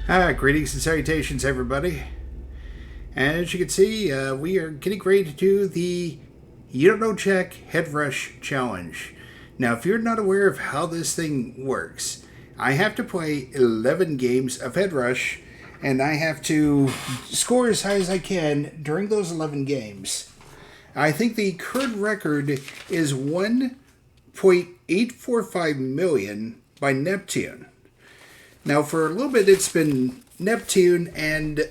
Greetings and salutations, everybody. As you can see, we are getting ready to do the You Don't Know Jack Headrush Challenge. Now, if you're not aware of how this thing works, I have to play 11 games of Headrush, and I have to score as high as I can during those 11 games. I think the current record is 1.845 million by Neptune. Now, for a little bit, it's been Neptune and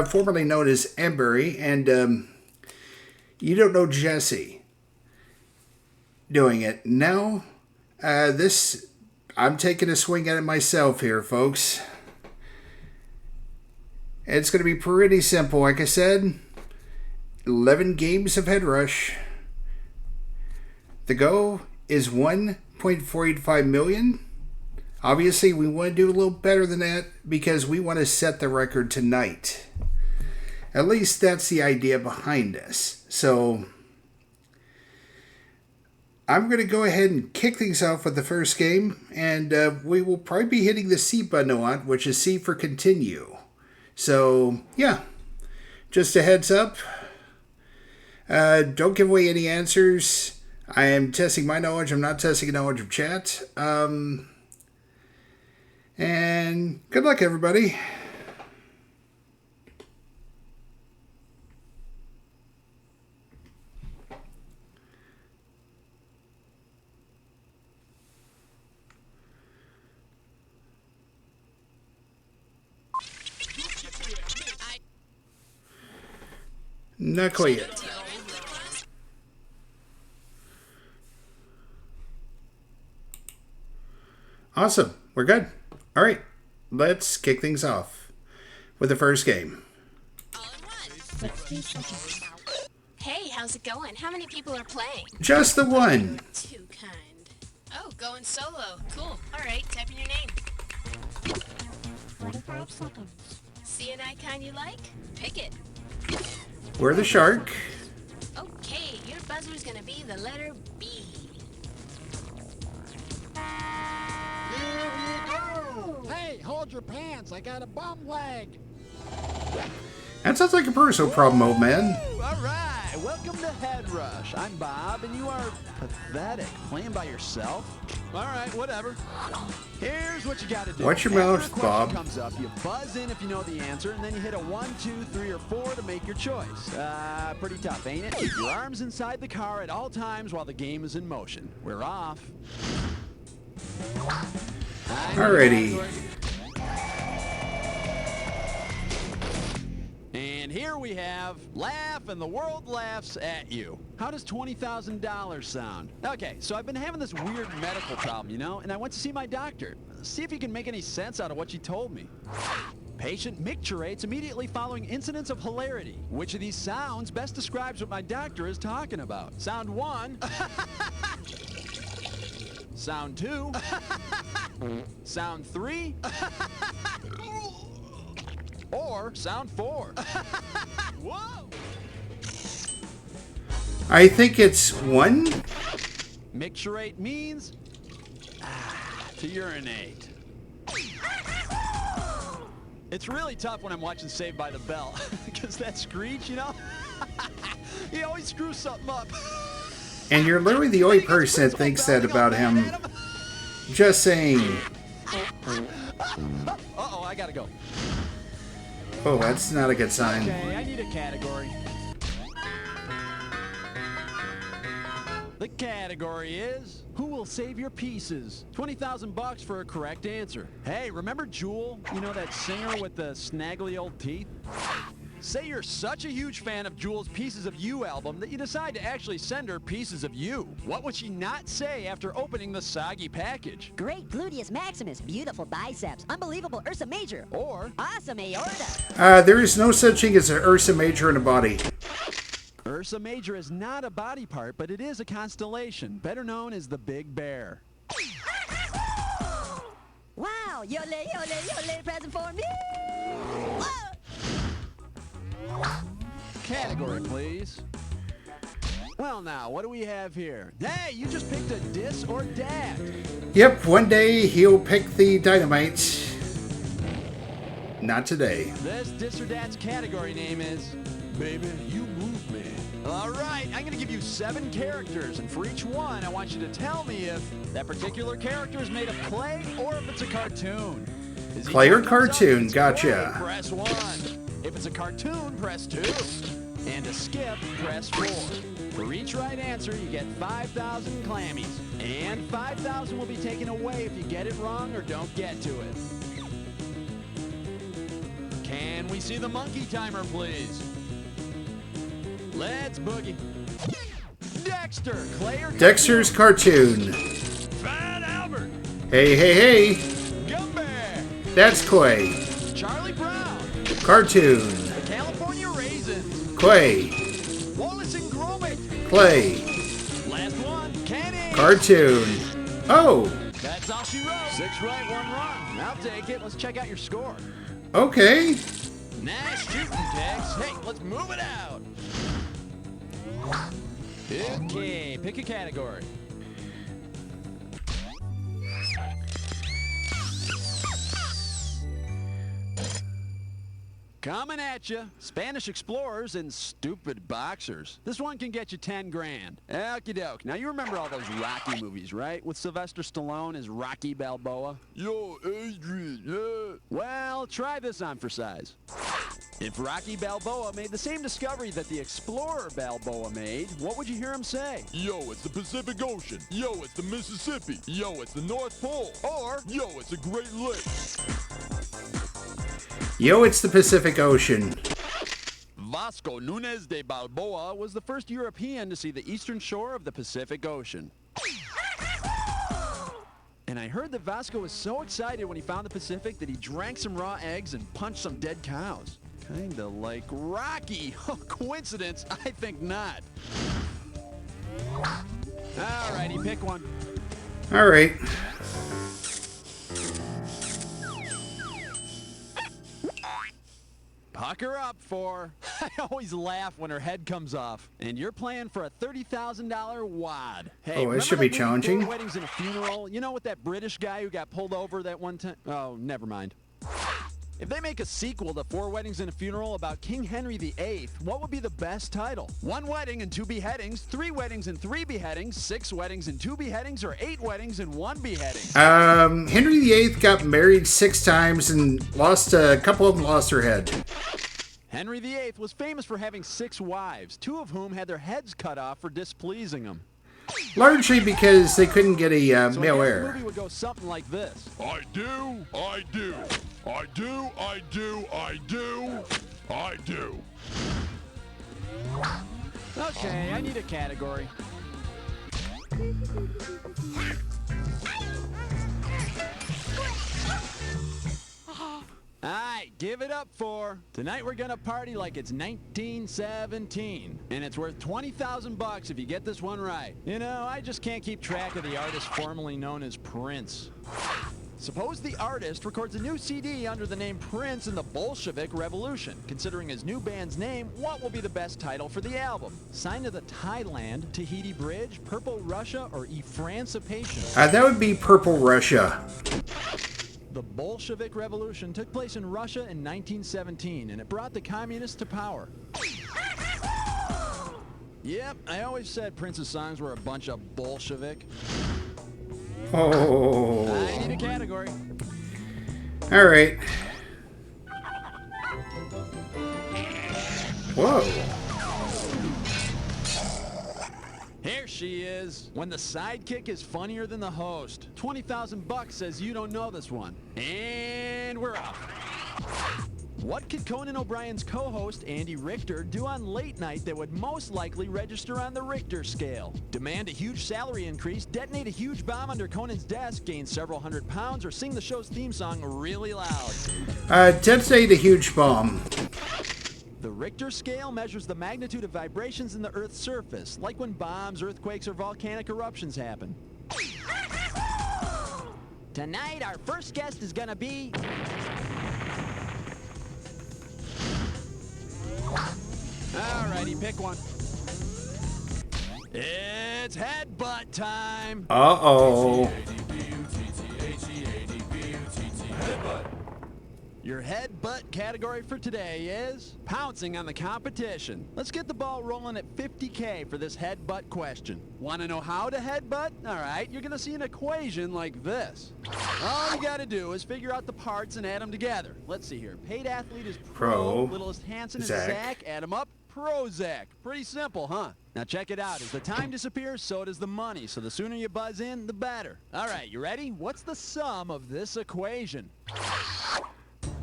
formerly known as Embury, and You Don't Know Jesse doing it. Now, I'm taking a swing at it myself here, folks. It's going to be pretty simple. Like I said, 11 games of Headrush. The goal is 1.485 million. Obviously, we want to do a little better than that because we want to set the record tonight. At least that's the idea behind this. So, I'm going to go ahead and kick things off with the first game. And we will probably be hitting the C button a lot, which is C for continue. So, yeah. Just a heads up. Don't give away any answers. I am testing my knowledge. I'm not testing the knowledge of chat. And good luck, everybody. Not quite yet. Awesome. We're good. All right, let's kick things off with the first game. All in one. Hey, how's it going? How many people are playing? Just the one. Too kind. Oh, going solo. Cool. All right, type in your name. 45 seconds. See an icon you like? Pick it. We're the shark. Okay, your buzzer's gonna be the letter B. Hey, hold your pants. I got a bum leg. That sounds like a personal problem, old man. All right, welcome to Headrush. I'm Bob, and you are pathetic. Playing by yourself? All right, whatever. Here's what you got to do. Watch your After mouth, a question Bob. comes up, you buzz in if you know the answer, and then you hit a 1, 2, 3, or 4 to make your choice. Pretty tough, ain't it? Keep your arms inside the car at all times while the game is in motion. We're off. Alrighty. And here we have laugh and the world laughs at you. How does $20,000 sound? Okay, so I've been having this weird medical problem, you know, and I went to see my doctor. See if you can make any sense out of what she told me. Patient micturates immediately following incidents of hilarity. Which of these sounds best describes what my doctor is talking about? Sound 1. Sound 2. Sound 3. Or sound 4. Whoa! I think it's 1. Micturate means to urinate. It's really tough when I'm watching Saved by the Bell, because that Screech, you know, he always screws something up. And you're literally the only person that thinks that about him. Just saying. Uh-oh, I gotta go. Oh, that's not a good sign. Okay, I need a category. The category is, who will save your pieces? 20,000 bucks for a correct answer. Hey, remember Jewel? You know, that singer with the snaggly old teeth? Say you're such a huge fan of Jewel's Pieces of You album that you decide to actually send her Pieces of You. What would she not say after opening the soggy package? Great gluteus maximus, beautiful biceps, unbelievable Ursa Major, Or, awesome aorta. There is no such thing as an Ursa Major in a body. Ursa Major is not a body part, but it is a constellation, better known as the Big Bear. Wow, yole, yole, yole, present for me. Whoa. Category, please. Well, now, what do we have here? Hey, you just picked a dis or dat. Yep, one day he'll pick the dynamite. Not today. This Dis or Dat's category name is Baby, You Move Me. All right, I'm going to give you 7 characters, and for each one, I want you to tell me if that particular character is made of clay or if it's a cartoon. Is Clay or each one comes up, cartoon? if it's Gotcha. clay, press 1. If it's a cartoon, press 2. And to skip, press 4. For each right answer, you get 5,000 clammies. And 5,000 will be taken away if you get it wrong or don't get to it. Can we see the monkey timer, please? Let's boogie. Dexter, clay or Dexter's cartoon. Fat Albert, Hey, hey, hey. Gumbear, That's Clay. Charlie Brown, Cartoon. the California Raisins, Clay. Wallace and Gromit. Clay. Last one, Kenny. Cartoon. Oh, That's all she wrote. 6 right, 1 wrong. I'll take it. Let's check out your score. okay. Nice shooting, Tex. Hey, let's move it out. Okay, pick a category. Coming at you, Spanish explorers and stupid boxers. This one can get you 10 grand. Okie doke. Now you remember all those Rocky movies, right? With Sylvester Stallone as Rocky Balboa? Yo, Adrian, yeah. Well, try this on for size. If Rocky Balboa made the same discovery that the explorer Balboa made, what would you hear him say? Yo, it's the Pacific Ocean. Yo, it's the Mississippi. Yo, it's the North Pole. Or, yo, it's the Great Lakes. Yo, it's the Pacific Ocean. Vasco Núñez de Balboa was the first European to see the eastern shore of the Pacific Ocean. And I heard that Vasco was so excited when he found the Pacific that he drank some raw eggs and punched some dead cows. Kinda like Rocky. Oh, coincidence? I think not. Alrighty, pick one. All right. Pucker up for. I always laugh when her head comes off. And you're playing for a $30,000 wad. Hey, Oh, this should be remember that movie, challenging. 4 Weddings and a Funeral? You know, with that British guy who got pulled over that one time? Oh, never mind. If they make a sequel to 4 Weddings and a Funeral about King Henry VIII, what would be the best title? 1 wedding and 2 beheadings, 3 weddings and 3 beheadings, 6 weddings and 2 beheadings, or 8 weddings and 1 beheading? Henry VIII got married 6 times and lost a couple of them lost their head. Henry VIII was famous for having 6 wives, 2 of whom had their heads cut off for displeasing him. Largely because they couldn't get a So male I guess the heir. movie would go something like this. I do, I do. I do, I do, I do. I do. Okay, I need a category. Alright, give it up for tonight we're gonna party like it's 1917. And it's worth 20,000 bucks if you get this one right. You know, I just can't keep track of the artist formerly known as Prince. Suppose the artist records a new CD under the name Prince and the Bolshevik Revolution. Considering his new band's name, what will be the best title for the album? Sign of the Thailand, Tahiti Bridge, Purple Russia, or Emancipation? That would be Purple Russia. The Bolshevik Revolution took place in Russia in 1917, and it brought the communists to power. Yep, I always said Prince's songs were a bunch of Bolshevik. Oh. I need a category. All right. Whoa. Here she is. When the sidekick is funnier than the host. 20,000 bucks says you don't know this one. And we're off. What could Conan O'Brien's co-host, Andy Richter, do on late night that would most likely register on the Richter scale? Demand a huge salary increase, detonate a huge bomb under Conan's desk, gain several hundred pounds, or sing the show's theme song really loud? Detonate a huge bomb. The Richter scale measures the magnitude of vibrations in the Earth's surface, like when bombs, earthquakes, or volcanic eruptions happen. Tonight, our first guest is gonna be... Alrighty, pick one. It's headbutt time. Uh-oh. Your headbutt category for today is pouncing on the competition. Let's get the ball rolling at 50K for this headbutt question. Want to know how to headbutt? All right, you're going to see an equation like this. All you got to do is figure out the parts and add them together. Let's see here. Paid athlete is pro. Littlest Hansen is Zach. Add them up. Prozac. Pretty simple, huh? Now check it out. As the time disappears, so does the money. So the sooner you buzz in, the better. All right, you ready? What's the sum of this equation?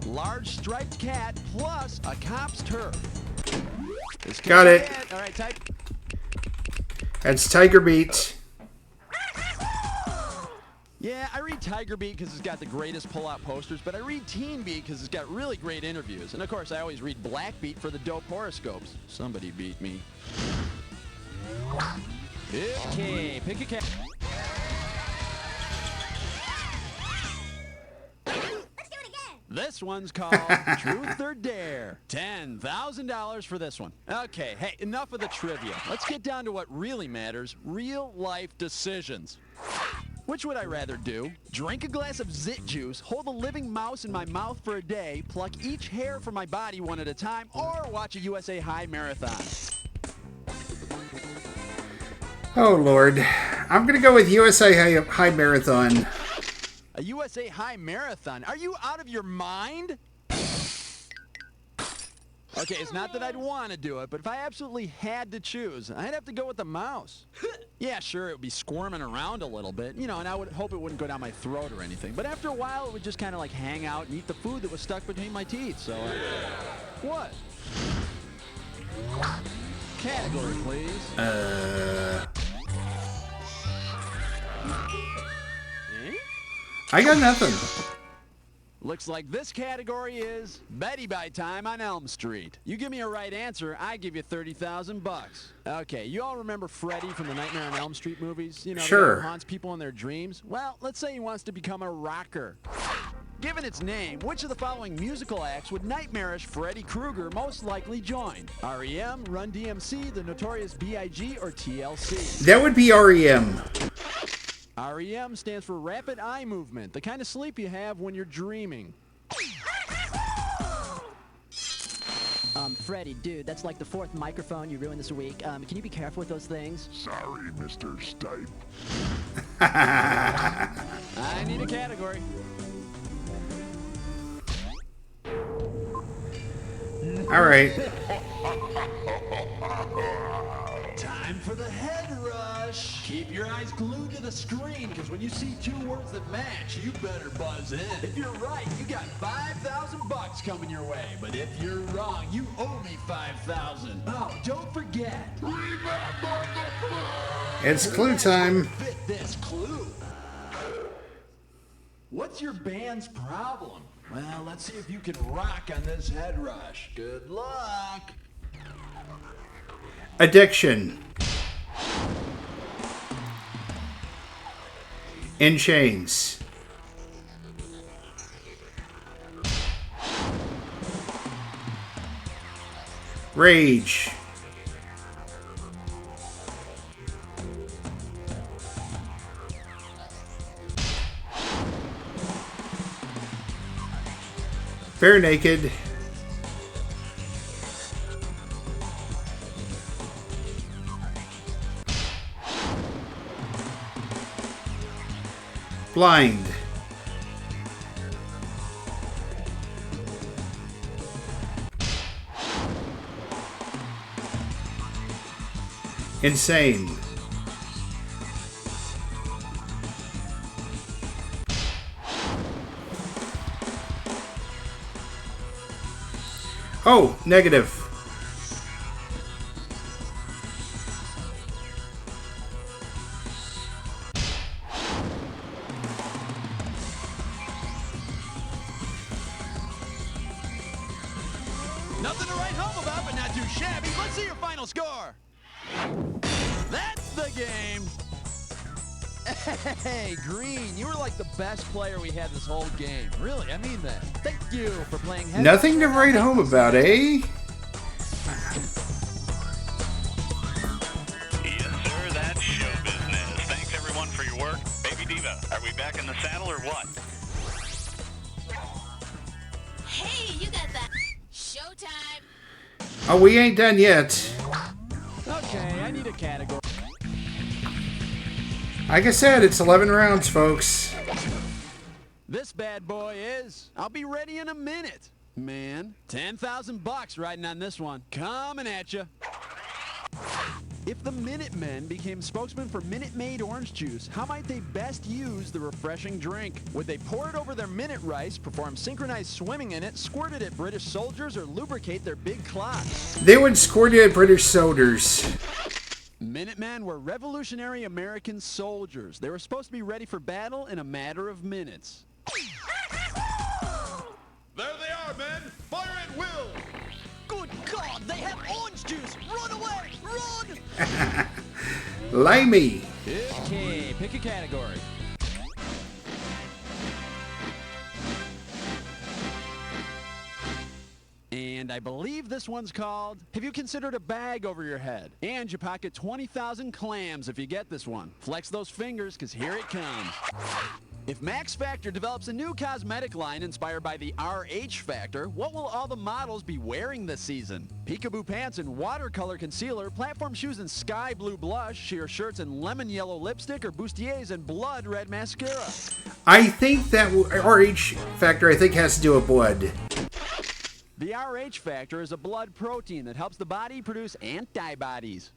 Large striped cat plus a cop's turf. Got it. All right, type. That's Tiger Beat. Yeah, I read Tiger Beat because it's got the greatest pull-out posters, but I read Teen Beat because it's got really great interviews. And, of course, I always read Black Beat for the dope horoscopes. Somebody beat me. Okay, pick a cat. Let's do it again. This one's called Truth or Dare. $10,000 for this one. Okay, hey, enough of the trivia. Let's get down to what really matters, real-life decisions. Which would I rather do? Drink a glass of zit juice, hold a living mouse in my mouth for a day, pluck each hair from my body one at a time, or watch a USA High marathon? Oh, Lord. I'm going to go with USA High Marathon. A USA High marathon? Are you out of your mind? Okay, it's not that I'd want to do it, but if I absolutely had to choose, I'd have to go with the mouse. Yeah, sure, it would be squirming around a little bit, you know, and I would hope it wouldn't go down my throat or anything. But after a while, it would just kind of like hang out and eat the food that was stuck between my teeth, so... What? Category, please. I got nothing. Looks like this category is Betty by Time on Elm Street. You give me a right answer, I give you $30,000. Okay, you all remember Freddy from the Nightmare on Elm Street movies? You know, sure. The guy who haunts people in their dreams? Well, let's say he wants to become a rocker. Given its name, which of the following musical acts would nightmarish Freddy Krueger most likely join? REM, Run DMC, The Notorious B.I.G., or TLC? That would be REM. REM stands for rapid eye movement, the kind of sleep you have when you're dreaming. Freddy, dude, that's like the fourth microphone you ruined this week. Can you be careful with those things? Sorry, Mr. Stipe. I need a category. All right. Time for the head rush. Keep your eyes glued to the screen, because when you see two words that match, you better buzz in. If you're right, you got $5,000 coming your way. But if you're wrong, you owe me $5,000. Oh, don't forget. It's clue time. Fit this clue. What's your band's problem? Well, let's see if you can rock on this head rush. Good luck. Addiction. In Chains. Rage. Bare Naked. Blind. Insane. Oh, negative. Nothing to write home about, but not too shabby. Let's see your final score. That's the game. Hey, Green, you were like the best player we had this whole game. Really, I mean that. Thank you for playing Headrush. Nothing to write home about, eh? Yes, sir, that's show business. Thanks, everyone, for your work. Baby Diva, are we back in the saddle or what? showtime. Oh, we ain't done yet. Okay, I need a category. Like I said, it's 11 rounds, folks. This bad boy is. I'll be ready in a minute. Man, 10,000 bucks riding on this one. Coming at you. If the Minutemen became spokesmen for Minute Maid orange juice, how might they best use the refreshing drink? Would they pour it over their Minute Rice, perform synchronized swimming in it, squirt it at British soldiers, or lubricate their big clocks? They would squirt it at British soldiers. Minutemen were revolutionary American soldiers. They were supposed to be ready for battle in a matter of minutes. There they are, men! Fire at will! Good God, they have orange juice! Run away! Run! Limey. Okay, pick a category. And I believe this one's called, have you considered a bag over your head? And you pocket 20,000 clams if you get this one. Flex those fingers, because here it comes. If Max Factor develops a new cosmetic line inspired by the RH Factor, what will all the models be wearing this season? Peekaboo pants and watercolor concealer, platform shoes and sky blue blush, sheer shirts and lemon yellow lipstick, or bustiers and blood red mascara? I think that RH Factor, I think, has to do with blood. The RH Factor is a blood protein that helps the body produce antibodies.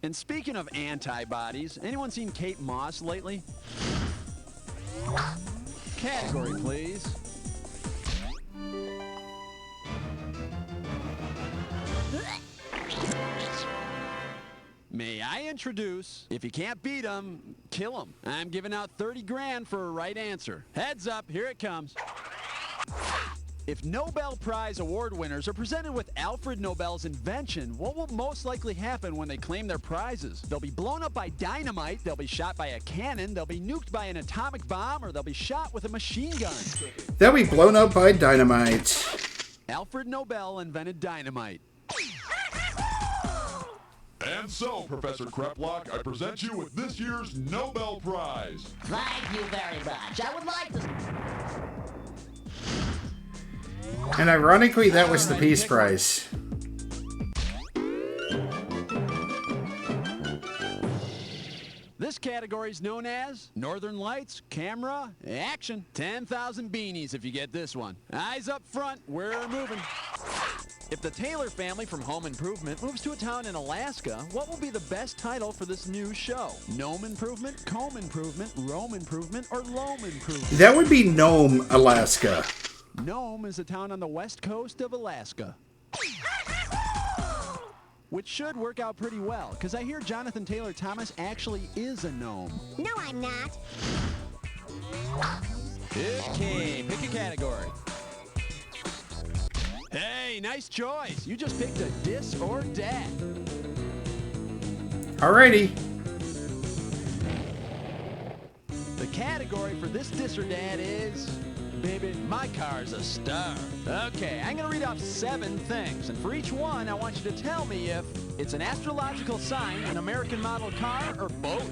And speaking of antibodies, anyone seen Kate Moss lately? Category, please. May I introduce, if you can't beat him, kill him. I'm giving out 30 grand for a right answer. Heads up, here it comes. If Nobel Prize award winners are presented with Alfred Nobel's invention, what will most likely happen when they claim their prizes? They'll be blown up by dynamite, they'll be shot by a cannon, they'll be nuked by an atomic bomb, or they'll be shot with a machine gun. They'll be blown up by dynamite. Alfred Nobel invented dynamite. And so, Professor Kreplock, I present you with this year's Nobel Prize. Thank you very much. I would like to... And ironically, that was the Peace Prize. This category is known as Northern Lights, Camera, Action. 10,000 beanies if you get this one. Eyes up front, we're moving. If the Taylor family from Home Improvement moves to a town in Alaska, what will be the best title for this new show? Gnome Improvement, Comb Improvement, Rome Improvement, or Loam Improvement? That would be Nome, Alaska. Nome is a town on the west coast of Alaska. Which should work out pretty well, because I hear Jonathan Taylor Thomas actually is a gnome. No, I'm not. Okay, pick a category. Hey, nice choice. You just picked a dis or dat. Alrighty. The category for this dis or dat is, baby, my car's a star. Okay, I'm gonna read off 7 things, and for each one, I want you to tell me if it's an astrological sign, an American model car, or both.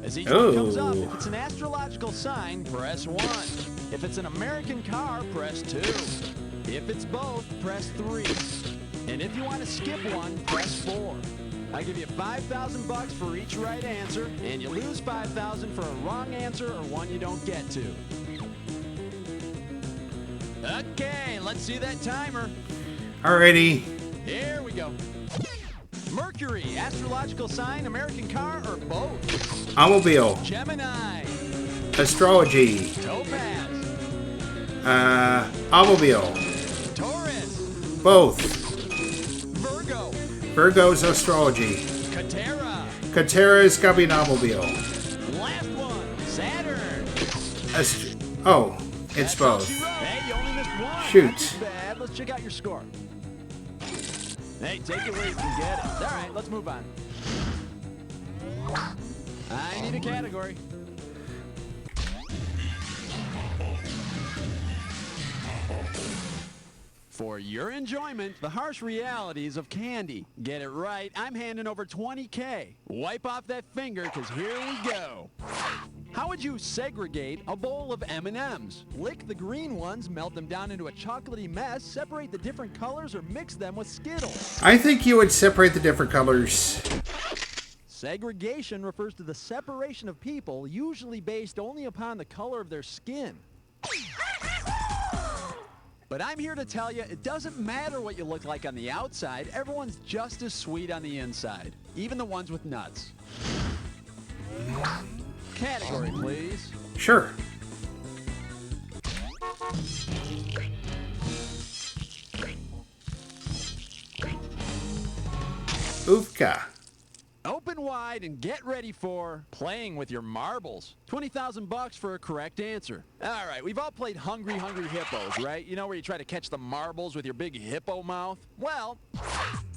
As each one comes up, if it's an astrological sign, press 1. If it's an American car, press 2. If it's both, press 3. And if you want to skip one, press 4. I give you 5,000 bucks for each right answer, and you lose 5,000 for a wrong answer or one you don't get to. Okay, let's see that timer. Alrighty. Here we go. Mercury, astrological sign, American car, or both? Automobile. Gemini, Astrology. Topaz, Automobile. Taurus, Both. Virgo, Virgo's astrology. Catera. Catera is gotta be an automobile. Last one, Saturn. Oh, it's That's all both. she wrote. Hey, you only missed one. Shoot. Not too bad. Let's check out your score. Hey, take it where you can get it. All right, let's move on. I need a category. For your enjoyment, the harsh realities of candy. Get it right, I'm handing over 20K. Wipe off that finger, because here we go. How would you segregate a bowl of M&Ms? Lick the green ones, melt them down into a chocolatey mess, separate the different colors, or mix them with Skittles? I think you would separate the different colors. Segregation refers to the separation of people, usually based only upon the color of their skin. But I'm here to tell you, it doesn't matter what you look like on the outside. Everyone's just as sweet on the inside, even the ones with nuts. Category, please. Sure. Oofka. Open wide and get ready for playing with your marbles. 20,000 bucks for a correct answer. All right, we've all played Hungry Hungry Hippos, right? You know where you try to catch the marbles with your big hippo mouth? Well,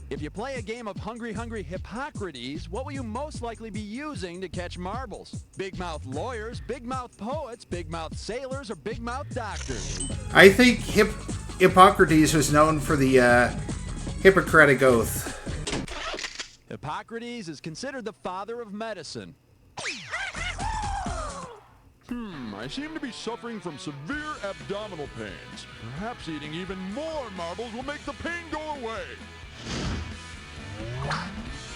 if you play a game of Hungry Hungry Hippocrates, what will you most likely be using to catch marbles? Big mouth lawyers, big mouth poets, big mouth sailors, or big mouth doctors? I think Hippocrates was known for the Hippocratic Oath. Hippocrates is considered the father of medicine. I seem to be suffering from severe abdominal pains. Perhaps eating even more marbles will make the pain go away.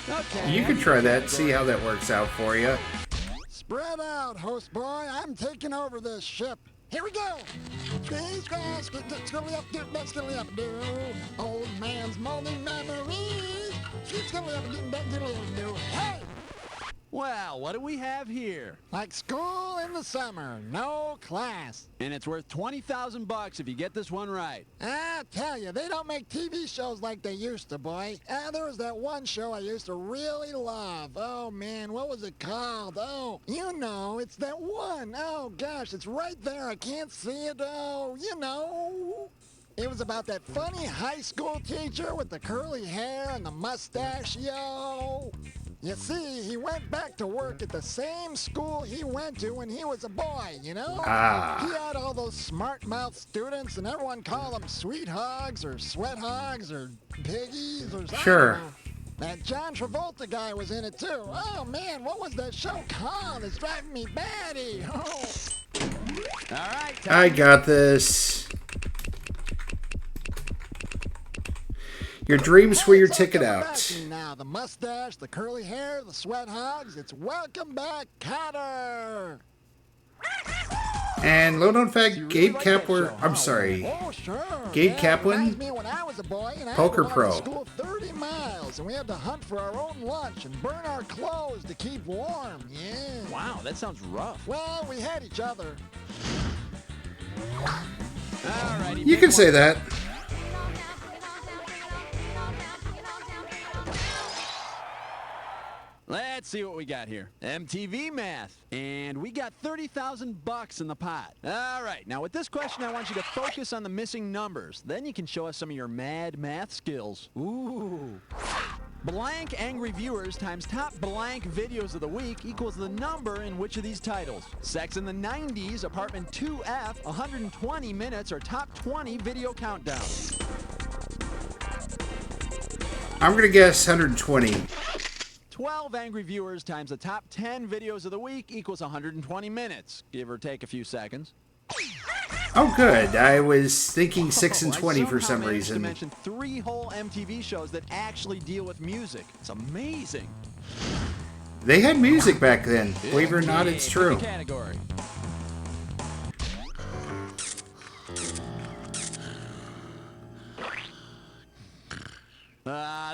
Okay. You can try that, see how that works out for you. Spread out, host boy. I'm taking over this ship. Here we go. Old man's moaning memories. Hey! Well, what do we have here? Like school in the summer, no class. And it's worth 20,000 bucks if you get this one right. I tell you, they don't make TV shows like they used to, boy. There was that one show I used to really love. Oh, man, what was it called? Oh, you know, it's that one. Oh, gosh, it's right there. I can't see it. Oh, you know. It was about that funny high school teacher with the curly hair and the mustache, yo. You see, he went back to work at the same school he went to when he was a boy, you know? He had all those smart-mouth students, and everyone called them sweet hogs or sweat hogs or piggies or something. Sure. That John Travolta guy was in it, too. Oh, man, what was that show called? It's driving me batty. Oh. All right. I got this. Your dreams were your ticket out. Now, the mustache, the curly hair, the sweat hogs, it's welcome back, Cotter. And low known fact, Gabe Kaplan, I'm sorry, Oh, sure. Gabe Yeah, Kaplan, reminds me when I was a boy and I Poker had to Pro. walk to school 30 miles, and we had to hunt for our own lunch and burn our clothes to keep warm. Yeah. Wow, that sounds rough. Well, we had each other. All righty. You can say that. Let's see what we got here. MTV math. And we got 30,000 bucks in the pot. All right. Now, with this question, I want you to focus on the missing numbers. Then you can show us some of your mad math skills. Ooh. Blank angry viewers times top blank videos of the week equals the number in which of these titles? Sex in the 90s, Apartment 2F, 120 minutes, or top 20 video countdown? I'm going to guess 120. 12 angry viewers times the top 10 videos of the week equals 120 minutes, give or take a few seconds. Oh, good. I was thinking 6 and I 20 for somehow some managed reason. to mention 3 whole MTV shows that actually deal with music. It's amazing. They had music back then. Believe it or not, it's true. Category.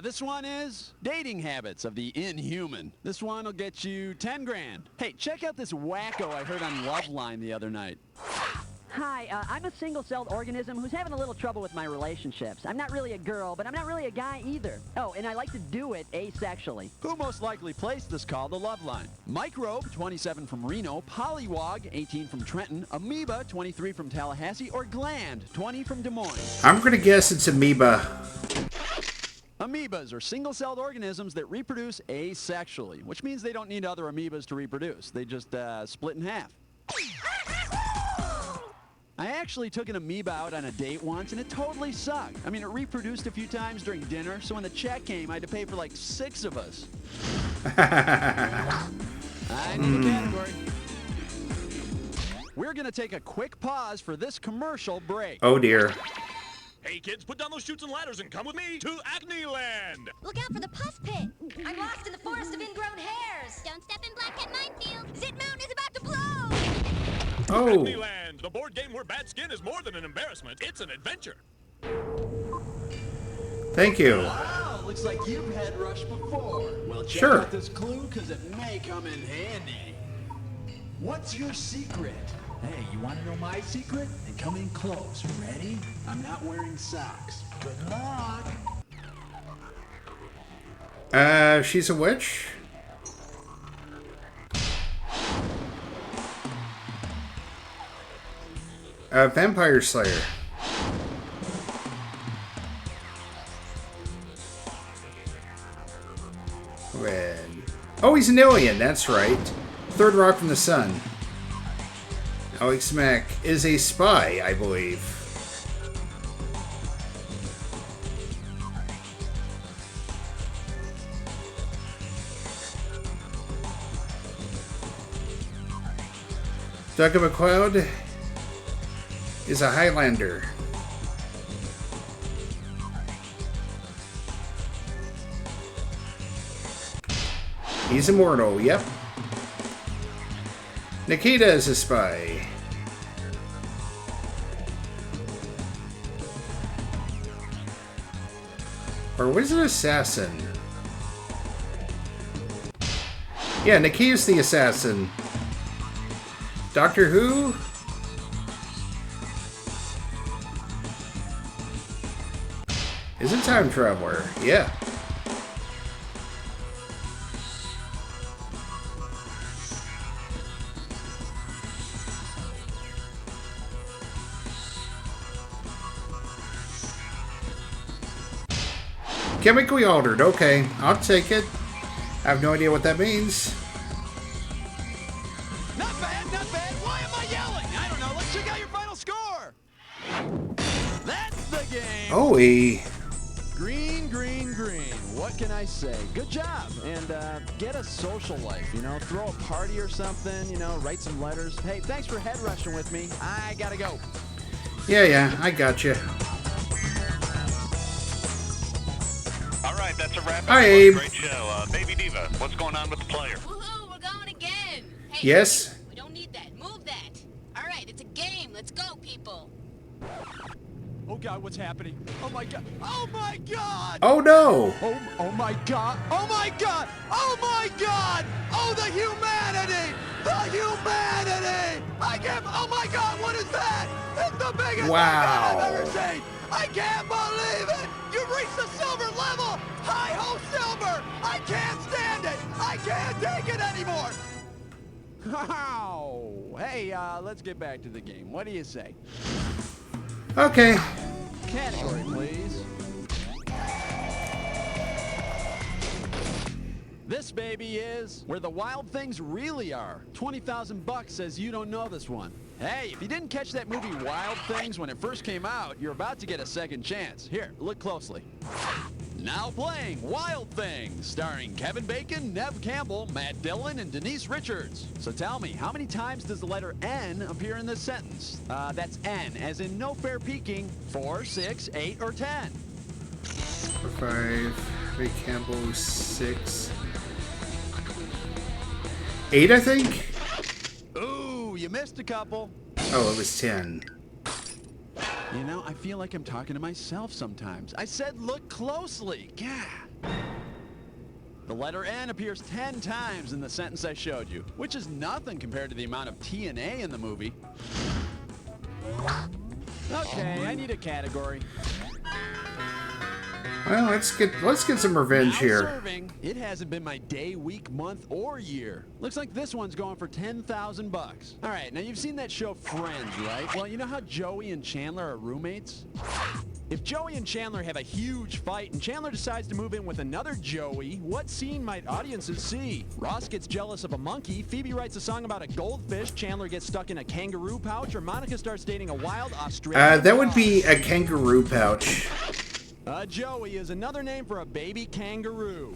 This one is dating habits of the inhuman. This one will get you 10 grand. Hey, check out this wacko I heard on Loveline the other night. Hi, I'm a single-celled organism who's having a little trouble with my relationships. I'm not really a girl, but I'm not really a guy either. Oh, and I like to do it asexually. Who most likely placed this call to Loveline? Microbe, 27 from Reno, Polywog, 18 from Trenton, Amoeba, 23 from Tallahassee, or Gland, 20 from Des Moines? I'm going to guess it's amoeba. Amoebas are single-celled organisms that reproduce asexually, which means they don't need other amoebas to reproduce. They just split in half. I actually took an amoeba out on a date once, and it totally sucked. I mean, it reproduced a few times during dinner, so when the check came, I had to pay for like 6 of us. I need a category. we're going to take a quick pause for this commercial break. Oh dear. Hey kids, put down those chutes and ladders and come with me to Acne Land! Look out for the pus pit! I'm lost in the forest of ingrown hairs! Don't step in Black Cat Minefield. Zit Mountain is about to blow! Acne Oh. Land, the board game where bad skin is more than an embarrassment, it's an adventure. Thank you. Wow, looks like you've had Rush before. Well, check Sure. out this clue because it may come in handy. What's your secret? Hey, you want to know my secret? Then come in close. Ready? I'm not wearing socks. Good luck. She's a witch? Vampire Slayer. Red. Oh, he's an alien, that's right. Third rock from the sun. Alex Mack is a spy, I believe. Doug McCloud is a Highlander. He's immortal, yep. Nikita is a spy. Or was it assassin? Yeah, Nikita's the assassin. Doctor Who? Is a time traveler, yeah. Chemically altered, okay. I'll take it. I have no idea what that means. Not bad, not bad. Why am I yelling? I don't know. Let's check out your final score. That's the game. Oh, Green, green, green. What can I say? Good job. And get a social life, you know. Throw a party or something, you know. Write some letters. Hey, thanks for head rushing with me. I gotta go. yeah, I got you. All right, that's a wrap. Hi, everyone. Abe. Great show. Baby Diva, what's going on with the player? Woohoo, we're going again. Hey, Yes? we don't need that. Move that. All right, it's a game. Let's go, people. Oh, God, what's happening? Oh, my God. Oh, my God. Oh no! Oh my God! Oh my God! Oh my God! Oh, the humanity! The humanity! I can't. Oh my God! What is that? It's the biggest Wow. thing I've ever seen! I can't believe it! You've reached the silver level! Hi ho, silver! I can't stand it! I can't take it anymore! Wow! Hey, let's get back to the game. What do you say? Okay. Category, please. This baby is Where the Wild Things Really Are. 20,000 bucks says you don't know this one. Hey, if you didn't catch that movie Wild Things when it first came out, you're about to get a second chance. Here, look closely. Now playing Wild Things, starring Kevin Bacon, Nev Campbell, Matt Dillon, and Denise Richards. So tell me, how many times does the letter N appear in this sentence? That's N, as in no fair peeking, 4, 6, 8, or 10. 5, Ray Campbell, 6. 8, I think? Ooh, you missed a couple. Oh, it was 10. You know, I feel like I'm talking to myself sometimes. I said look closely. Yeah. The letter N appears 10 times in the sentence I showed you, which is nothing compared to the amount of T and A in the movie. Okay, I need a category. Well, let's get some revenge Now here. serving. It hasn't been my day, week, month, or year. Looks like this one's going for 10,000 bucks. All right, now you've seen that show Friends, right? Well, you know how Joey and Chandler are roommates? If Joey and Chandler have a huge fight and Chandler decides to move in with another Joey, what scene might audiences see? Ross gets jealous of a monkey, Phoebe writes a song about a goldfish, Chandler gets stuck in a kangaroo pouch, or Monica starts dating a wild Australian That would dog? be a kangaroo pouch. Joey is another name for a baby kangaroo.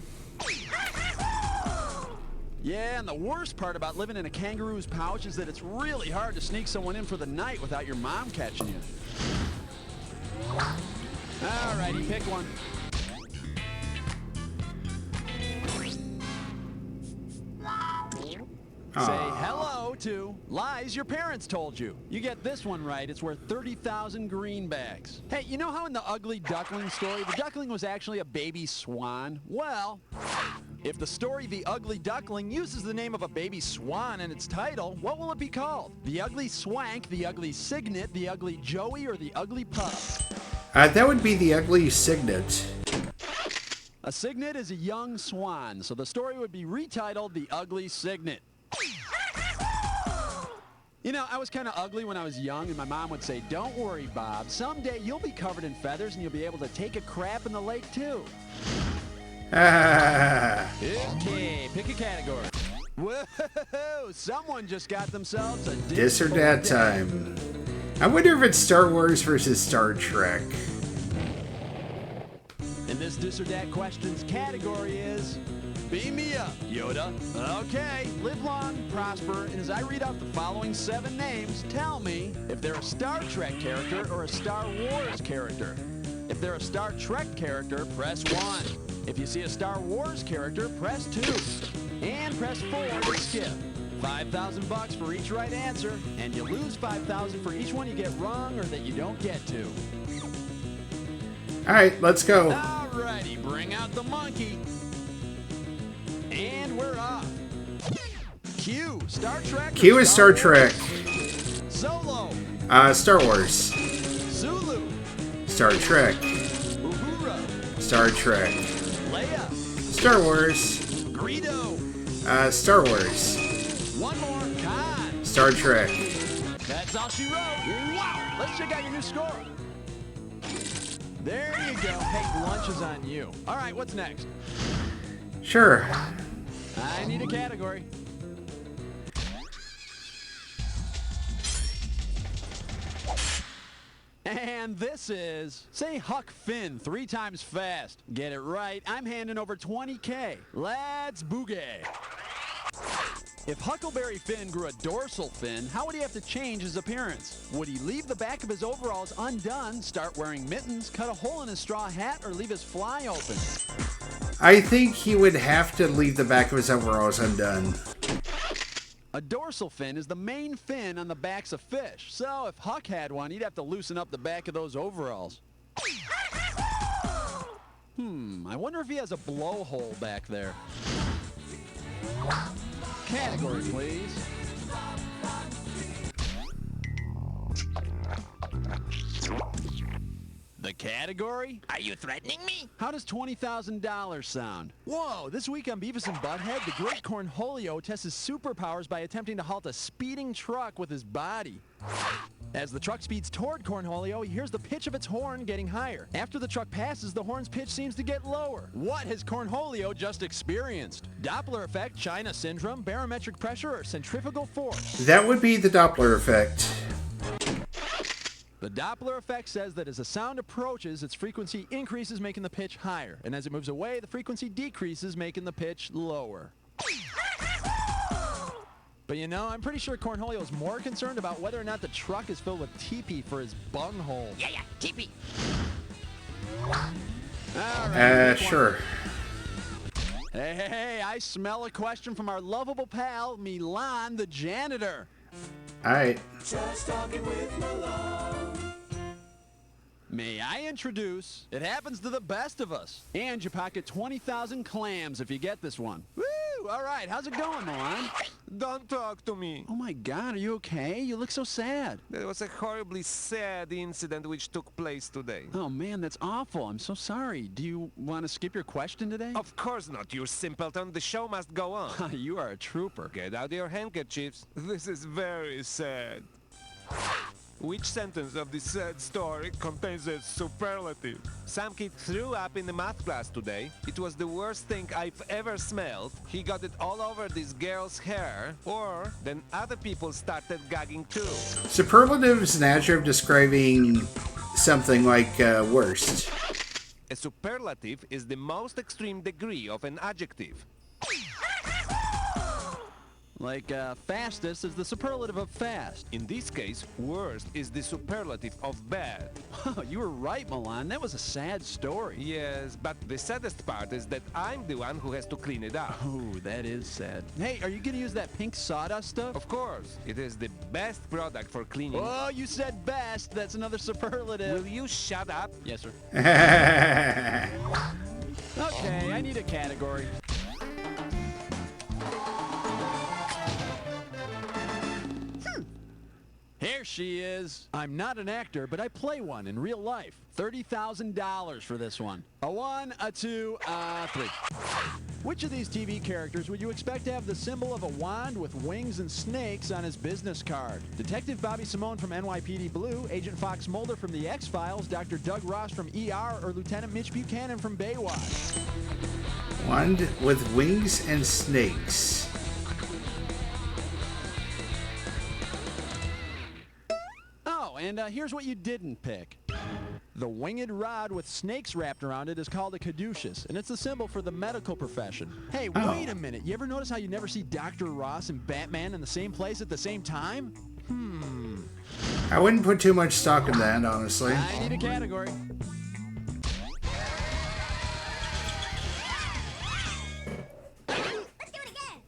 Yeah, and the worst part about living in a kangaroo's pouch is that it's really hard to sneak someone in for the night without your mom catching you. Alrighty, pick one. Say hello to lies your parents told you. You get this one right, it's worth 30,000 greenbacks. Hey, you know how in the Ugly Duckling story, the duckling was actually a baby swan? Well, if the story The Ugly Duckling uses the name of a baby swan in its title, what will it be called? The Ugly Swank, The Ugly Signet, The Ugly Joey, or The Ugly Pup? That would be The Ugly Signet. A signet is a young swan, so the story would be retitled The Ugly Signet. You know, I was kind of ugly when I was young, and my mom would say, "Don't worry, Bob. Someday you'll be covered in feathers and you'll be able to take a crap in the lake, too." Okay, pick a category. Whoa, someone just got themselves a This or that time. I wonder if it's Star Wars versus Star Trek. And this This or Dat questions category is... Beam me up, Yoda. Okay, live long, prosper, and as I read out the following 7 names, tell me if they're a Star Trek character or a Star Wars character. If they're a Star Trek character, press 1. If you see a Star Wars character, press 2. And press 4 to skip. $5,000 for each right answer, and you lose $5,000 for each one you get wrong or that you don't get to. Alright, let's go. Alrighty, bring out the monkey. And we're off. Q, Star Trek. Q is Star Trek. Solo. Star Wars. Zulu. Star Trek. Uhura. Star Trek. Leia. Star Wars. Greedo. Star Wars. One more. Khan. Star Trek. That's all she wrote. Wow. Let's check out your new score. There you go. Hey, lunch is on you. All right, what's next? Sure. I need a category. And this is, say Huck Finn 3 times fast. Get it right, I'm handing over $20K. Let's boogie. If Huckleberry Finn grew a dorsal fin, how would he have to change his appearance? Would he leave the back of his overalls undone, start wearing mittens, cut a hole in his straw hat, or leave his fly open? I think he would have to leave the back of his overalls undone. A dorsal fin is the main fin on the backs of fish. So if Huck had one, he'd have to loosen up the back of those overalls. I wonder if he has a blowhole back there. Category, please. The category? Are you threatening me? How does $20,000 sound? Whoa, this week on Beavis and Butthead, the great Cornholio tests his superpowers by attempting to halt a speeding truck with his body. As the truck speeds toward Cornholio, he hears the pitch of its horn getting higher. After the truck passes, the horn's pitch seems to get lower. What has Cornholio just experienced? Doppler effect, China syndrome, barometric pressure, or centrifugal force? That would be the Doppler effect. The Doppler effect says that as the sound approaches, its frequency increases, making the pitch higher. And as it moves away, the frequency decreases, making the pitch lower. But you know, I'm pretty sure Cornholio is more concerned about whether or not the truck is filled with teepee for his bunghole. Yeah, teepee. Sure. Hey, I smell a question from our lovable pal, Milan the janitor. Alright. Just talking with Milan. May I introduce, it happens to the best of us. And you pocket 20,000 clams if you get this one. Woo! All right, how's it going, Milan? Don't talk to me. Oh my God, are you okay? You look so sad. There was a horribly sad incident which took place today. Oh man, that's awful. I'm so sorry. Do you want to skip your question today? Of course not, you simpleton. The show must go on. You are a trooper. Get out your handkerchiefs. This is very sad. Which sentence of this sad story contains a superlative? Some kid threw up in the math class today. It was the worst thing I've ever smelled. He got it all over this girl's hair. Or then other people started gagging too. Superlative is an adjective describing something like worst. A superlative is the most extreme degree of an adjective. Like, fastest is the superlative of fast. In this case, worst is the superlative of bad. You were right, Milan. That was a sad story. Yes, but the saddest part is that I'm the one who has to clean it up. Oh, that is sad. Hey, are you gonna use that pink sawdust stuff? Of course. It is the best product for cleaning. Oh, you said best. That's another superlative. Will you shut up? Yes, sir. Okay, I need a category. Here she is. I'm not an actor, but I play one in real life. $30,000 for this one. A 1, a 2, a 3. Which of these TV characters would you expect to have the symbol of a wand with wings and snakes on his business card? Detective Bobby Simone from NYPD Blue, Agent Fox Mulder from The X-Files, Dr. Doug Ross from ER, or Lieutenant Mitch Buchanan from Baywatch? Wand with wings and snakes. And here's what you didn't pick. The winged rod with snakes wrapped around it is called a caduceus, and it's a symbol for the medical profession. Hey, wait a minute. You ever notice how you never see Dr. Ross and Batman in the same place at the same time? I wouldn't put too much stock in that, honestly. I need a category.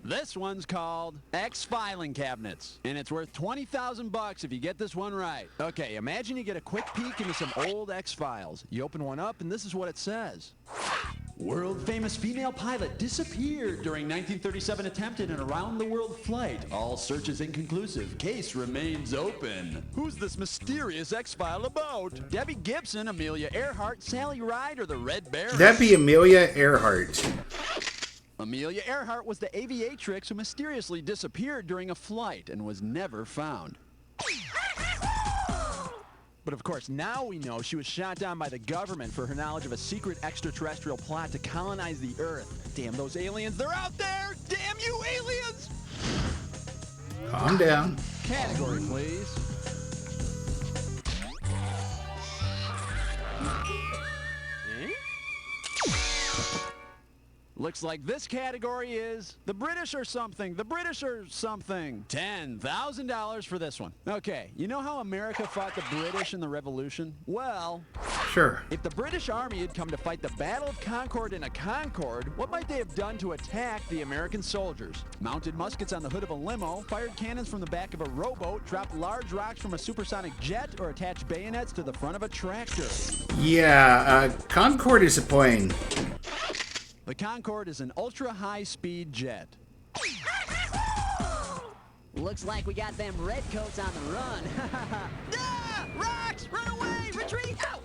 This one's called X-Filing Cabinets, and it's worth $20,000 if you get this one right. Okay, imagine you get a quick peek into some old X-Files. You open one up, and this is what it says. World-famous female pilot disappeared during 1937 attempted an around-the-world flight. All searches inconclusive. Case remains open. Who's this mysterious X-File about? Debbie Gibson, Amelia Earhart, Sally Ride, or the Red Bear? That'd be Amelia Earhart. Amelia Earhart was the aviatrix who mysteriously disappeared during a flight and was never found. But of course, now we know she was shot down by the government for her knowledge of a secret extraterrestrial plot to colonize the Earth. Damn those aliens, they're out there! Damn you aliens! Calm down. Category, please. Looks like this category is the British or something. The British or something. $10,000 for this one. Okay, you know how America fought the British in the Revolution? Well, sure. If the British Army had come to fight the Battle of Concord in a Concorde, what might they have done to attack the American soldiers? Mounted muskets on the hood of a limo, fired cannons from the back of a rowboat, dropped large rocks from a supersonic jet, or attached bayonets to the front of a tractor? Yeah, Concorde is a plane. The Concorde is an ultra-high-speed jet. Looks like we got them redcoats on the run. Ah! Rocks! Run away! Retreat! Ow!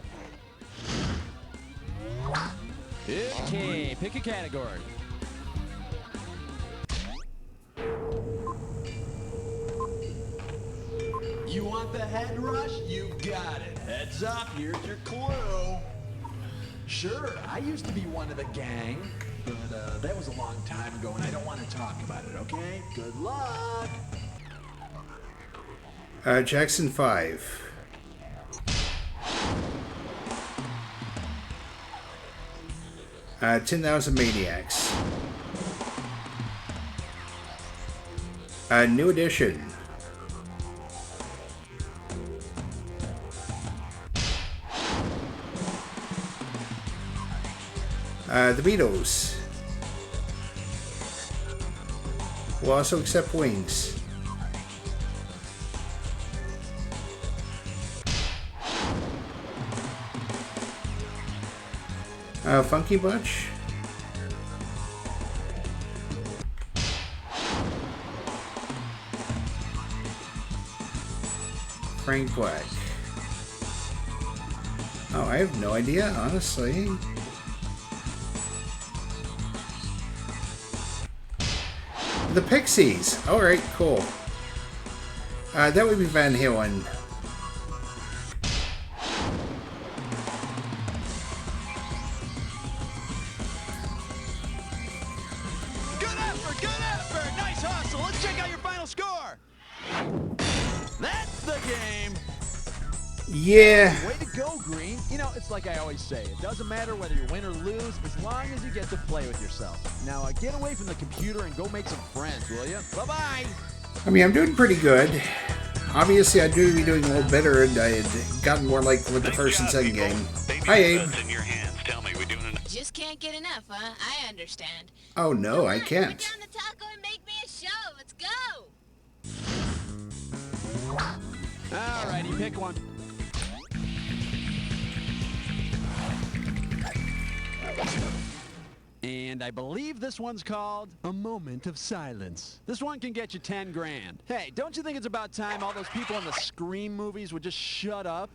Okay, pick a category. You want the head rush? You got it. Heads up, here's your clue. Sure, I used to be one of the gang, but that was a long time ago, and I don't want to talk about it, okay? Good luck! Jackson 5. Uh, 10,000 Maniacs. New Edition. The Beatles will also accept wings. Funky Bunch. Frank Black. Oh, I have no idea, honestly. The Pixies. Alright, cool. That would be Van Halen. Good effort, good effort! Nice hustle! Let's check out your final score! That's the game! Yeah. Way to go, Green. You know, it's like I always say, it doesn't matter whether you win or lose, as long as you get to play with yourself. Now, get away from the computer and go make some friends, will you? Bye-bye. I mean, I'm doing pretty good. Obviously, I do be doing a little better, and I had gotten more like with the first and second game. Hi, Abe. Just can't get enough, huh? I understand. Oh, no, I can't. Put down the taco and make me a show. Let's go. Alrighty, pick one. And I believe this one's called A Moment of Silence. This one can get you 10 grand. Hey, don't you think it's about time all those people in the Scream movies would just shut up?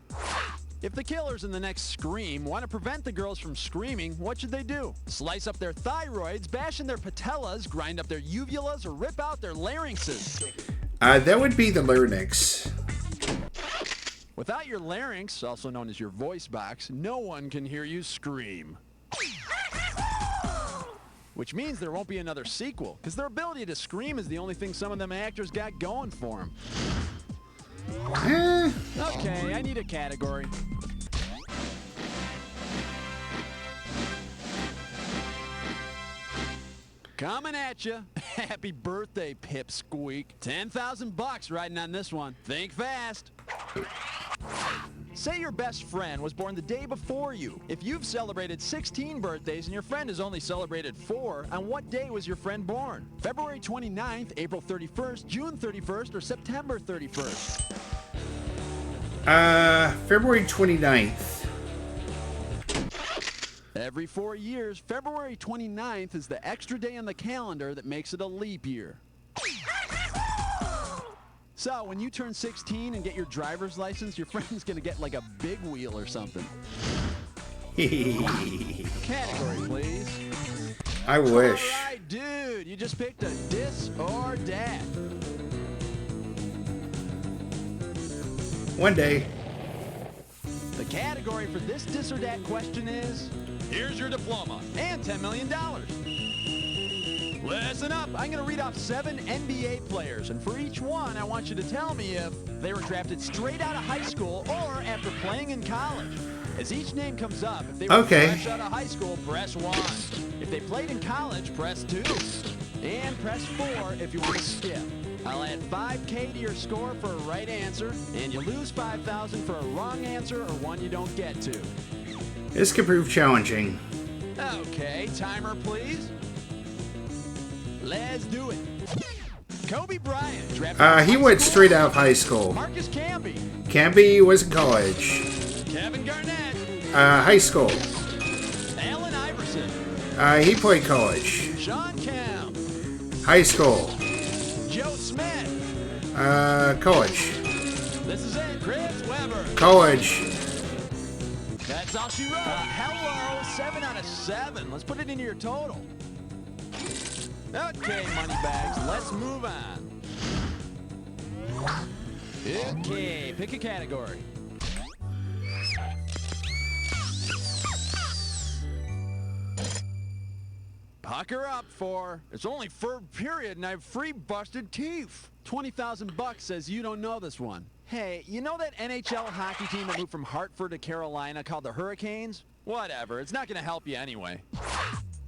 If the killers in the next Scream want to prevent the girls from screaming, what should they do? Slice up their thyroids, bash in their patellas, grind up their uvulas, or rip out their larynxes? That would be the larynx. Without your larynx, also known as your voice box, no one can hear you scream. Which means there won't be another sequel, because their ability to scream is the only thing some of them actors got going for them. Okay, I need a category. Coming at you. Happy birthday, Pipsqueak. 10,000 bucks riding on this one. Think fast. Say your best friend was born the day before you. If you've celebrated 16 birthdays and your friend has only celebrated 4, on what day was your friend born? February 29th, April 31st, June 31st, or September 31st? February 29th. Every 4 years, February 29th is the extra day on the calendar that makes it a leap year. So, when you turn 16 and get your driver's license, your friend's gonna get like a big wheel or something. Category, please. I wish. All right, dude, you just picked a dis or dat. One day. The category for this dis or dat question is, here's your diploma and $10 million. Listen up, I'm going to read off 7 NBA players, and for each one, I want you to tell me if they were drafted straight out of high school or after playing in college. As each name comes up, if they were fresh out of high school, press 1. If they played in college, press 2. And press 4 if you want to skip. I'll add $5K to your score for a right answer, and you lose $5,000 for a wrong answer or one you don't get to. This could prove challenging. Okay, timer please. Let's do it. Kobe Bryant. He went straight out of high school. Marcus Camby. Camby was in college. Kevin Garnett. High school. Allen Iverson. He played college. Sean Kemp. High school. Joe Smith. College. This is it. Chris Webber. College. That's all she wrote. Hello. 7 out of 7. Let's put it into your total. Okay, moneybags, let's move on. Okay, pick a category. Pucker up for, it's only third period and I have 3 busted teeth. 20,000 bucks says you don't know this one. Hey, you know that NHL hockey team that moved from Hartford to Carolina called the Hurricanes? Whatever, it's not going to help you anyway.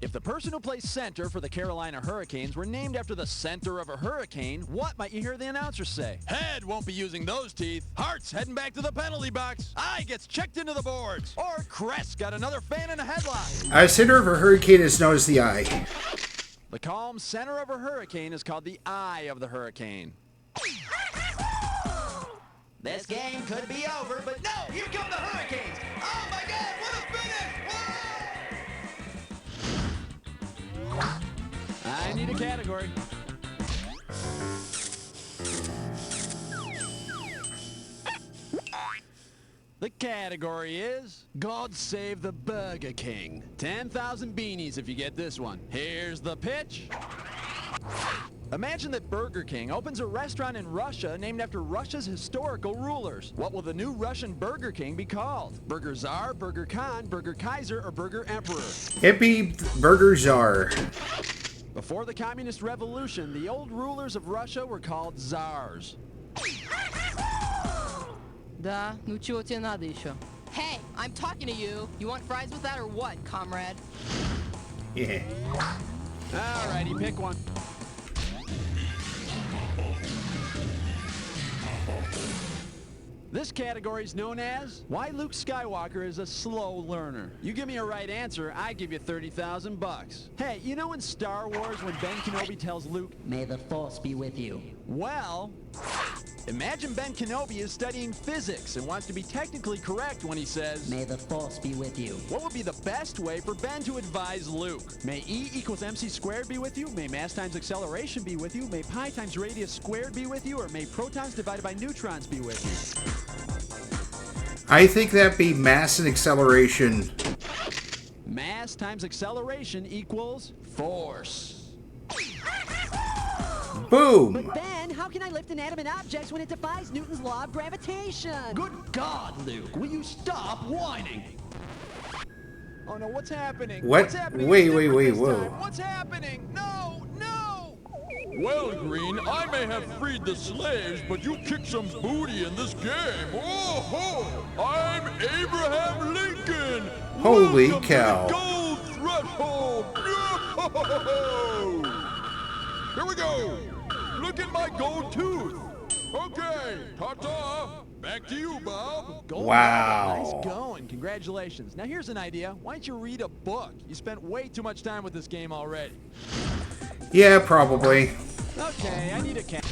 If the person who plays center for the Carolina Hurricanes were named after the center of a hurricane, what might you hear the announcer say? Head won't be using those teeth. Heart's heading back to the penalty box. Eye gets checked into the boards. Or Crest got another fan in a headlock. Center of a hurricane is known as the eye. The calm center of a hurricane is called the eye of the hurricane. This game could be over, but no, here come the Hurricanes. Oh my God, what a finish! Whoa! I need a category. The category is God Save the Burger King. 10,000 beanies if you get this one. Here's the pitch. Imagine that Burger King opens a restaurant in Russia named after Russia's historical rulers. What will the new Russian Burger King be called? Burger Tsar, Burger Khan, Burger Kaiser, or Burger Emperor? It'd be Burger Tsar. Before the Communist Revolution, the old rulers of Russia were called Tsars. Да, ну чего тебе надо еще? Hey, I'm talking to you. You want fries with that or what, comrade? Yeah. Alrighty, pick one. This category is known as Why Luke Skywalker is a Slow Learner. You give me a right answer, I give you 30,000 bucks. Hey, you know in Star Wars when Ben Kenobi tells Luke, May the Force be with you. well, imagine Ben Kenobi is studying physics and wants to be technically correct when he says, May the Force be with you. what would be the best way for Ben to advise Luke? May E equals MC squared be with you? May mass times acceleration be with you? May pi times radius squared be with you? Or may protons divided by neutrons be with you? I think that'd be mass and acceleration. Mass times acceleration equals force. Boom! But Ben, how can I lift inanimate objects when it defies Newton's law of gravitation? Good God, Luke, will you stop whining? Oh no, what's happening? What? What's happening? Wait, It's wait, different wait, this whoa. time. What's happening? No, no! Well, Green, I may have freed the slaves, but you kicked some booty in this game. Oh ho! I'm Abraham Lincoln. Holy Welcome cow. To the gold threshold. Here we go. Look at my gold tooth. Okay, ta-ta. Back to you, Bob. Gold Wow. medal. Nice going. Congratulations. Now here's an idea. Why don't you read a book? You spent way too much time with this game already. Yeah, probably. Okay, I need a cat.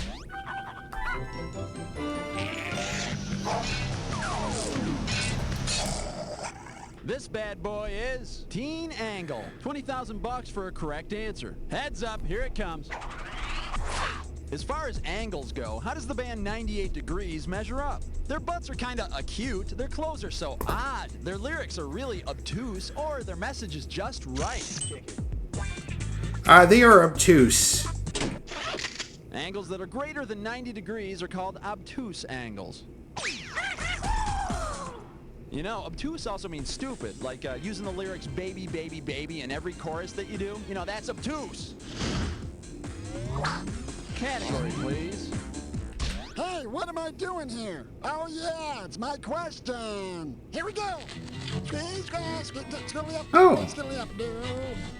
This bad boy is Teen Angle. 20,000 bucks for a correct answer. Heads up, here it comes. As far as angles go, how does the band 98 Degrees measure up? Their butts are kinda acute, their clothes are so odd, their lyrics are really obtuse, or their message is just right. They are obtuse. Angles that are greater than 90 degrees are called obtuse angles. You know, obtuse also means stupid, like using the lyrics baby, baby, baby in every chorus that you do. You know, that's obtuse. Category, please. Hey, what am I doing here? Oh yeah, it's my question. Here we go. Oh.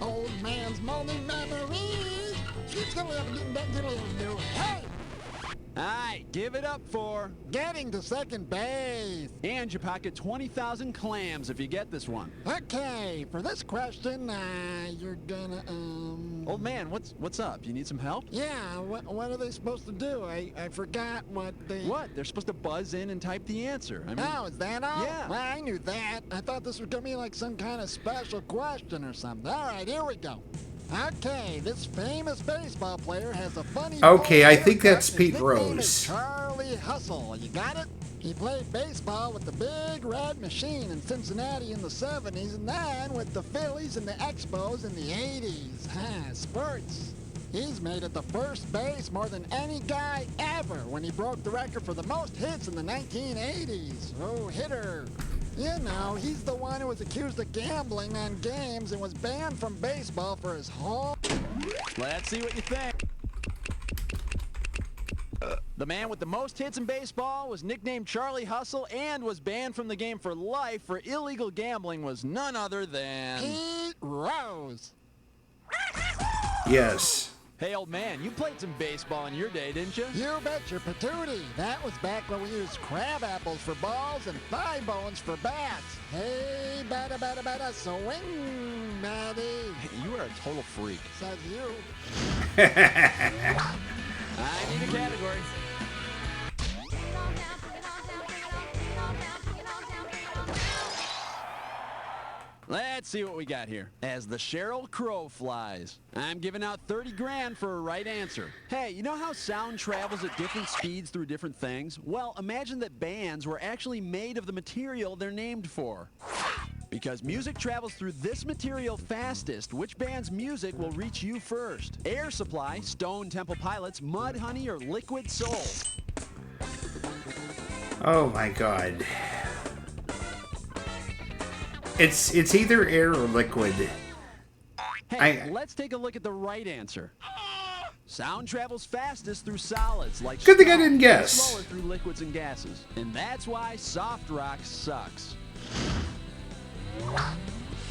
Old man's moaning memories. Hey! Alright, give it up for Getting to second base. and you pocket 20,000 clams if you get this one. Okay, for this question, you're gonna, Old man, what's up? You need some help? Yeah, what are they supposed to do? I forgot what they... What? They're supposed to buzz in and type the answer. I mean, Oh, is that all? Yeah. Well, I knew that. I thought this was gonna be like some kind of special question or something. All right, here we go. Okay, this famous baseball player has a funny... Okay, I think haircut. that's His Pete nickname is Rose. Charlie Hustle. You got it? He played baseball with the Big Red Machine in Cincinnati in the 70s and then with the Phillies and the Expos in the 80s. Sports. He's made it to first base more than any guy ever when he broke the record for the most hits in the 1980s. Oh, hitter. You know, he's the one who was accused of gambling on games and was banned from baseball for his whole... let's see what you think. The man with the most hits in baseball was nicknamed Charlie Hustle and was banned from the game for life for illegal gambling was none other than... Pete Rose. Yes. Hey, old man, you played some baseball in your day, didn't you? You bet your patootie. That was back when we used crab apples for balls and thigh bones for bats. Hey, bada, bada, bada, swing, Maddie. You are a total freak. Says you. I need a category. Let's see what we got here. As the Sheryl Crow flies, I'm giving out 30 grand for a right answer. Hey, you know how sound travels at different speeds through different things? Well, imagine that bands were actually made of the material they're named for. Because music travels through this material fastest, which band's music will reach you first? Air Supply, Stone Temple Pilots, Mudhoney, or Liquid Soul? Oh my god. It's either air or liquid. Hey, let's take a look at the right answer. Sound travels fastest through solids like Good thing I stone, didn't and guess. slower through liquids and gases. And that's why soft rock sucks.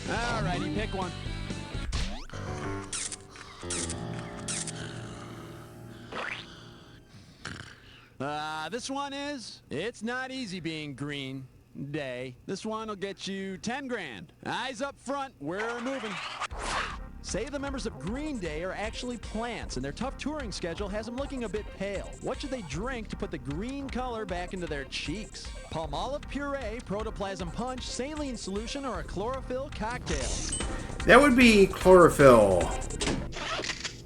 Alrighty, pick one. This one is, it's not easy being Green Day. This one will get you 10 grand. Eyes up front, we're moving. Say the members of Green Day are actually plants, and their tough touring schedule has them looking a bit pale. What should they drink to put the green color back into their cheeks? Palmolive puree, protoplasm punch, saline solution, or a chlorophyll cocktail? That would be chlorophyll.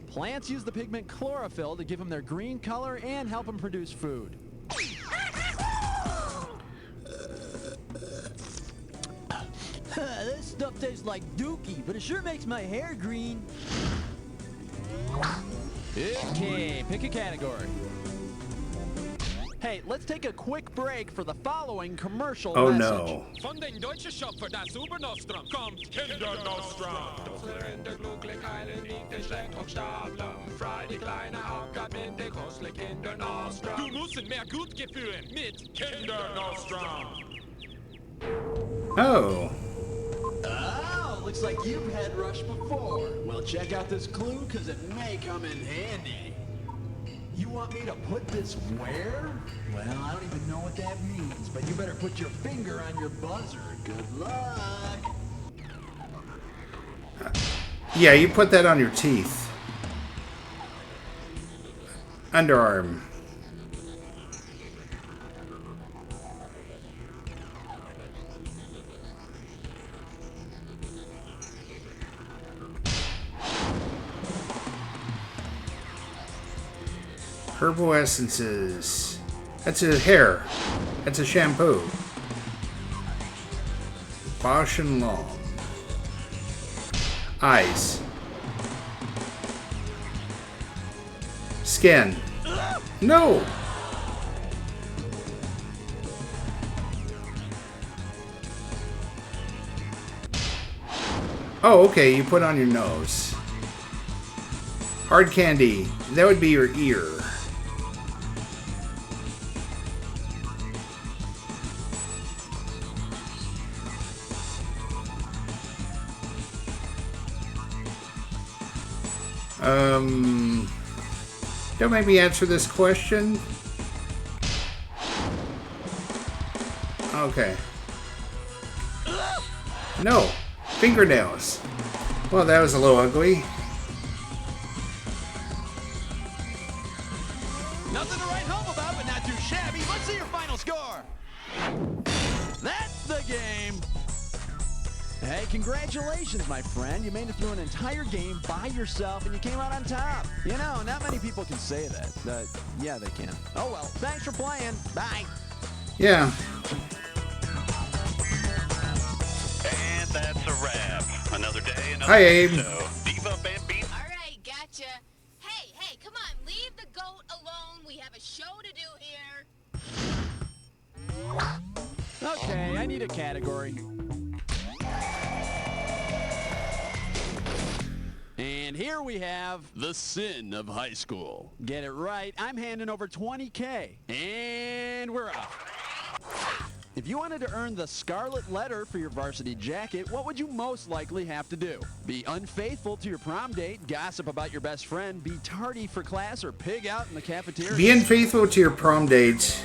Plants use the pigment chlorophyll to give them their green color and help them produce food. This stuff tastes like dookie, but it sure makes my hair green. Okay, pick a category. Hey, let's take a quick break for the following commercial message. No. Von den deutschen Schöpfer das Ubernostrum kommt Kindernostrum. In der glücklich heilen in den Steckdruckstapeln. Frei die kleine Hauptgabe mit der kostlichen Kindernostrum. Du musst mehr Gutgefühl mit Kindernostrum. Oh. Oh, looks like you've had Rush before. Well, check out this clue, because it may come in handy. You want me to put this where? Well, I don't even know what that means, but you better put your finger on your buzzer. Good luck. Yeah, you put that on your teeth. Underarm. Herbal essences. That's a hair. That's a shampoo. Bosch and Long. Eyes. Skin. No! Oh, okay, you put on your nose. Hard candy. That would be your ear. Don't make me answer this question. Okay. No. Fingernails. Well, that was a little ugly. Nothing to write home about, but not too shabby. Let's see your final score. That's the game. Hey, congratulations, my friend. You made it through an entire game by yourself, and you came out on top. You know, not many people can say that. Yeah, they can. Oh, well. Thanks for playing. Bye. Yeah. And that's a wrap. Another day, another Hi, Abe. show. Diva Bambino. All right, gotcha. Hey, come on, leave the goat alone. We have a show to do here. Okay, I need a category. And here we have the sin of high school. Get it right, I'm handing over 20K. And we're off. If you wanted to earn the scarlet letter for your varsity jacket, what would you most likely have to do? Be unfaithful to your prom date, gossip about your best friend, be tardy for class, or pig out in the cafeteria? Be unfaithful to your prom dates.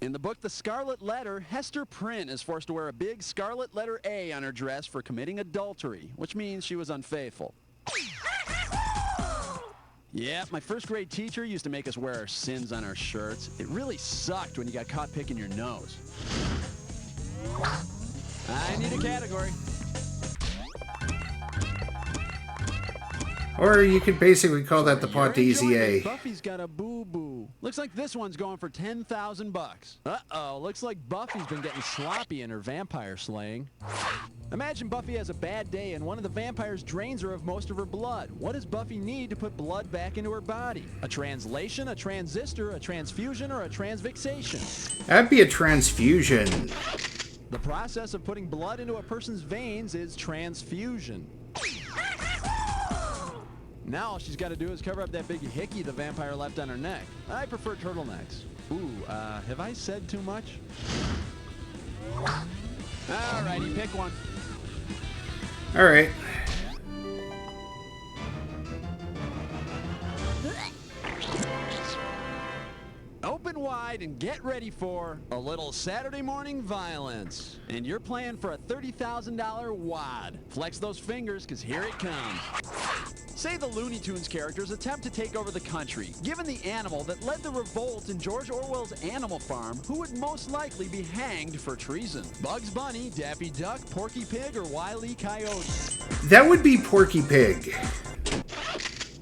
In the book The Scarlet Letter, Hester Prynne is forced to wear a big scarlet letter A on her dress for committing adultery, which means she was unfaithful. Yeah, my first grade teacher used to make us wear our sins on our shirts. It really sucked when you got caught picking your nose. I need a category. Or you could basically call that the pot to easy A. Buffy's got a boo-boo. Looks like this one's going for 10,000 bucks. Uh-oh, looks like Buffy's been getting sloppy in her vampire slaying. Imagine Buffy has a bad day and one of the vampires drains her of most of her blood. What does Buffy need to put blood back into her body? A translation, a transistor, a transfusion, or a transfixation? That'd be a transfusion. The process of putting blood into a person's veins is transfusion. Now all she's got to do is cover up that big hickey the vampire left on her neck. I prefer turtlenecks. Ooh, have I said too much? Alrighty, pick one. Alright. Open wide and get ready for a little Saturday morning violence. And you're playing for a $30,000 wad. Flex those fingers, because here it comes. Say the Looney Tunes characters attempt to take over the country. Given the animal that led the revolt in George Orwell's Animal Farm, who would most likely be hanged for treason? Bugs Bunny, Daffy Duck, Porky Pig, or Wile E. Coyote? That would be Porky Pig.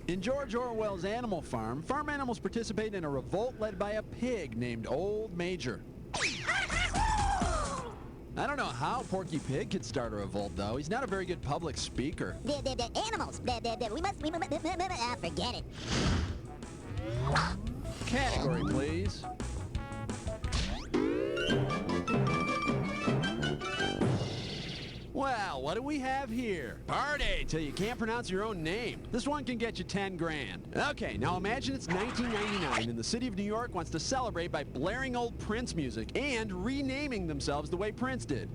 In George Orwell's Animal Farm, farm animals participate in a revolt led by a pig named Old Major. I don't know how Porky Pig could start a revolt, though. He's not a very good public speaker. The animals. We must forget it. Category, please. Well, what do we have here? Party till you can't pronounce your own name. This one can get you 10 grand. Okay, now imagine it's 1999 and the city of New York wants to celebrate by blaring old Prince music and renaming themselves the way Prince did.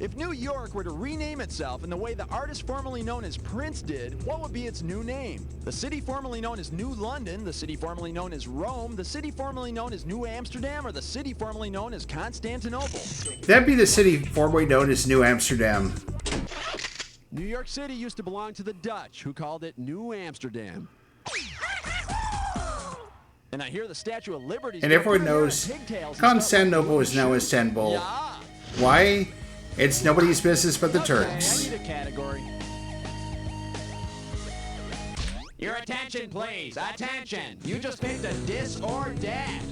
If New York were to rename itself in the way the artist formerly known as Prince did, what would be its new name? The city formerly known as New London, the city formerly known as Rome, the city formerly known as New Amsterdam, or the city formerly known as Constantinople? That'd be the city formerly known as New Amsterdam. New York City used to belong to the Dutch, who called it New Amsterdam. And I hear the Statue of Liberty... And everyone knows Constantinople is now Istanbul. Yeah. Why? It's nobody's business but the Turks. I need a category. Your attention, please. Attention. You just picked a dis or dat.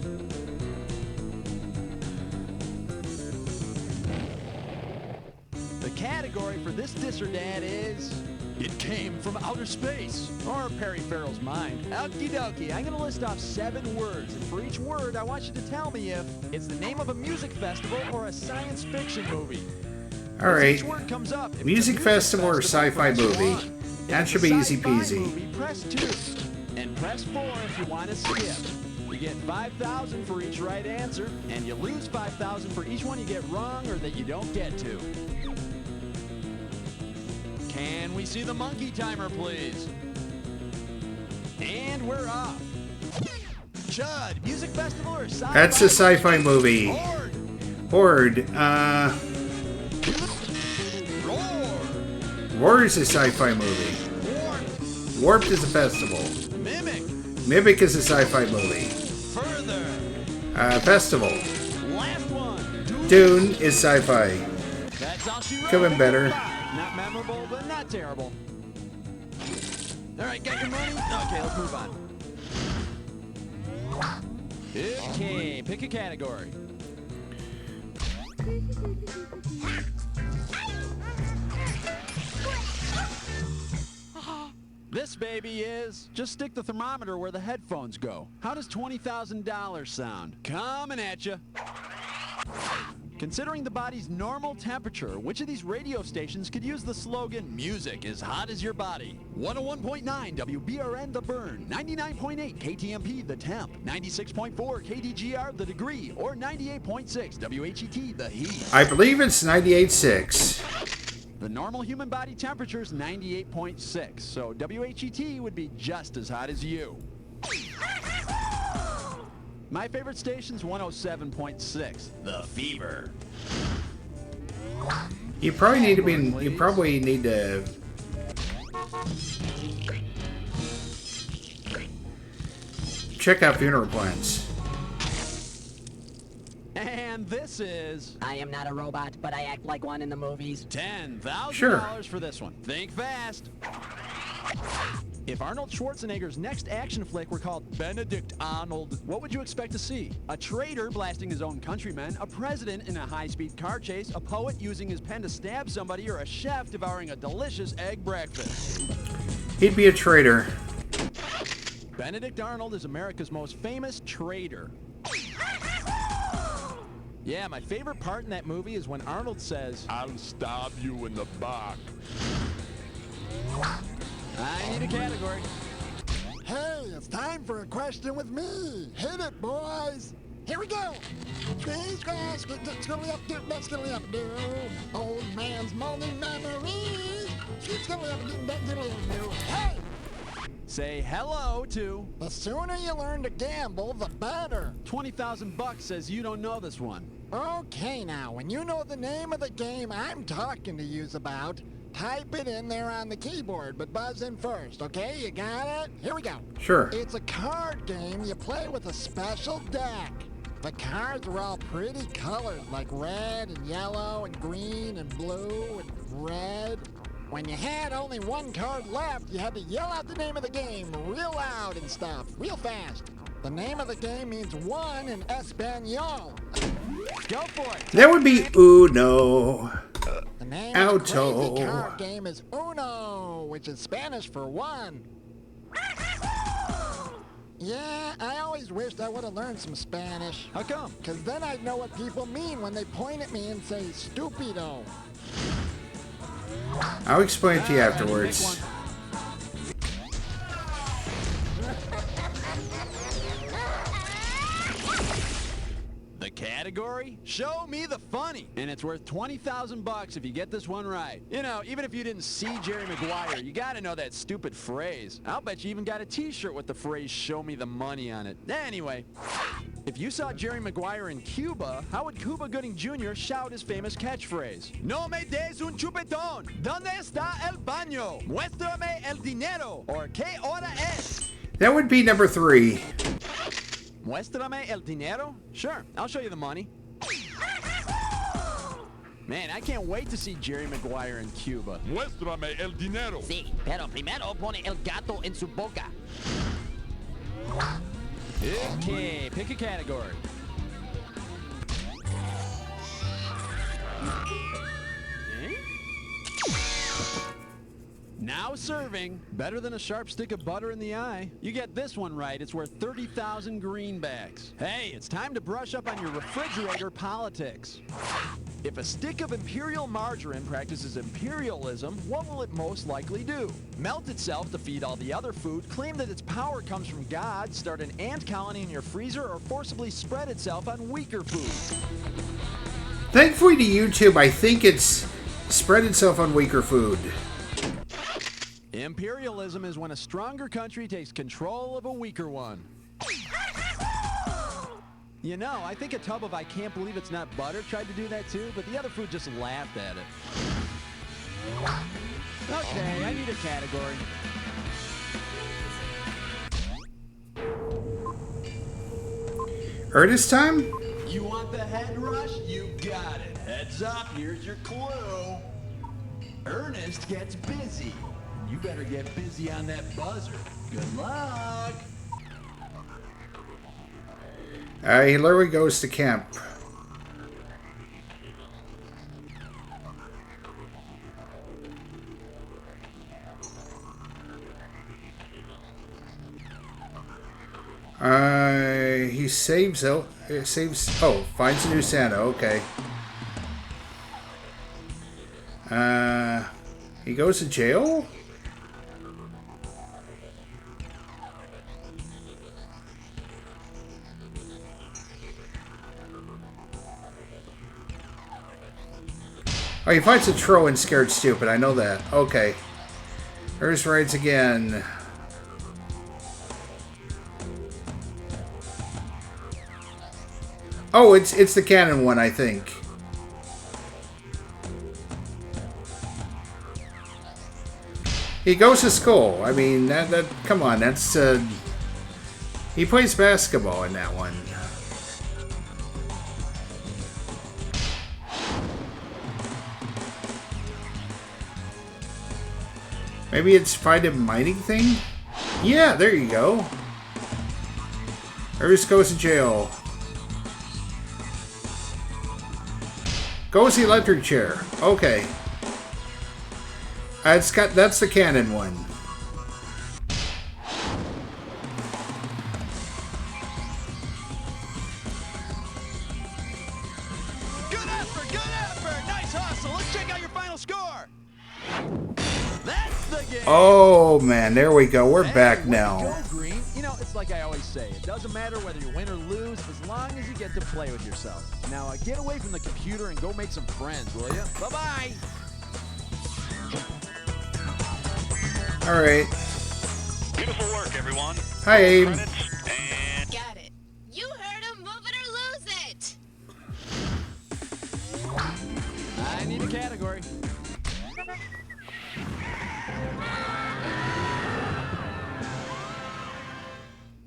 The category for this dis or dat is... It came from outer space, or Perry Farrell's mind. Okie dokie, I'm gonna list off 7 words, and for each word, I want you to tell me if it's the name of a music festival or a science fiction movie. Alright, music festival or sci-fi movie. That should be easy peasy. Movie, press 2, and press 4 if you want to skip. You get 5,000 for each right answer, and you lose 5,000 for each one you get wrong or that you don't get to. Can we see the monkey timer, please? And we're off. Chud, music festival or sci-fi? That's a sci-fi movie. Horde. Roar is a sci-fi movie. Warped is a festival. Mimic is a sci-fi movie. Festival. Last one. Dune is sci-fi. That's all she wrote. Could have been better. Not memorable, but not terrible. All right, got your money? Okay, let's move on. Okay, pick a category. This baby is, just stick the thermometer where the headphones go. How does $20,000 sound? Coming at you. Considering the body's normal temperature, which of these radio stations could use the slogan, music as hot as your body? 101.9 WBRN The Burn, 99.8 KTMP The Temp, 96.4 KDGR The Degree, or 98.6 WHET The Heat. I believe it's 98.6. The normal human body temperature is 98.6, so WHET would be just as hot as you. My favorite station's 107.6, The Fever. You probably need to be. You probably need to. Check out funeral plans. And this is... I am not a robot, but I act like one in the movies. $10,000 for this one. Think fast. If Arnold Schwarzenegger's next action flick were called Benedict Arnold, what would you expect to see? A traitor blasting his own countrymen, a president in a high-speed car chase, a poet using his pen to stab somebody, or a chef devouring a delicious egg breakfast? He'd be a traitor. Benedict Arnold is America's most famous traitor. Yeah, my favorite part in that movie is when Arnold says, I'll stab you in the back. I need a category. Hey, it's time for a question with me. Hit it, boys. Here we go. These guys get skilly up, that's skilly up, do. Old man's moldy memories. Skilly up, that's skilly up, do. Hey! Say hello to... The sooner you learn to gamble, the better. 20,000 bucks says you don't know this one. Okay, now, when you know the name of the game I'm talking to yous about, type it in there on the keyboard, but buzz in first, okay? You got it? Here we go. Sure. It's a card game you play with a special deck. The cards are all pretty colored, like red and yellow and green and blue and red. When you had only one card left, you had to yell out the name of the game real loud and stuff, real fast. The name of the game means one in Espanol. Go for it. That would be Uno. The name Auto. of the crazy card game is Uno, which is Spanish for one. Yeah, I always wished I would have learned some Spanish. How come? Because then I'd know what people mean when they point at me and say, stupido. I'll explain it to you afterwards. The category? Show me the funny. And it's worth 20,000 bucks if you get this one right. You know, even if you didn't see Jerry Maguire, you gotta know that stupid phrase. I'll bet you even got a t-shirt with the phrase, show me the money on it. Anyway, if you saw Jerry Maguire in Cuba, how would Cuba Gooding Jr. shout his famous catchphrase? No me des un chupetón. ¿Dónde está el baño? Muéstrame el dinero. Or ¿qué hora es? That would be number 3. Muéstrame el dinero? Sure, I'll show you the money. Man, I can't wait to see Jerry Maguire in Cuba. Muéstrame el dinero. Sí, pero primero pone el gato en su boca. Okay, pick a category. Now serving, better than a sharp stick of butter in the eye. You get this one right, it's worth 30,000 greenbacks. Hey, it's time to brush up on your refrigerator politics. If a stick of imperial margarine practices imperialism, what will it most likely do? Melt itself to feed all the other food, claim that its power comes from God, start an ant colony in your freezer, or forcibly spread itself on weaker food? Thankfully to YouTube, I think it's spread itself on weaker food. Imperialism is when a stronger country takes control of a weaker one. You know, I think a tub of I can't believe it's not butter tried to do that too, but the other food just laughed at it. Okay, I need a category. Ernest time? You want the head rush? You got it. Heads up, here's your clue. Ernest gets busy. You better get busy on that buzzer. Good luck. He literally goes to camp. He saves out. Oh, finds a new Santa. Okay. He goes to jail? Oh, he fights a troll in Scared Stupid. I know that. Okay. Ernest rides again. Oh, it's the canon one, I think. He goes to school. I mean, that come on, that's he plays basketball in that one. Maybe it's find a mining thing? Yeah, there you go. Ernest goes to jail. Goes the electric chair. Okay. That's the canon one. Good effort, good effort. Nice hustle. Let's check out your final score. That's the game. Oh man, there we go. We're back Way now. to go, Green. You know, it's like I always say, it doesn't matter whether you win or lose as long as you get to play with yourself. Now, get away from the computer and go make some friends, will you? Bye-bye. All right. Beautiful work, everyone. Hi, Abe. Got it. You heard him. Move it or lose it. I need a category.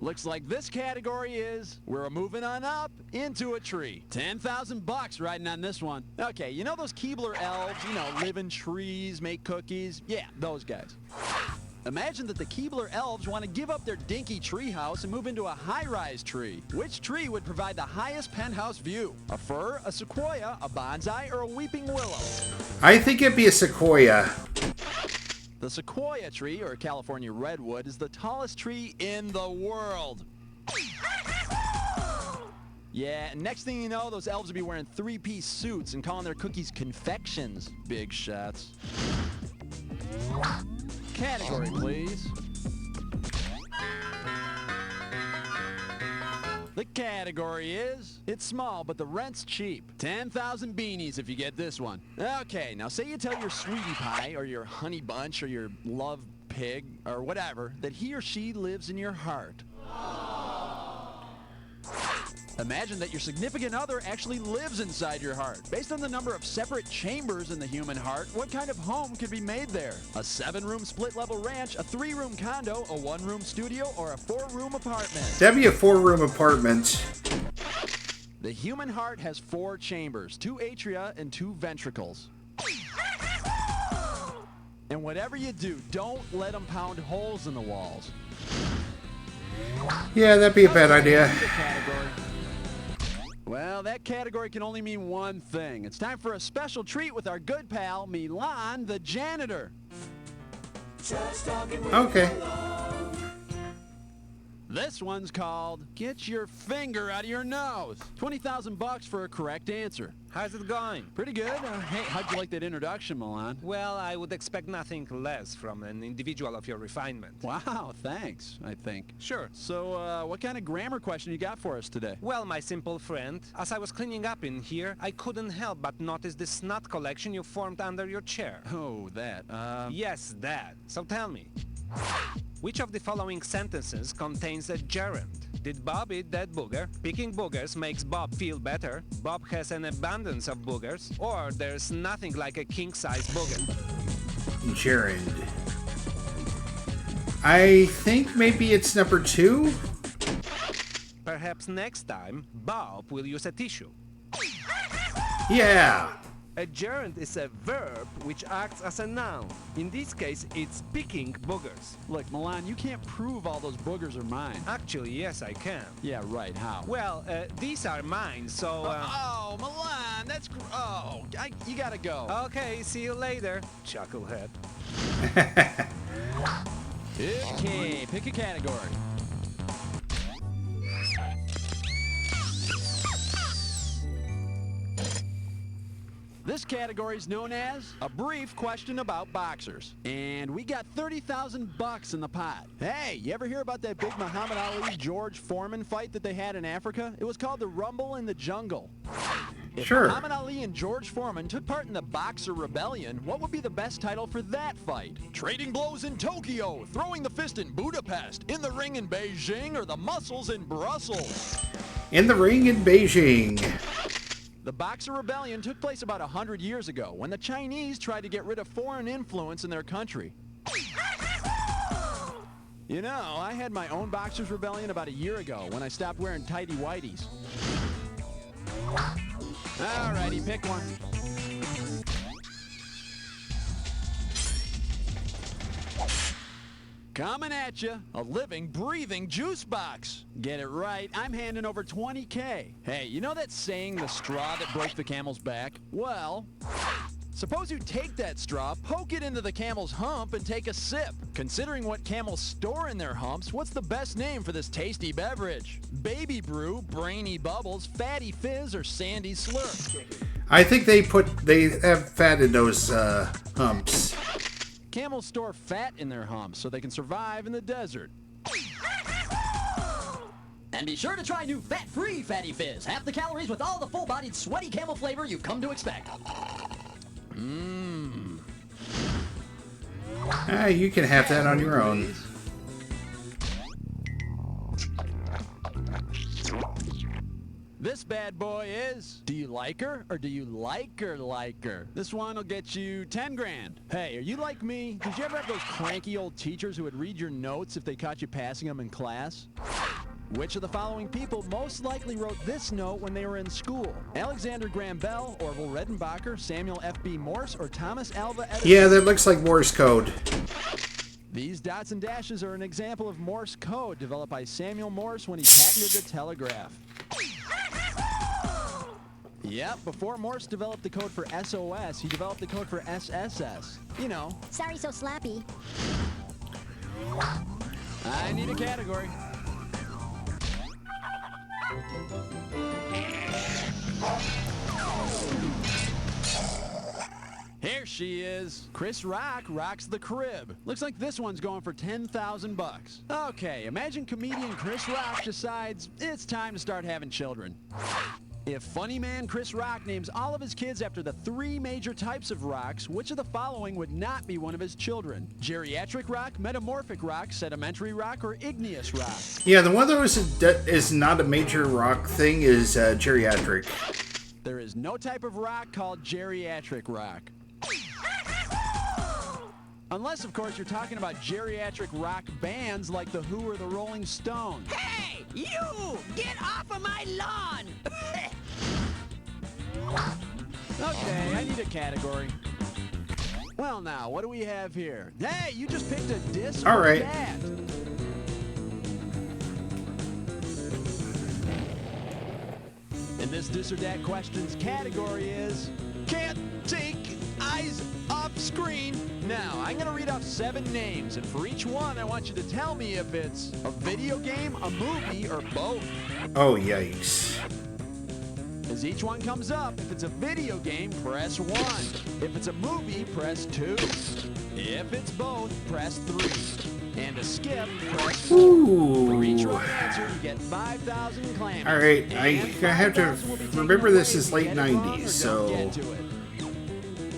Looks like this category is we're moving on up into a tree. 10,000 bucks riding on this one. Okay, you know those Keebler elves, you know, live in trees, make cookies? Yeah, those guys. Imagine that the Keebler elves want to give up their dinky tree house and move into a high-rise tree. Which tree would provide the highest penthouse view? A fir, a sequoia, a bonsai, or a weeping willow? I think it'd be a sequoia. The sequoia tree, or California redwood, is the tallest tree in the world. Yeah, and next thing you know, those elves will be wearing three-piece suits and calling their cookies confections. Big shots. Category, please. The category is, it's small, but the rent's cheap. 10,000 beanies if you get this one. Okay, now say you tell your sweetie pie, or your honey bunch, or your love pig, or whatever, that he or she lives in your heart. Imagine that your significant other actually lives inside your heart. Based on the number of separate chambers in the human heart, what kind of home could be made there? A 7-room split-level ranch, a 3-room condo, a 1-room studio, or a 4-room apartment? That'd be a 4-room apartment. The human heart has 4 chambers, 2 atria and 2 ventricles. And whatever you do, don't let them pound holes in the walls. Yeah, that'd be a bad idea. Well, that category can only mean one thing. It's time for a special treat with our good pal, Milan the janitor. Okay. This one's called Get Your Finger Out of Your Nose. 20,000 bucks for a correct answer. How's it going? Pretty good. Hey, how'd you like that introduction, Milan? Well, I would expect nothing less from an individual of your refinement. Wow, thanks, I think. Sure. So, what kind of grammar question you got for us today? Well, my simple friend, as I was cleaning up in here, I couldn't help but notice the snot collection you formed under your chair. Oh, that. Yes, that. So tell me, which of the following sentences contains a gerund? Did Bob eat that booger? Picking boogers makes Bob feel better. Bob has an abundance of boogers. Or there's nothing like a king-size booger. Gerund. I think maybe it's number 2. Perhaps next time, Bob will use a tissue. Yeah. A gerund is a verb which acts as a noun. In this case, it's picking boogers. Look, Milan, you can't prove all those boogers are mine. Actually, yes, I can. Yeah, right. How? Well, these are mine, so... Oh, Milan, that's... you gotta go. Okay, see you later, chucklehead. Okay, pick a category. This category is known as a brief question about boxers. And we got 30,000 bucks in the pot. Hey, you ever hear about that big Muhammad Ali-George Foreman fight that they had in Africa? It was called the Rumble in the Jungle. If Sure. Muhammad Ali and George Foreman took part in the Boxer Rebellion, what would be the best title for that fight? Trading blows in Tokyo, throwing the fist in Budapest, in the ring in Beijing, or the muscles in Brussels? In the ring in Beijing. The Boxer Rebellion took place about 100 years ago when the Chinese tried to get rid of foreign influence in their country. You know, I had my own Boxers Rebellion about a year ago when I stopped wearing tighty-whities. Alrighty, pick one. Coming at you, a living, breathing juice box. Get it right, I'm handing over 20K. Hey, you know that saying, the straw that broke the camel's back? Well, suppose you take that straw, poke it into the camel's hump, and take a sip. Considering what camels store in their humps, what's the best name for this tasty beverage? Baby brew, brainy bubbles, fatty fizz, or sandy slurp? I think they have fat in those humps. Camels store fat in their humps so they can survive in the desert. And be sure to try new fat-free Fatty Fizz. Half the calories with all the full-bodied, sweaty camel flavor you've come to expect. Mmm. You can have that on your own. This bad boy is, do you like her or do you like her? This one will get you 10 grand. Hey, are you like me? Did you ever have those cranky old teachers who would read your notes if they caught you passing them in class? Which of the following people most likely wrote this note when they were in school? Alexander Graham Bell, Orville Redenbacher, Samuel F.B. Morse, or Thomas Alva Edison? Yeah, that looks like Morse code. These dots and dashes are an example of Morse code developed by Samuel Morse when he patented the telegraph. Yep, before Morse developed the code for SOS, he developed the code for SSS. You know. Sorry, so slappy. I need a category. Here she is. Chris Rock rocks the crib. Looks like this one's going for 10,000 bucks. Okay, imagine comedian Chris Rock decides it's time to start having children. If funny man Chris Rock names all of his kids after the 3 major types of rocks, which of the following would not be one of his children? Geriatric rock, metamorphic rock, sedimentary rock, or igneous rock? Yeah, the one that is not a major rock thing is geriatric. There is no type of rock called geriatric rock. Unless, of course, you're talking about geriatric rock bands like The Who or the Rolling Stones. Hey, you! Get off of my lawn! Okay, I need a category. Well, now, what do we have here? Hey, you just picked a disc All or right. that. And this dis or dat questions category is can't take eyes off screen. Now, I'm going to read off 7 names, and for each one, I want you to tell me if it's a video game, a movie, or both. Oh, yikes. As each one comes up, if it's a video game, press 1. If it's a movie, press 2. If it's both, press 3. And to skip, press 4. For each right answer, you get 5,000 clams. Alright, I have to remember this is late 90s, so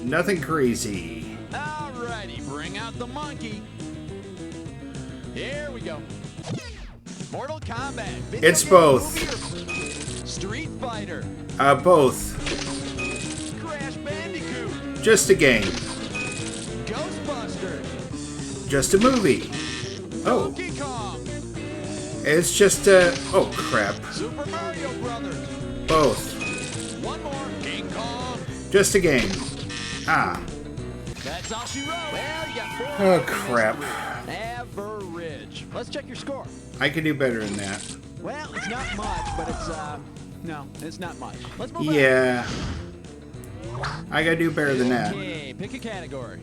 nothing crazy. Alrighty, bring out the monkey. Here we go. Mortal Kombat. Video It's game, both. movie, or Street Fighter. Both. Crash Bandicoot. Just a game. Ghostbusters. Just a movie. Oh. Donkey Kong. It's just a... Oh, crap. Super Mario Brothers. Both. One more. King Kong. Just a game. Ah. That's all she wrote. Well, you got 4. Oh, crap. Average. Let's check your score. I can do better than that. Well, it's not much, but it's, no, it's not much. Let's move on. Yeah. I gotta do better than that. Okay, pick a category.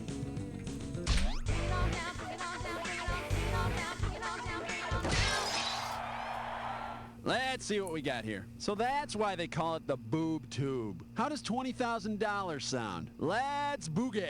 Let's see what we got here. So that's why they call it the boob tube. How does $20,000 sound? Let's boogie.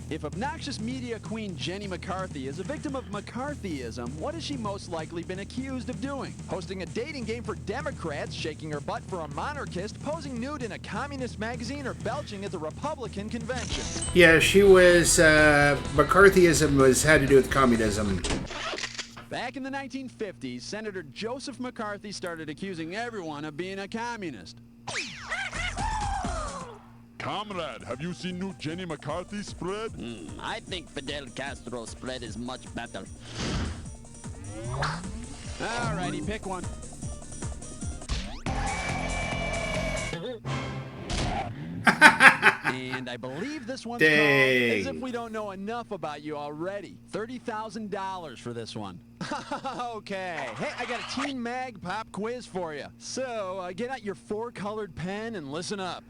If obnoxious media queen Jenny McCarthy is a victim of McCarthyism, what has she most likely been accused of doing? Hosting a dating game for Democrats, shaking her butt for a monarchist, posing nude in a communist magazine, or belching at the Republican convention? Yeah, she was, McCarthyism had to do with communism. Back in the 1950s, Senator Joseph McCarthy started accusing everyone of being a communist. Comrade, have you seen new Jenny McCarthy spread? I think Fidel Castro's spread is much better. Alrighty, pick one. And I believe this one's called As If We Don't Know Enough About You Already. $30,000 for this one. Okay. Hey, I got a Teen Mag pop quiz for you. So, get out your 4-colored pen and listen up.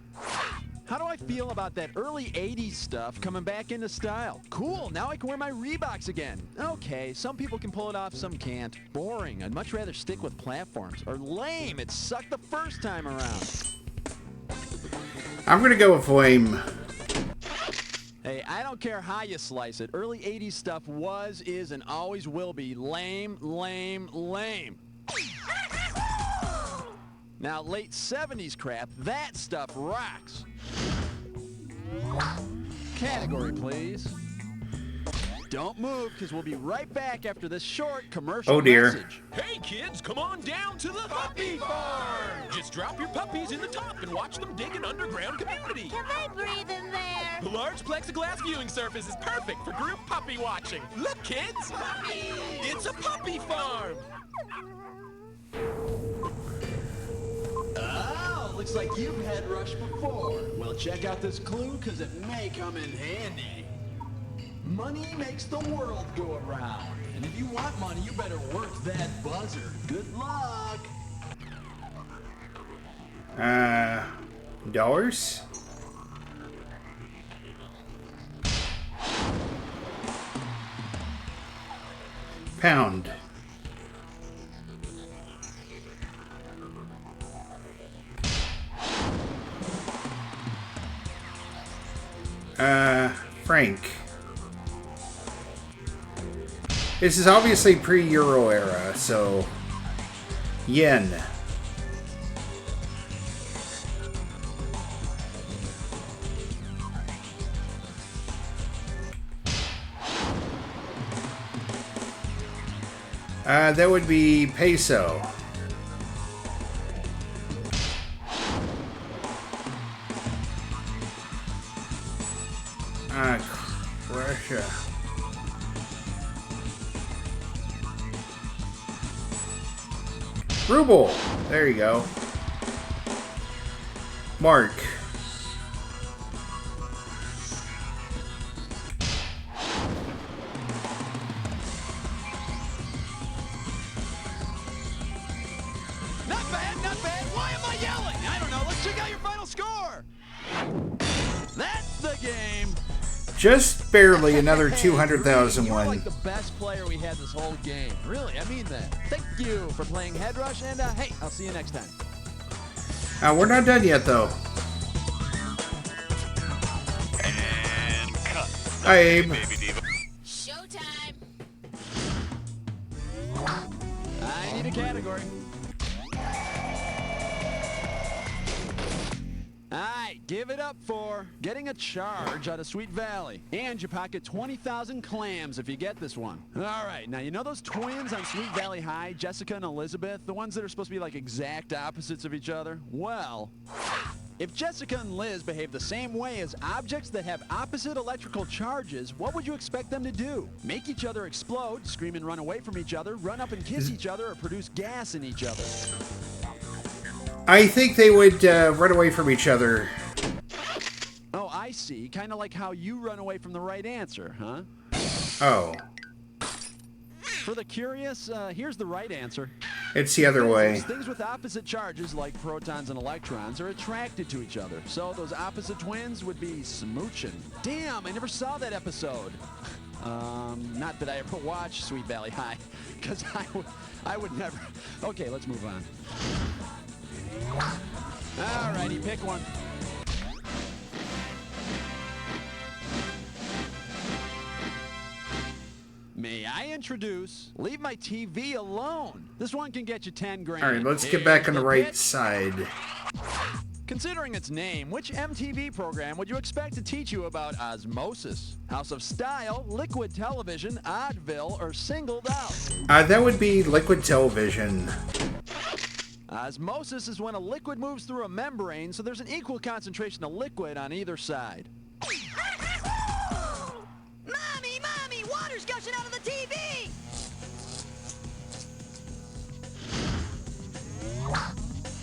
How do I feel about that early 80s stuff coming back into style? Cool, now I can wear my Reeboks again. Okay, some people can pull it off, some can't. Boring, I'd much rather stick with platforms. Or lame, it sucked the first time around. I'm gonna go with Flame. Hey, I I don't care how you slice it. Early 80s stuff was, is, and always will be lame, lame, lame. Now, late 70s crap, that stuff rocks. Category, please. Don't move, because we'll be right back after this short commercial message. Hey, kids, come on down to the Puppy Farm. Just drop your puppies in the top and watch them dig an underground community. Can they breathe in there? The large plexiglass viewing surface is perfect for group puppy watching. Look, kids. Puppy! It's a puppy farm. Oh, looks like you've had Rush before. Well, check out this clue, because it may come in handy. Money makes the world go around. And if you want money, you better work that buzzer. Good luck. Dollars? Pound. Franc. This is obviously pre-Euro era, so yen. That would be peso. Russia. Ruble. There you go. Mark. Not bad, not bad. Why am I yelling? I don't know. Let's check out your final score. That's the game. Just barely another 200,000 You're one. like the best player we had this whole game. Really, I mean that. Thank you for playing Headrush, and hey, I'll see you next time. We're not done yet, though. And cut. Hi, Abe. Baby diva. Showtime. I need a category. Alright, give it up for getting a charge out of Sweet Valley. And you pocket 20,000 clams if you get this one. Alright, now you know those twins on Sweet Valley High, Jessica and Elizabeth? The ones that are supposed to be like exact opposites of each other? Well, if Jessica and Liz behave the same way as objects that have opposite electrical charges, what would you expect them to do? Make each other explode, scream and run away from each other, run up and kiss each other, or produce gas in each other? I think they would run away from each other. Oh, I see. Kind of like how you run away from the right answer, huh? Oh. For the curious, here's the right answer. It's the other way. Things with opposite charges, like protons and electrons, are attracted to each other. So those opposite twins would be smooching. Damn, I never saw that episode. Not that I ever watched Sweet Valley High, because I would never. Okay, let's move on. Alrighty, pick one. May I introduce Leave My TV Alone? This one can get you 10 grand. Alright, let's get back on the right side. Considering its name, which MTV program would you expect to teach you about osmosis? House of Style, Liquid Television, Oddville, or Singled Out? That would be Liquid Television. Osmosis is when a liquid moves through a membrane, so there's an equal concentration of liquid on either side. Mommy, Mommy, water's gushing out of the TV!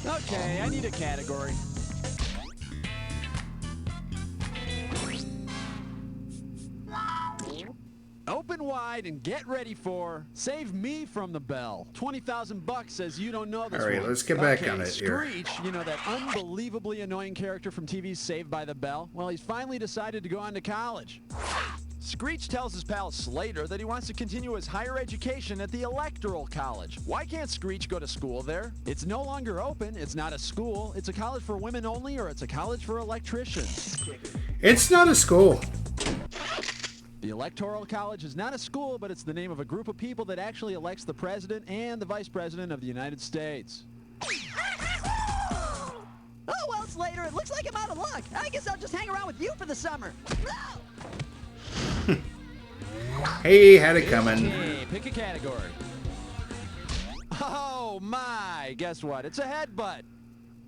Okay, I need a category. Open wide and get ready for Save Me from the Bell. 20,000 bucks says you don't know this one. All right, let's get back on it here. Screech, you know that unbelievably annoying character from TV's Saved by the Bell? Well, he's finally decided to go on to college. Screech tells his pal Slater that he wants to continue his higher education at the Electoral College. Why can't Screech go to school there? It's no longer open, it's not a school, it's a college for women only, or it's a college for electricians. It's not a school. The Electoral College is not a school, but it's the name of a group of people that actually elects the president and the vice president of the United States. Oh, well, Slater, it looks like I'm out of luck. I guess I'll just hang around with you for the summer. Hey, had it coming. Hey, pick a category. Oh, my. Guess what? It's a headbutt.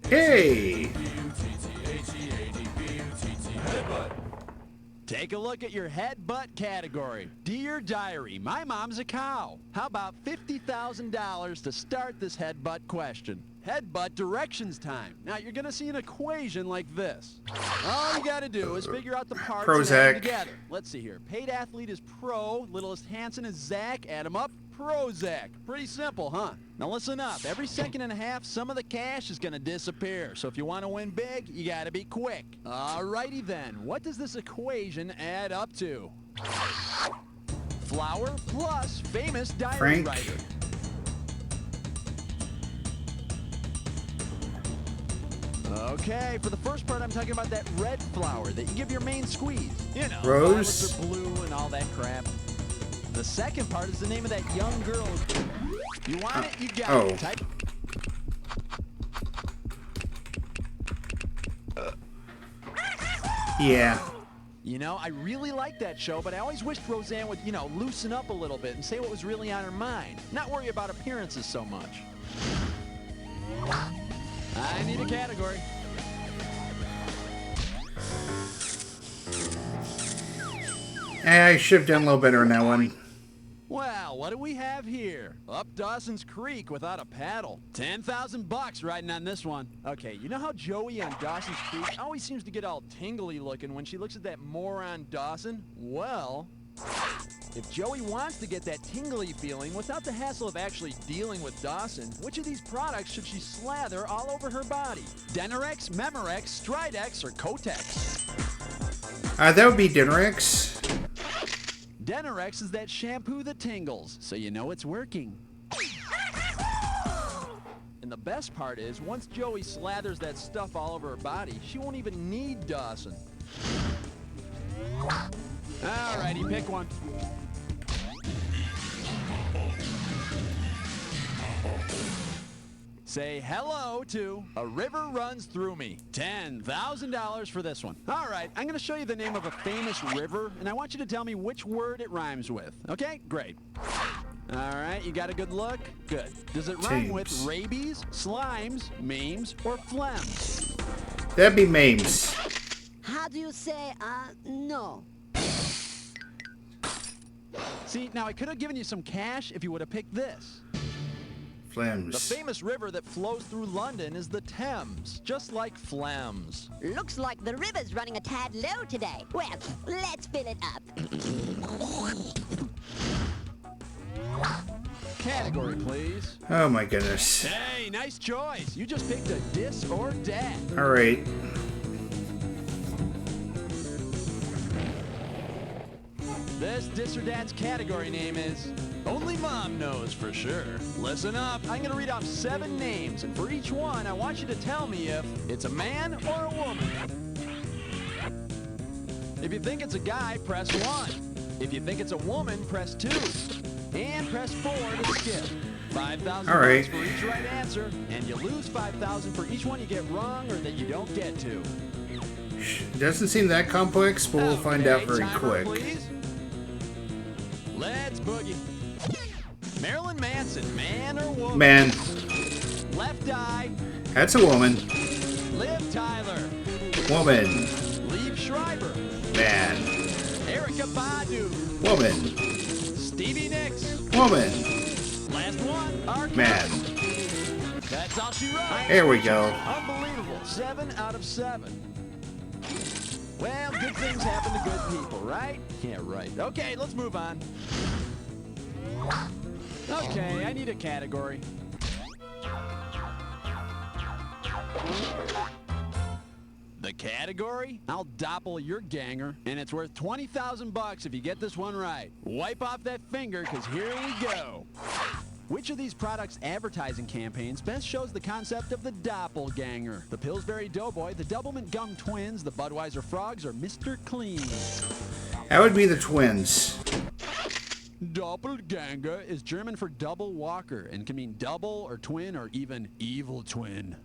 Hey. Take a look at your headbutt category. Dear Diary, my mom's a cow. How about $50,000 to start this headbutt question? Headbutt directions time. Now, you're going to see an equation like this. All you got to do is figure out the parts and add them together. Let's see here. Paid athlete is Pro. Littlest Hansen is Zach. Add them up. Prozac. Pretty simple, huh? Now listen up. Every second and a half, some of the cash is going to disappear. So if you want to win big, you got to be quick. Alrighty then. What does this equation add up to? Flour plus famous diary writer. Okay, for the first part, I'm talking about that red flour that you give your main squeeze. You know, Rose. violets are blue and all that crap. The second part is the name of that young girl. You want it? You got it. Type. Yeah. You know, I really like that show, but I always wished Roseanne would, you know, loosen up a little bit and say what was really on her mind. Not worry about appearances so much. I need a category. I should have done a little better on that one. Well, what do we have here? Up Dawson's Creek without a paddle. $10,000 riding on this one. Okay, you know how Joey on Dawson's Creek always seems to get all tingly looking when she looks at that moron Dawson? Well, if Joey wants to get that tingly feeling without the hassle of actually dealing with Dawson, which of these products should she slather all over her body? Denorex, Memorex, Stridex, or Kotex? That would be Denorex. Denorex is that shampoo that tingles, so you know it's working. And the best part is, once Joey slathers that stuff all over her body, she won't even need Dawson. Alrighty, pick one. Say hello to A River Runs Through Me. $10,000 for this one. All right, I'm going to show you the name of a famous river, and I want you to tell me which word it rhymes with. Okay, great. All right, you got a good look? Good. Does it rhyme with rabies, slimes, memes, or phlegms? That'd be memes. How do you say, no? See, now I could have given you some cash if you would have picked this. Phlegms. The famous river that flows through London is the Thames, just like phlegms. Looks like the river's running a tad low today. Well, let's fill it up. Category, please. Oh my goodness. Hey, nice choice. You just picked a dis or dat. All right. This dis or dat's category name is Only Mom Knows for Sure. Listen up. I'm going to read off 7 names, and for each one, I want you to tell me if it's a man or a woman. If you think it's a guy, press 1. If you think it's a woman, press 2. And press 4 to skip. $5,000 for each right answer, and you lose $5,000 for each one you get wrong or that you don't get to. Doesn't seem that complex, but we'll find out very timer, quick. Please. Let's boogie. Marilyn Manson, man or woman? Man. Left Eye. That's a woman. Liv Tyler. Woman. Liev Schreiber. Man. Erykah Badu. Woman. Stevie Nicks. Woman. Last one. R. Man. That's all she wrote. There we go. Unbelievable. 7 out of 7. Well, good things happen to good people, right? Yeah, right. Okay, let's move on. Okay, I need a category. The category? I'll doppel your ganger, and it's worth $20,000 if you get this one right. Wipe off that finger, because here we go. Which of these products' advertising campaigns best shows the concept of the doppelganger? The Pillsbury Doughboy, the Doublemint Gum Twins, the Budweiser Frogs, or Mr. Clean? That would be the twins. Doppelganger is German for double walker and can mean double or twin or even evil twin.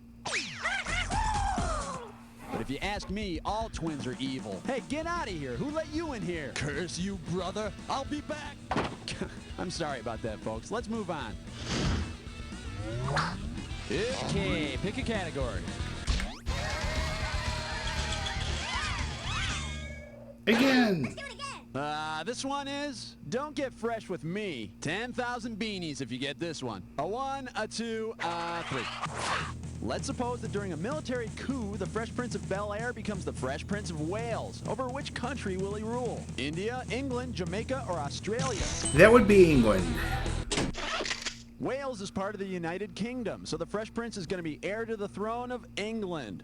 But if you ask me, all twins are evil. Hey, get out of here. Who let you in here? Curse you, brother. I'll be back. I'm sorry about that, folks. Let's move on. Okay, pick a category. Again. This one is, don't get fresh with me. 10,000 beanies if you get this one. A 1, a 2, a 3. Let's suppose that during a military coup, the Fresh Prince of Bel-Air becomes the Fresh Prince of Wales. Over which country will he rule? India, England, Jamaica, or Australia? That would be England. Wales is part of the United Kingdom, so the Fresh Prince is going to be heir to the throne of England.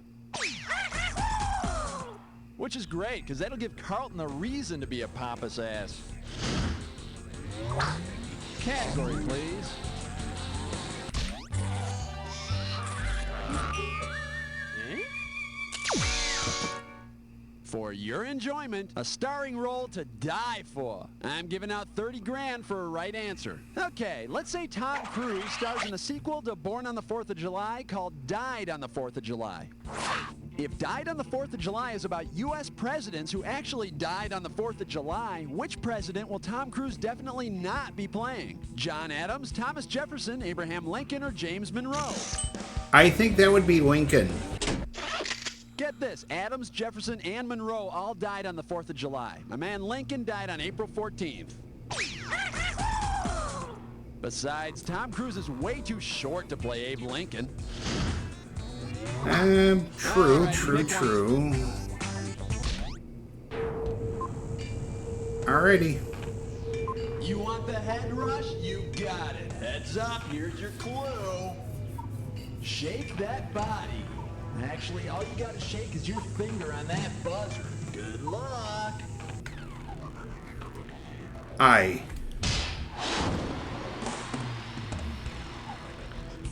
Which is great, because that'll give Carlton a reason to be a pompous ass. Category, please. For your enjoyment, a starring role to die for. I'm giving out 30 grand for a right answer. Okay, let's say Tom Cruise stars in a sequel to Born on the 4th of July called Died on the 4th of July. If Died on the 4th of July is about U.S. presidents who actually died on the 4th of July, which president will Tom Cruise definitely not be playing? John Adams, Thomas Jefferson, Abraham Lincoln, or James Monroe? I think that would be Lincoln. Get this, Adams, Jefferson, and Monroe all died on the 4th of July. My man Lincoln died on April 14th. Besides, Tom Cruise is way too short to play Abe Lincoln. True. Alrighty. You want the head rush? You got it. Heads up, here's your clue. Shake that body. Actually, all you gotta shake is your finger on that buzzer. Good luck. Eye.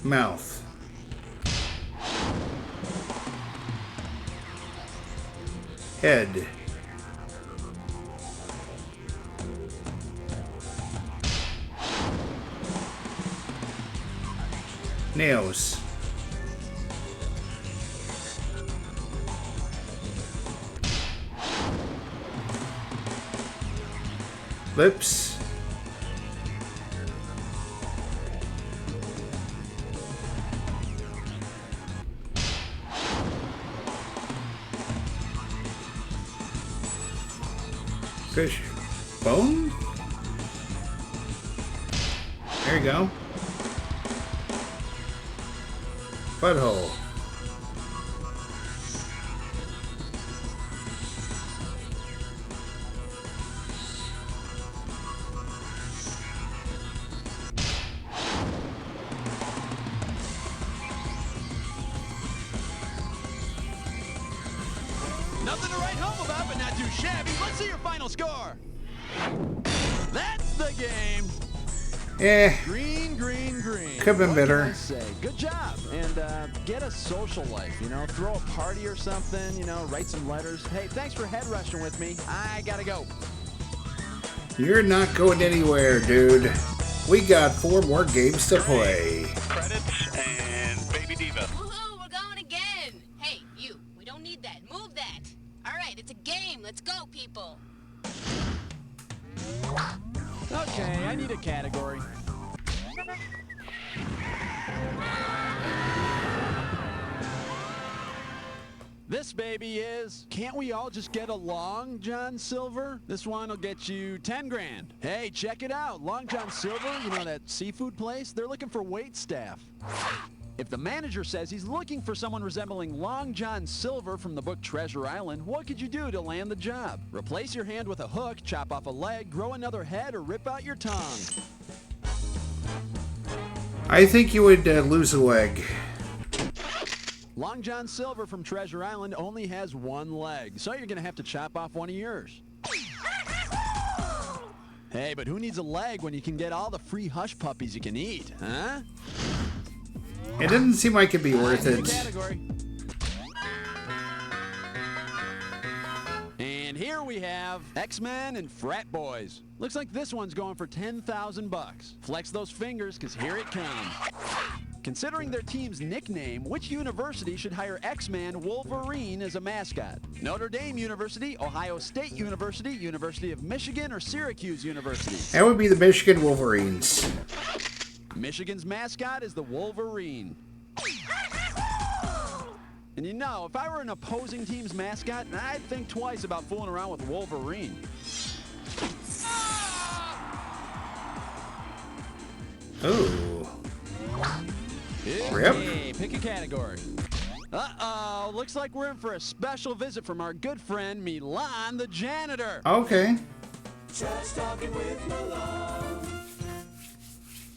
Mouth. Head. Nails. Lips. Fish bone? There you go. Butthole. Nothing to write home about, but not too shabby. Let's see your final score. That's the game. Green. Could have been better. What can I say? Good job. And get a social life, you know. Throw a party or something, you know. Write some letters. Hey, thanks for head rushing with me. I gotta go. You're not going anywhere, dude. We got 4 more games to play. Credits and Baby Diva. Woohoo, we're going again. Hey, you, we don't need that. Move that. All right, it's a game. Let's go, people. Okay, I need a category. This baby is, can't we all just get along, John Silver? This one will get you 10 grand. Hey, check it out. Long John Silver, you know that seafood place? They're looking for wait staff. If the manager says he's looking for someone resembling Long John Silver from the book Treasure Island, what could you do to land the job? Replace your hand with a hook, chop off a leg, grow another head, or rip out your tongue? I think you would lose a leg. Long John Silver from Treasure Island only has 1 leg, so you're going to have to chop off one of yours. Hey, but who needs a leg when you can get all the free hush puppies you can eat, huh? It doesn't seem like it'd be worth it. Category. And here we have X-Men and Frat Boys. Looks like this one's going for 10,000 bucks. Flex those fingers, because here it comes. Considering their team's nickname, which university should hire X-Man Wolverine as a mascot? Notre Dame University, Ohio State University, University of Michigan, or Syracuse University? That would be the Michigan Wolverines. Michigan's mascot is the Wolverine. And you know, if I were an opposing team's mascot, I'd think twice about fooling around with Wolverine. Ooh. Okay, pick a category. Uh-oh, looks like we're in for a special visit from our good friend Milan the janitor. Okay. Just talking with Milan.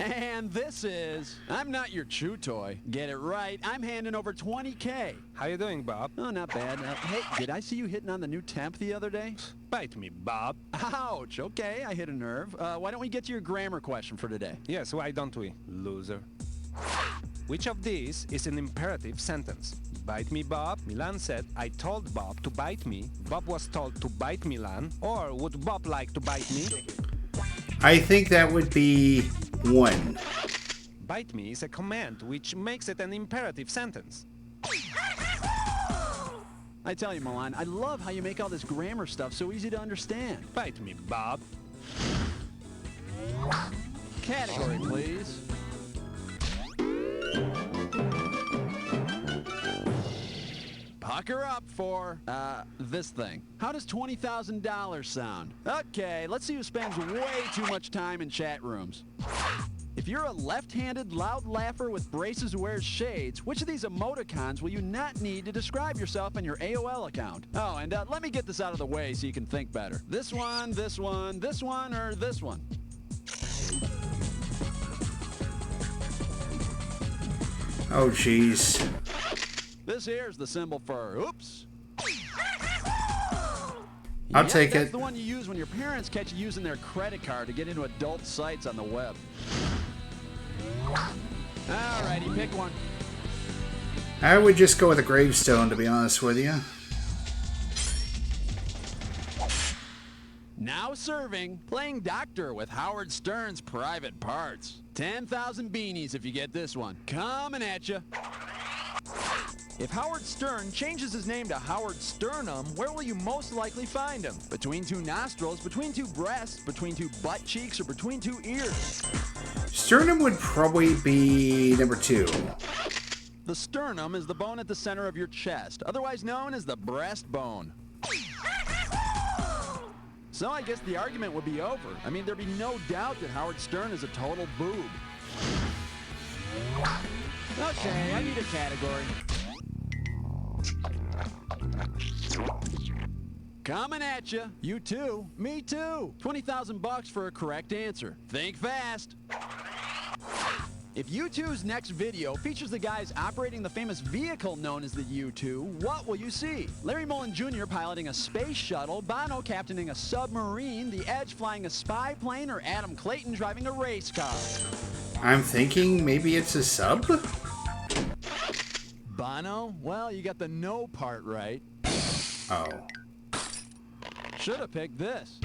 And this is, I'm not your chew toy. Get it right, I'm handing over $20K. How you doing, Bob? Oh, not bad. Hey, did I see you hitting on the new temp the other day? Bite me, Bob. Ouch, okay, I hit a nerve. Why don't we get to your grammar question for today? Yes, why don't we, loser? Which of these is an imperative sentence? Bite me, Bob. Milan said, I told Bob to bite me. Bob was told to bite Milan. Or would Bob like to bite me? I think that would be 1. Bite me is a command, which makes it an imperative sentence. I tell you, Milan, I love how you make all this grammar stuff so easy to understand. Bite me, Bob. Category, please. Pucker up for, this thing. How does $20,000 sound? Okay, let's see who spends way too much time in chat rooms. If you're a left-handed loud laugher with braces who wears shades, which of these emoticons will you not need to describe yourself in your AOL account? Oh, and let me get this out of the way so you can think better. This one, this one, this one, or this one? Oh, jeez. This here's the symbol for oops. I'll take that's it. the one you use when your parents catch you using their credit card to get into adult sites on the web. Alrighty, pick one. I would just go with a gravestone, to be honest with you. Now serving, playing doctor with Howard Stern's private parts. 10,000 beanies if you get this one. Coming at you. If Howard Stern changes his name to Howard Sternum, where will you most likely find him? Between two nostrils, between two breasts, between two butt cheeks, or between two ears? Sternum would probably be number 2. The sternum is the bone at the center of your chest, otherwise known as the breastbone. So I guess the argument would be over. I mean, there'd be no doubt that Howard Stern is a total boob. Okay, I need a category. Coming at you. You too. Me too. 20,000 bucks for a correct answer. Think fast. If U2's next video features the guys operating the famous vehicle known as the U2, what will you see? Larry Mullen Jr. piloting a space shuttle, Bono captaining a submarine, The Edge flying a spy plane, or Adam Clayton driving a race car? I'm thinking maybe it's a sub? Bono? Well, you got the no part right. Oh. Should have picked this.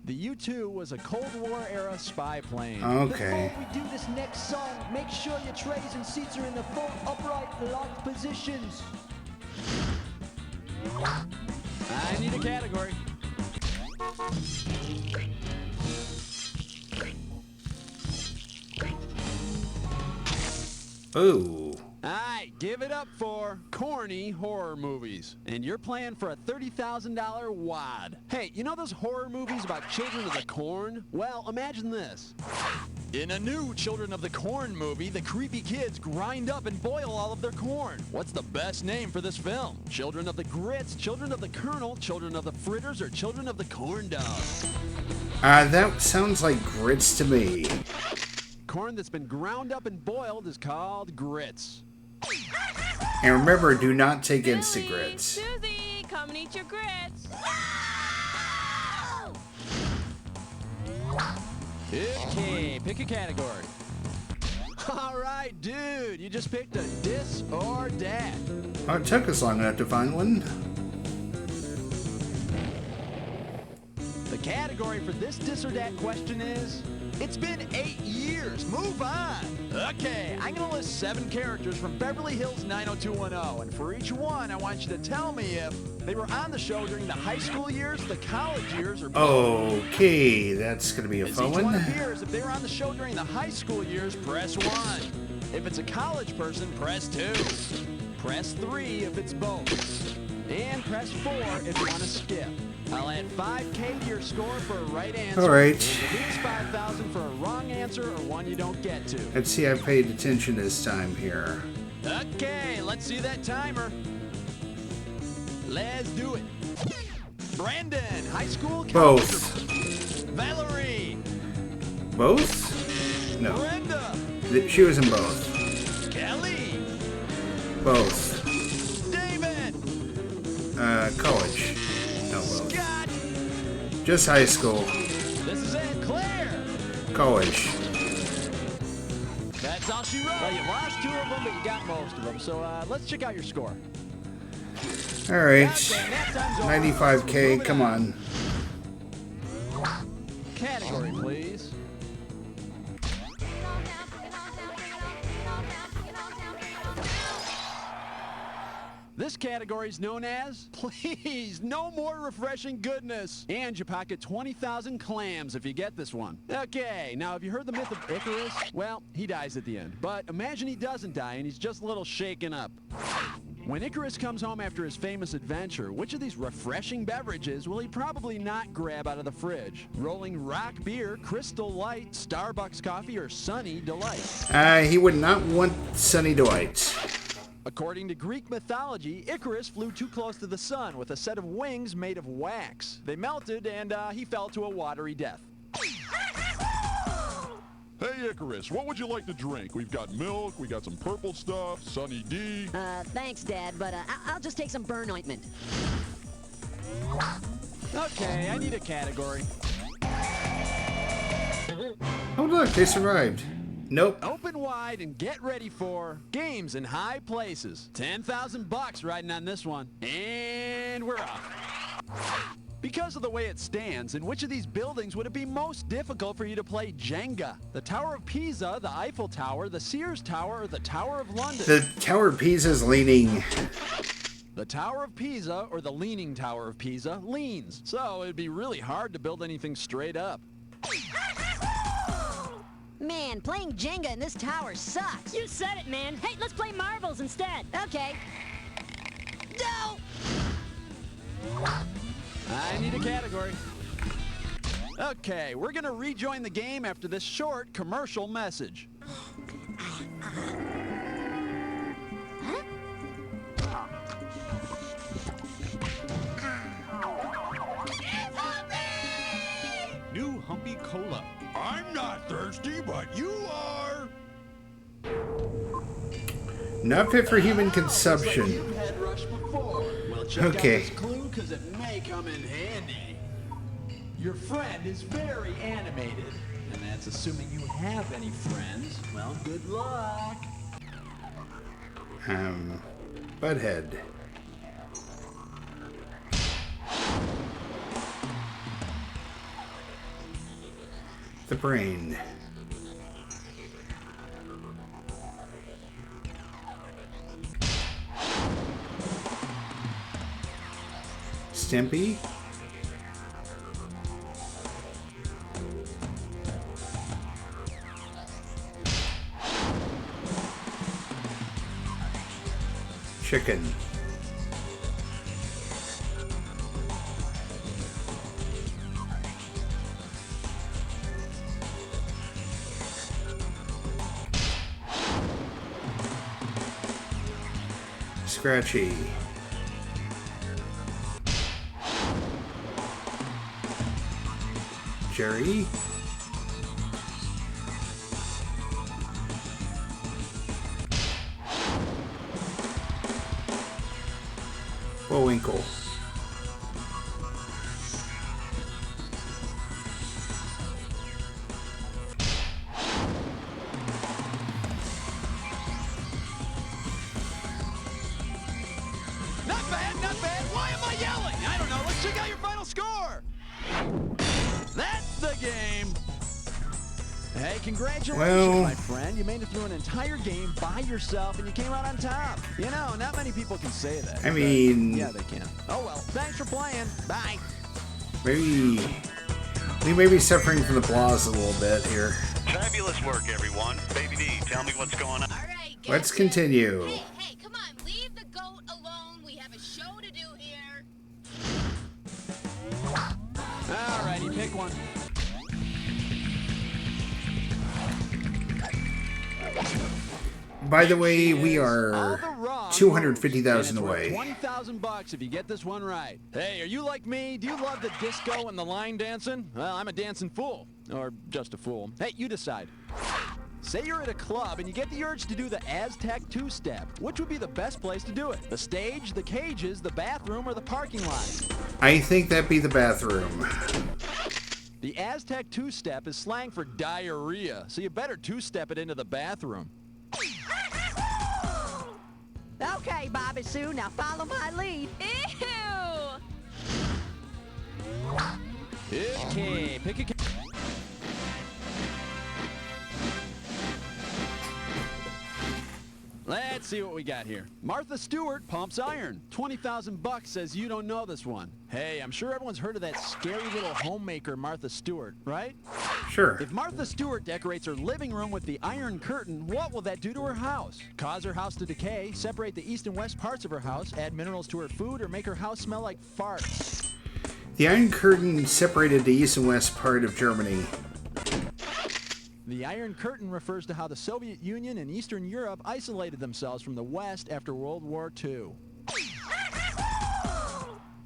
The U-2 was a Cold War era spy plane. Okay. Before we do this next song, make sure your trays and seats are in the full upright locked positions. I need a category. Ooh. Alright, give it up for corny horror movies. And you're playing for a $30,000 wad. Hey, you know those horror movies about Children of the Corn? Well, imagine this. In a new Children of the Corn movie, the creepy kids grind up and boil all of their corn. What's the best name for this film? Children of the Grits, Children of the Colonel, Children of the Fritters, or Children of the Corn Dog? That sounds like grits to me. Corn that's been ground up and boiled is called grits. And remember, do not take instant grits. Susie, come and eat your grits. Okay, pick a category. All right, dude, you just picked a dis or dat. Oh, it took us long enough to find one. Category for this dis or dat question is, it's been 8 years. Move on. Okay, I'm going to list 7 characters from Beverly Hills 90210. And for each one, I want you to tell me if they were on the show during the high school years, the college years, or both. Okay, that's going to be a fun Each one one. appears. If they were on the show during the high school years, press 1. If it's a college person, press 2. Press 3 if it's both. And press 4 if you want to skip. I'll add 5K to your score for a right answer. All right. Lose 5,000 for a wrong answer or one you don't get to. Let's see, I paid attention this time here. Okay, let's see that timer. Let's do it. Brandon, high school. Both. Valerie. Both? No. Brenda. She was in both. Kelly. Both. David. College. No, both. Scott. Just high school. This is it, Claire. College. That's all she wrote. Well, you lost 2 of them, but you got most of them. So let's check out your score. All right. 95K, come on. Category, please. This category is known as, please, no more refreshing goodness. And you pocket 20,000 clams if you get this one. Okay, now have you heard the myth of Icarus? Well, he dies at the end. But imagine he doesn't die and he's just a little shaken up. When Icarus comes home after his famous adventure, which of these refreshing beverages will he probably not grab out of the fridge? Rolling Rock beer, Crystal Light, Starbucks coffee, or Sunny Delight? He would not want Sunny Delight. According to Greek mythology, Icarus flew too close to the sun with a set of wings made of wax. They melted and he fell to a watery death. Hey, Icarus, what would you like to drink? We've got milk, we got some purple stuff, Sunny D. Thanks, Dad, but I'll just take some burn ointment. Okay, I need a category. Oh, look, they survived. Nope. Open wide and get ready for games in high places. 10,000 bucks riding on this one. And we're off. Because of the way it stands, in which of these buildings would it be most difficult for you to play Jenga? The Tower of Pisa, the Eiffel Tower, the Sears Tower, or the Tower of London? The Tower of Pisa's leaning. The Tower of Pisa, or the Leaning Tower of Pisa, leans. So it'd be really hard to build anything straight up. Man, playing Jenga in this tower sucks. You said it, man. Hey, let's play marbles instead. Okay. No! I need a category. Okay, we're gonna rejoin the game after this short commercial message. New Humpy Cola. I'm not thirsty, but you are. Not fit for human consumption. Headrush before. Well, check Okay. out this clue because it may come in handy. Your friend is very animated, and that's assuming you have any friends. Well, good luck. Butthead. The brain. Stimpy. Chicken. Scratchy. Jerry. Bullwinkle. Not bad, not bad. Why am I yelling? I don't know. Let's check out your final score. That's the game. Hey, congratulations, Well, my friend. You made it through an entire game by yourself, and you came out on top. You know, not many people can say that. I mean, yeah, they can. Oh, well, thanks for playing. Bye. maybe we may be suffering from the blahs a little bit here. Fabulous work, everyone. Baby D, tell me what's going on. Let's continue. Hey, come on, leave the goat alone. We have a show to do here. All righty, pick one. By the way, we are 250,000 away. 20,000 bucks if you get this one right. Hey, are you like me? Do you love the disco and the line dancing? Well, I'm a dancing fool. Or just a fool. Hey, you decide. Say you're at a club and you get the urge to do the Aztec two-step. Which would be the best place to do it? The stage, the cages, the bathroom, or the parking lot? I think that'd be the bathroom. The Aztec two-step is slang for diarrhea, so you better two-step it into the bathroom. Okay, Bobby Sue, now follow my lead. Ew! Okay, pick a... Let's see what we got here. Martha Stewart pumps iron. 20,000 bucks says you don't know this one. Hey, I'm sure everyone's heard of that scary little homemaker Martha Stewart, right? Sure. If Martha Stewart decorates her living room with the iron curtain, what will that do to her house? Cause her house to decay, separate the east and west parts of her house, add minerals to her food, or make her house smell like farts? The Iron Curtain separated the east and west part of Germany. The Iron Curtain refers to how the Soviet Union and Eastern Europe isolated themselves from the West after World War II.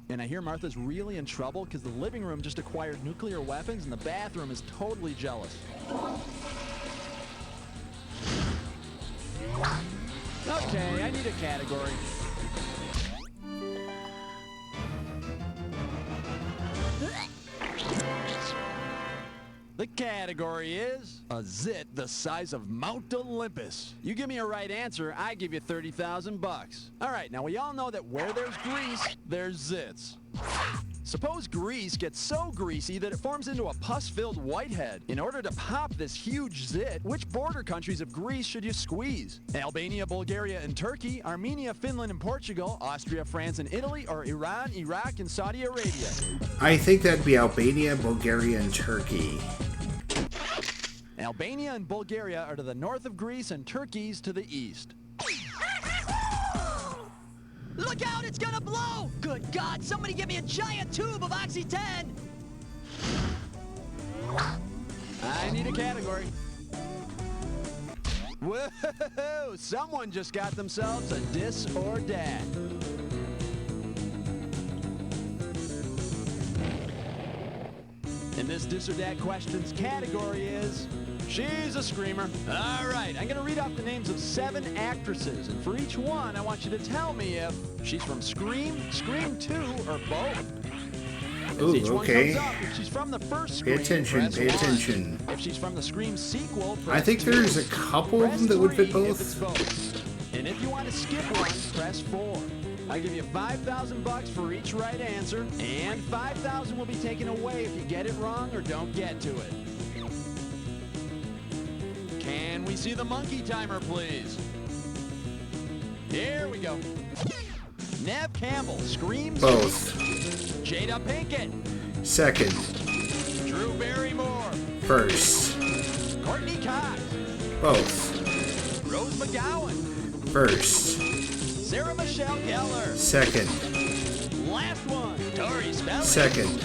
And I hear Martha's really in trouble because the living room just acquired nuclear weapons and the bathroom is totally jealous. Okay, I need a category. The category is a zit the size of Mount Olympus. You give me a right answer, I give you 30,000 bucks. All right, now we all know that where there's grease, there's zits. Suppose grease gets so greasy that it forms into a pus-filled whitehead. In order to pop this huge zit, which border countries of Greece should you squeeze? Albania, Bulgaria, and Turkey, Armenia, Finland, and Portugal, Austria, France, and Italy, or Iran, Iraq, and Saudi Arabia? I think that'd be Albania, Bulgaria, and Turkey. Albania and Bulgaria are to the north of Greece and Turkey's to the east. Look out, it's gonna blow! Good God, somebody give me a giant tube of Oxy 10! I need a category. Whoa! Someone just got themselves a dis or dat. And this dis or dat questions category is... she's a screamer. All right, I'm going to read off the names of 7 actresses, and for each one, I want you to tell me if she's from Scream, Scream 2, or both. Ooh, Each one okay. comes up. If she's from the first Scream, Pay attention, press pay 1. attention. If she's from the Scream sequel, I think press 2. there's a couple of them that would fit Press 3 if it's both. both. And if you want to skip one, press 4. I give you 5,000 bucks for each right answer, and 5,000 will be taken away if you get it wrong or don't get to it. Can we see the monkey timer, please? Here we go. Nev Campbell, Scream. Both. Jada Pinkett. Second. Drew Barrymore. First. Courtney Cox. Both. Rose McGowan. First. Sarah Michelle Gellar. Second. Last one. Tori Spelling. Second.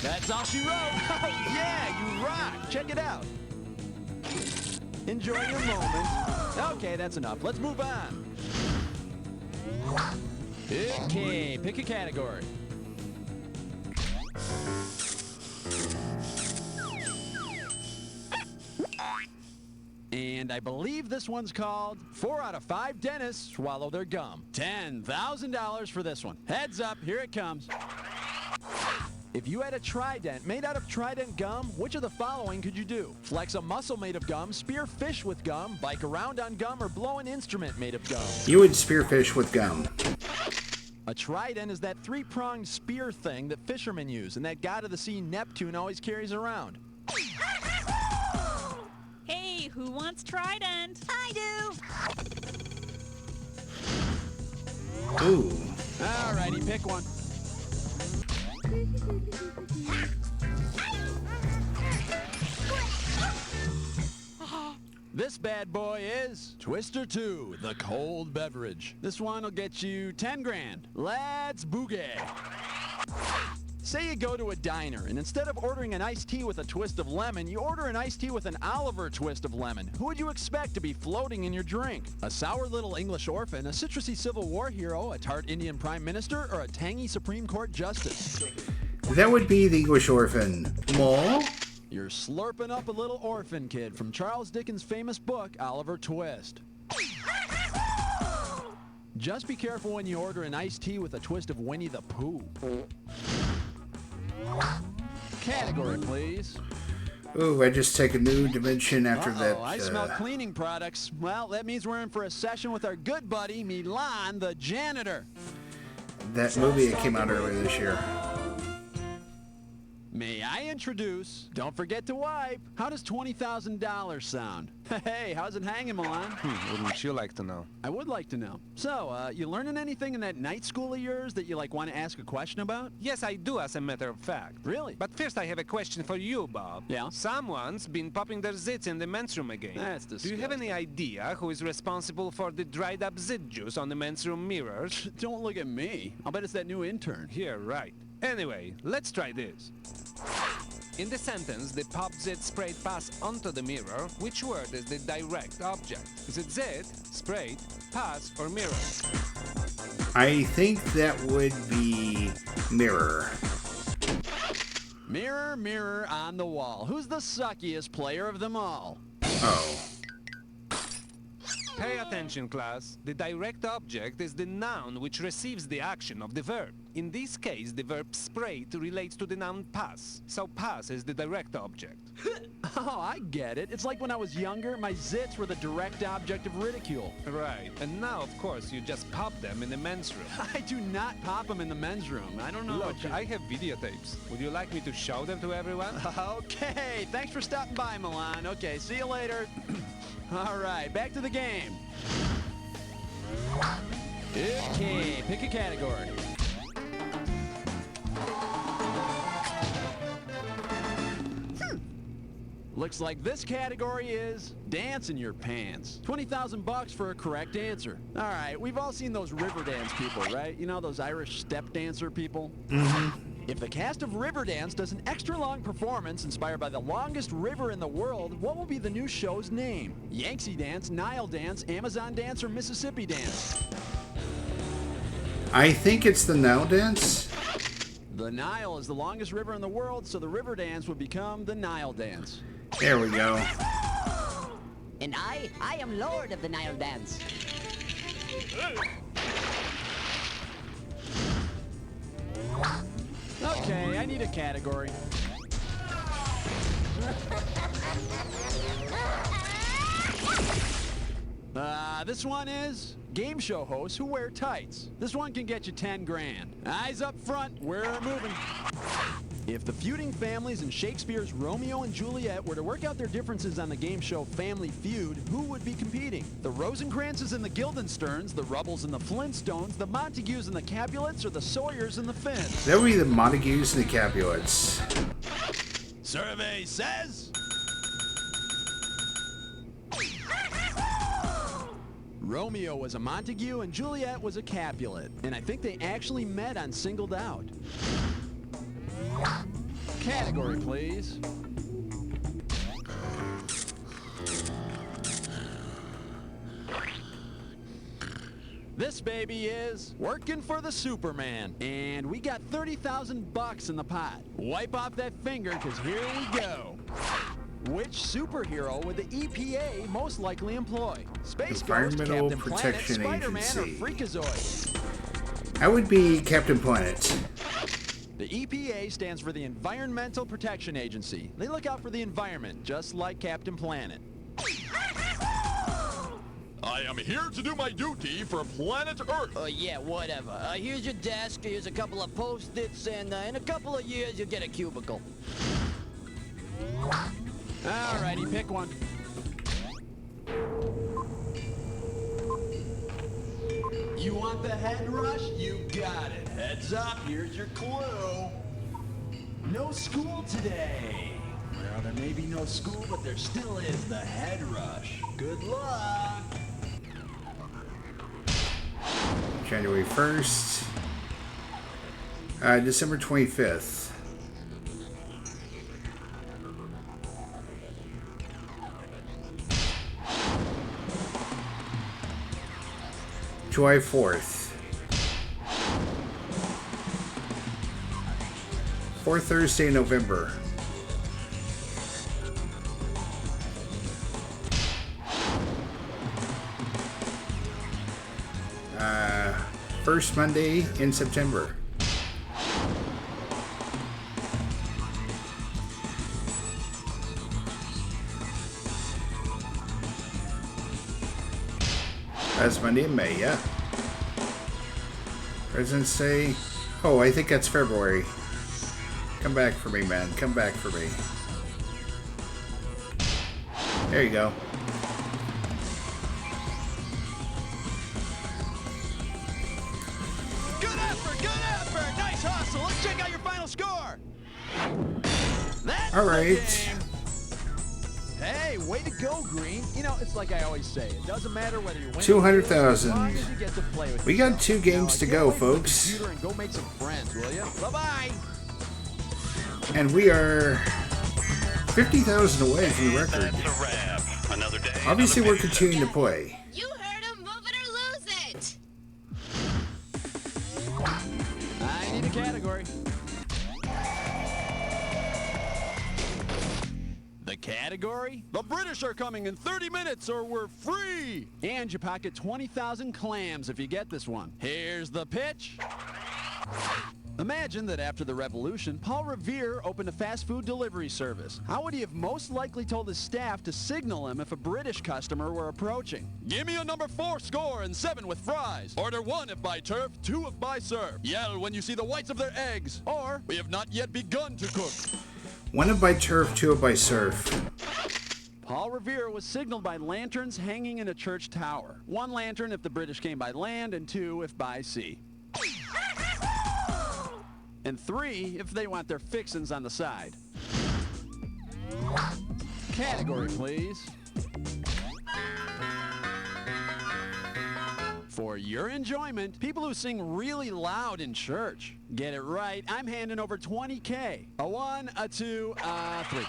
That's all she wrote. Oh, yeah, you rock. Check it out. Enjoy your moment. Okay, that's enough. Let's move on. Okay, pick a category. And I believe this one's called 4 out of 5 dentists swallow their gum. $10,000 for this one. Heads up, here it comes. If you had a trident made out of trident gum, which of the following could you do? Flex a muscle made of gum, spear fish with gum, bike around on gum, or blow an instrument made of gum? You would spearfish with gum. A trident is that three-pronged spear thing that fishermen use and that god of the sea Neptune always carries around. Hey, who wants trident? I do. Ooh. Alrighty, pick one. This bad boy is Twister 2, the cold beverage. This one will get you 10 grand. Let's boogie. Say you go to a diner, and instead of ordering an iced tea with a twist of lemon, you order an iced tea with an Oliver twist of lemon. Who would you expect to be floating in your drink? A sour little English orphan, a citrusy Civil War hero, a tart Indian prime minister, or a tangy Supreme Court justice? That would be the English orphan. More? You're slurping up a little orphan kid from Charles Dickens' famous book, Oliver Twist. Just be careful when you order an iced tea with a twist of Winnie the Pooh. Category, please. Ooh, I just take a new dimension after that. I smell cleaning products. Well, that means we're in for a session with our good buddy, Milan the janitor. That movie that came out earlier this year. May I introduce, don't forget to wipe, how does $20,000 sound? Hey, how's it hanging, Milan? Wouldn't you like to know? I would like to know. So, you learning anything in that night school of yours that you, want to ask a question about? Yes, I do, as a matter of fact. Really? But first I have a question for you, Bob. Yeah? Someone's been popping their zits in the men's room again. That's Do disgusting. you have any idea who is responsible for the dried up zit juice on the men's room mirrors? Don't look at me. I'll bet it's that new intern. Yeah, right. Anyway, let's try this. In the sentence, the pop zit sprayed pass onto the mirror, which word is the direct object? Is it zit, sprayed, pass, or mirror? I think that would be mirror. Mirror, mirror on the wall. Who's the suckiest player of them all? Oh. Pay attention, class. The direct object is the noun which receives the action of the verb. In this case, the verb sprayed relates to the noun pass. So pass is the direct object. Oh, I get it. It's like when I was younger, my zits were the direct object of ridicule. Right. And now, of course, you just pop them in the men's room. I do not pop them in the men's room. I don't know. Look, I have videotapes. Would you like me to show them to everyone? Okay. Thanks for stopping by, Milan. Okay, see you later. All right, back to the game. Okay, pick a category. Looks like this category is dance in your pants. $20,000 for a correct answer. All right, we've all seen those river dance people, right? You know, those Irish step dancer people? Mm-hmm. If the cast of Riverdance does an extra long performance inspired by the longest river in the world, what will be the new show's name? Yangtze Dance, Nile Dance, Amazon Dance, or Mississippi Dance? I think it's the Nile Dance. The Nile is the longest river in the world, so the River Dance would become the Nile Dance. There we go. And I am Lord of the Nile Dance. Okay, I need a category. This one is game show hosts who wear tights. This one can get you 10 grand. Eyes up front, we're moving. If the feuding families in Shakespeare's Romeo and Juliet were to work out their differences on the game show Family Feud, who would be competing? The Rosencrantzes and the Guildensterns, the Rubbles and the Flintstones, the Montagues and the Capulets, or the Sawyers and the Finns? That would be the Montagues and the Capulets. Survey says... Romeo was a Montague and Juliet was a Capulet. And I think they actually met on Singled Out. Category, please. This baby is working for the Superman. And we got $30,000 in the pot. Wipe off that finger, because here we go. Which superhero would the EPA most likely employ? Space Ghost, Environmental Captain Protection Planet, Spider-Man, or Agency. Freakazoid? I would be Captain Planet. The EPA stands for the Environmental Protection Agency. They look out for the environment, just like Captain Planet. I am here to do my duty for planet Earth. Yeah, whatever. Here's your desk, here's a couple of post-its, and in a couple of years you'll get a cubicle. Alrighty, pick one. You want the head rush? You got it. Heads up, here's your clue. No school today. Well, there may be no school, but there still is the head rush. Good luck. January 1st. December 25th. July 4th. Fourth Thursday in November. First Monday in September. That's Monday in May, yeah. President's Day. Oh, I think that's February. Come back for me, man. Come back for me. There you go. Good effort, good effort. Nice hustle. Let's check out your final score. That's all right. Hey, way to go, Green. You know, it's like I always say, it doesn't matter whether you win 200,000. We got 2 games to go, folks. And go make some friends, will you? Bye-bye. And we are 50,000 away from the record. That's a wrap. Another day. Obviously, we're continuing to play. You heard him. Move it or lose it. I need a category. The category? The British are coming in 30 minutes or we're free! And you pocket 20,000 clams if you get this one. Here's the pitch. Imagine that after the revolution, Paul Revere opened a fast food delivery service. How would he have most likely told his staff to signal him if a British customer were approaching? Give me a number 4 score and 7 with fries. Order 1 if by turf, 2 if by surf. Yell when you see the whites of their eggs. Or, we have not yet begun to cook. 1 if by turf, 2 if by surf. Paul Revere was signaled by lanterns hanging in a church tower. 1 lantern if the British came by land, and 2 if by sea. And 3 if they want their fixins on the side. Category, please. For your enjoyment, people who sing really loud in church. Get it right, I'm handing over 20K. A 1, a 2, a 3.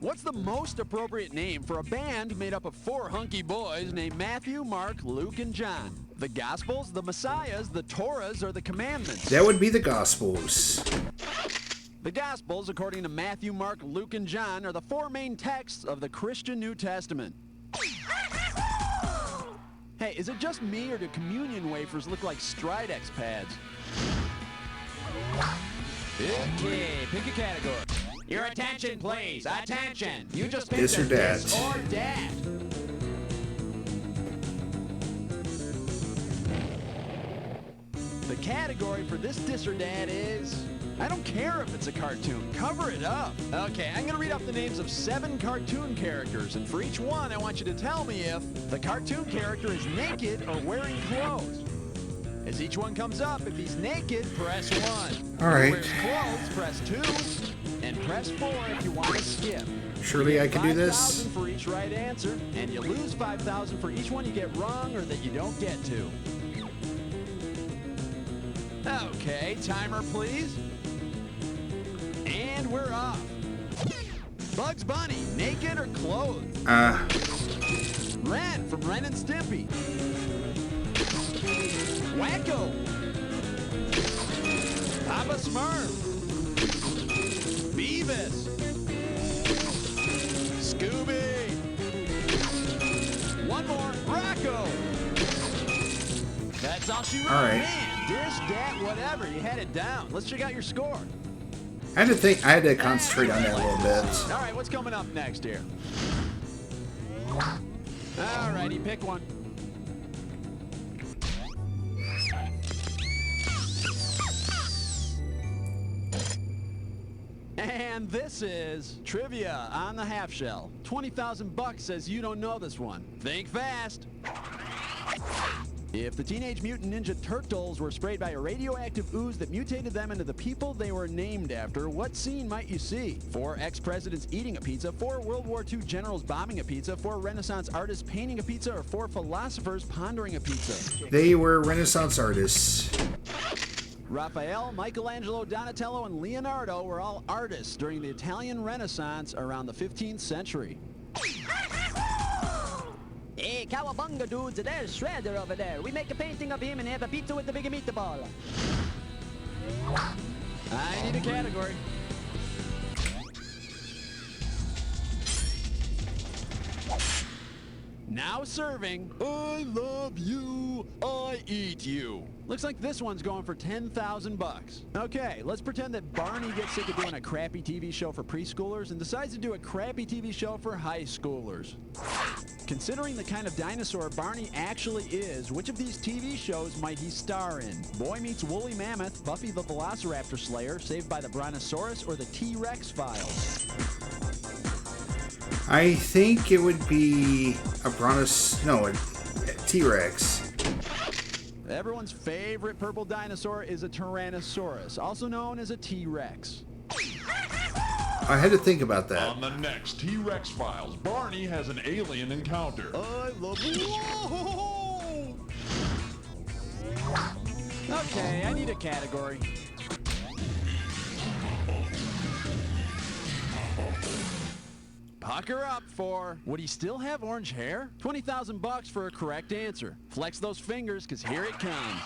What's the most appropriate name for a band made up of 4 hunky boys named Matthew, Mark, Luke, and John? The Gospels, the Messiahs, the Torahs, or the Commandments? That would be the Gospels. The Gospels, according to Matthew, Mark, Luke, and John, are the 4 main texts of the Christian New Testament. Hey, is it just me, or do communion wafers look like Stridex pads? Okay, pick a category. Your attention, please. Attention. You just picked This or a that. this or that. The category for this dis or dat is... I don't care if it's a cartoon. Cover it up. Okay, I'm going to read off the names of 7 cartoon characters, and for each one, I want you to tell me if the cartoon character is naked or wearing clothes. As each one comes up, if he's naked, press 1. All right. If he wears clothes, press 2. And press 4 if you want to skip. Surely I can do this. 5,000 for each right answer, and you lose 5,000 for each one you get wrong or that you don't get to. Okay, timer please. And we're off. Bugs Bunny, naked or clothed? Ren from Ren and Stimpy. Wacko. Papa Smurf. Beavis. Scooby. One more, Rocco. That's all she wrote. All right. Man, dish, dat, whatever. You had it down. Let's check out your score. I had to concentrate on that a little bit. All right, what's coming up next here? Alrighty, pick one. And this is trivia on the half shell. 20,000 bucks says you don't know this one. Think fast. If the Teenage Mutant Ninja Turtles were sprayed by a radioactive ooze that mutated them into the people they were named after, what scene might you see? 4 ex-presidents eating a pizza, 4 World War II generals bombing a pizza, 4 Renaissance artists painting a pizza, or 4 philosophers pondering a pizza? They were Renaissance artists. Raphael, Michelangelo, Donatello, and Leonardo were all artists during the Italian Renaissance around the 15th century. Hey, cowabunga dudes, there's Shredder over there. We make a painting of him and have a pizza with the big meatball. I need a category. Now serving, I love you, I eat you. Looks like this one's going for 10,000 bucks. Okay, let's pretend that Barney gets sick of doing a crappy TV show for preschoolers and decides to do a crappy TV show for high schoolers. Considering the kind of dinosaur Barney actually is, which of these TV shows might he star in? Boy Meets Woolly Mammoth, Buffy the Velociraptor Slayer, Saved by the Brontosaurus, or the T-Rex Files? I think it would be a T-Rex. Everyone's favorite purple dinosaur is a Tyrannosaurus, also known as a T-Rex. I had to think about that. On the next T-Rex Files, Barney has an alien encounter. I love you. Whoa! Okay, I need a category. Pucker up for, would he still have orange hair? 20,000 bucks for a correct answer. Flex those fingers, because here it comes.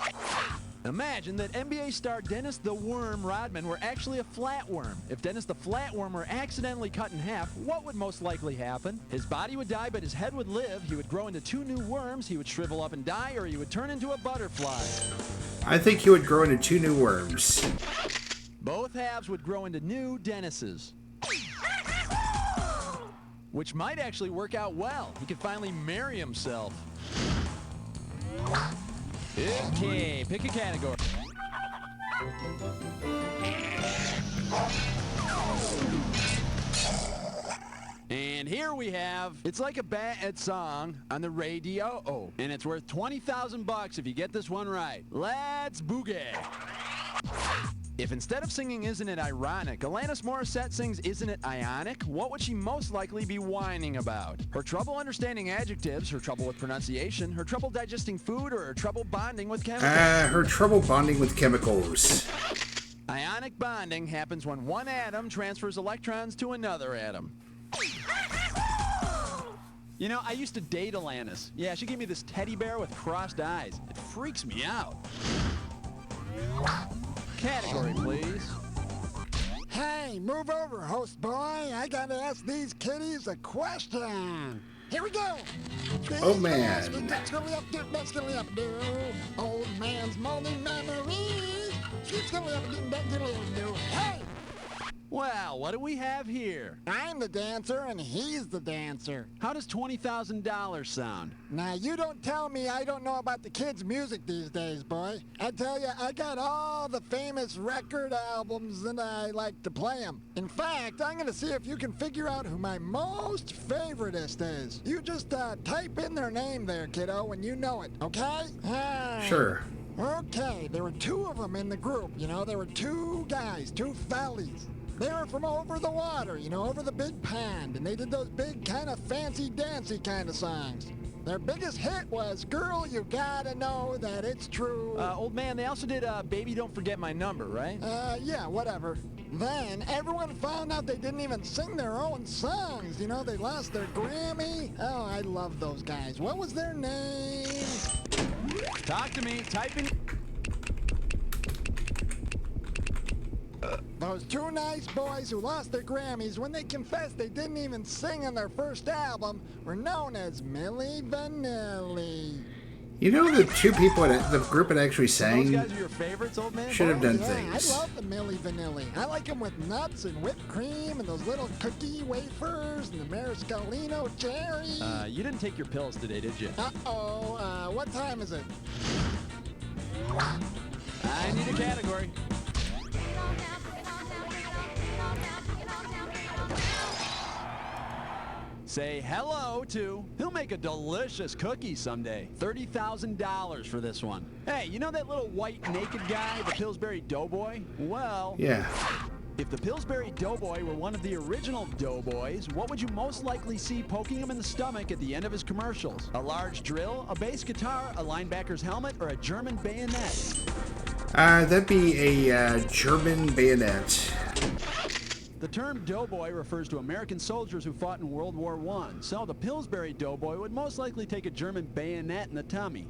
Imagine that NBA star Dennis the Worm Rodman were actually a flatworm. If Dennis the Flatworm were accidentally cut in half, what would most likely happen? His body would die, but his head would live. He would grow into 2 new worms. He would shrivel up and die, or he would turn into a butterfly. I think he would grow into 2 new worms. Both halves would grow into new Dennises. Which might actually work out well. He could finally marry himself. Okay, pick a category. And here we have, it's like a bad song on the radio. Oh, and it's worth 20,000 bucks if you get this one right. Let's boogie. If instead of singing Isn't It Ironic, Alanis Morissette sings Isn't It Ionic, what would she most likely be whining about? Her trouble understanding adjectives, her trouble with pronunciation, her trouble digesting food, or her trouble bonding with chemicals? Her trouble bonding with chemicals. Ionic bonding happens when one atom transfers electrons to another atom. You know, I used to date Alanis. Yeah, she gave me this teddy bear with crossed eyes. It freaks me out. Category, please. Hey, move over, host boy. I gotta ask these kiddies a question. Here we go. Oh, man. Old man's moldy memories. Hey! Well, what do we have here? I'm the dancer and he's the dancer. How does $20,000 sound? Now, you don't tell me I don't know about the kids' music these days, boy. I tell you, I got all the famous record albums and I like to play them. In fact, I'm going to see if you can figure out who my most favoritist is. You just type in their name there, kiddo, when you know it, okay? Sure. Okay, there were 2 of them in the group, you know. There were 2 guys, 2 fellies. They were from over the water, you know, over the big pond, and they did those big kind of fancy-dancy kind of songs. Their biggest hit was Girl, You Gotta Know That It's True. Old man, they also did Baby Don't Forget My Number, right? Yeah, whatever. Then everyone found out they didn't even sing their own songs. You know, they lost their Grammy. Oh, I love those guys. What was their name? Talk to me. Type in... Those 2 nice boys who lost their Grammys when they confessed they didn't even sing on their first album were known as Milli Vanilli. You know, the two people, the group that actually sang, Those guys are your favorites, old man? should have done Yeah, things. I love the Milli Vanilli. I like them with nuts and whipped cream and those little cookie wafers and the Marascalino cherry. You didn't take your pills today, did you? Uh-oh, what time is it? I need a category. Say hello to... He'll make a delicious cookie someday. $30,000 for this one. Hey, you know that little white naked guy, the Pillsbury Doughboy? Well... Yeah. If the Pillsbury Doughboy were one of the original Doughboys, what would you most likely see poking him in the stomach at the end of his commercials? A large drill, a bass guitar, a linebacker's helmet, or a German bayonet? That'd be a German bayonet. The term doughboy refers to American soldiers who fought in World War I, so the Pillsbury Doughboy would most likely take a German bayonet in the tummy.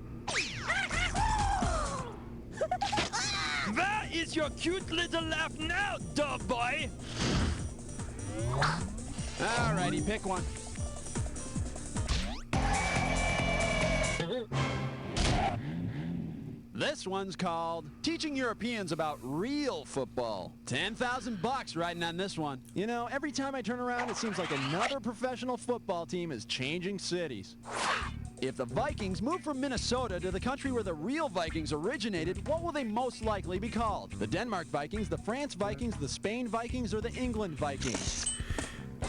Where is your cute little laugh now, doughboy? Alrighty, pick one. This one's called Teaching Europeans About Real Football. $10,000 riding on this one. You know, every time I turn around, it seems like another professional football team is changing cities. If the Vikings move from Minnesota to the country where the real Vikings originated, what will they most likely be called? The Denmark Vikings, the France Vikings, the Spain Vikings, or the England Vikings?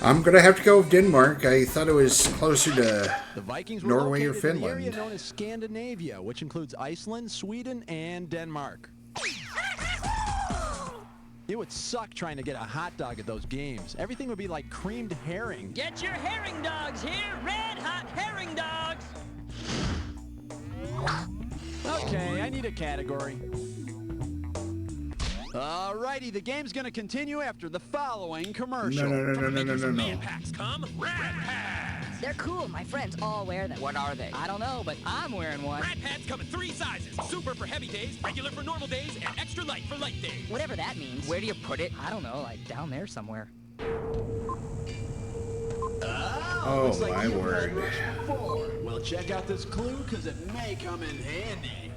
I'm gonna have to go with Denmark. I thought it was closer to The Vikings were Norway or located in the Finland. area known as Scandinavia, which includes Iceland, Sweden, and Denmark. It would suck trying to get a hot dog at those games. Everything would be like creamed herring. Get your herring dogs here! Red hot herring dogs! Okay, I need a category. Alrighty, the game's gonna continue after the following commercial. No. Packs come, Rat Pads. They're cool. My friends all wear them. What are they? I don't know, but I'm wearing one. Rat Pads come in 3 sizes. Super for heavy days, regular for normal days, and extra light for light days. Whatever that means. Where do you put it? I don't know, like down there somewhere. Oh, my word. Well, check out this clue, because it may come in handy.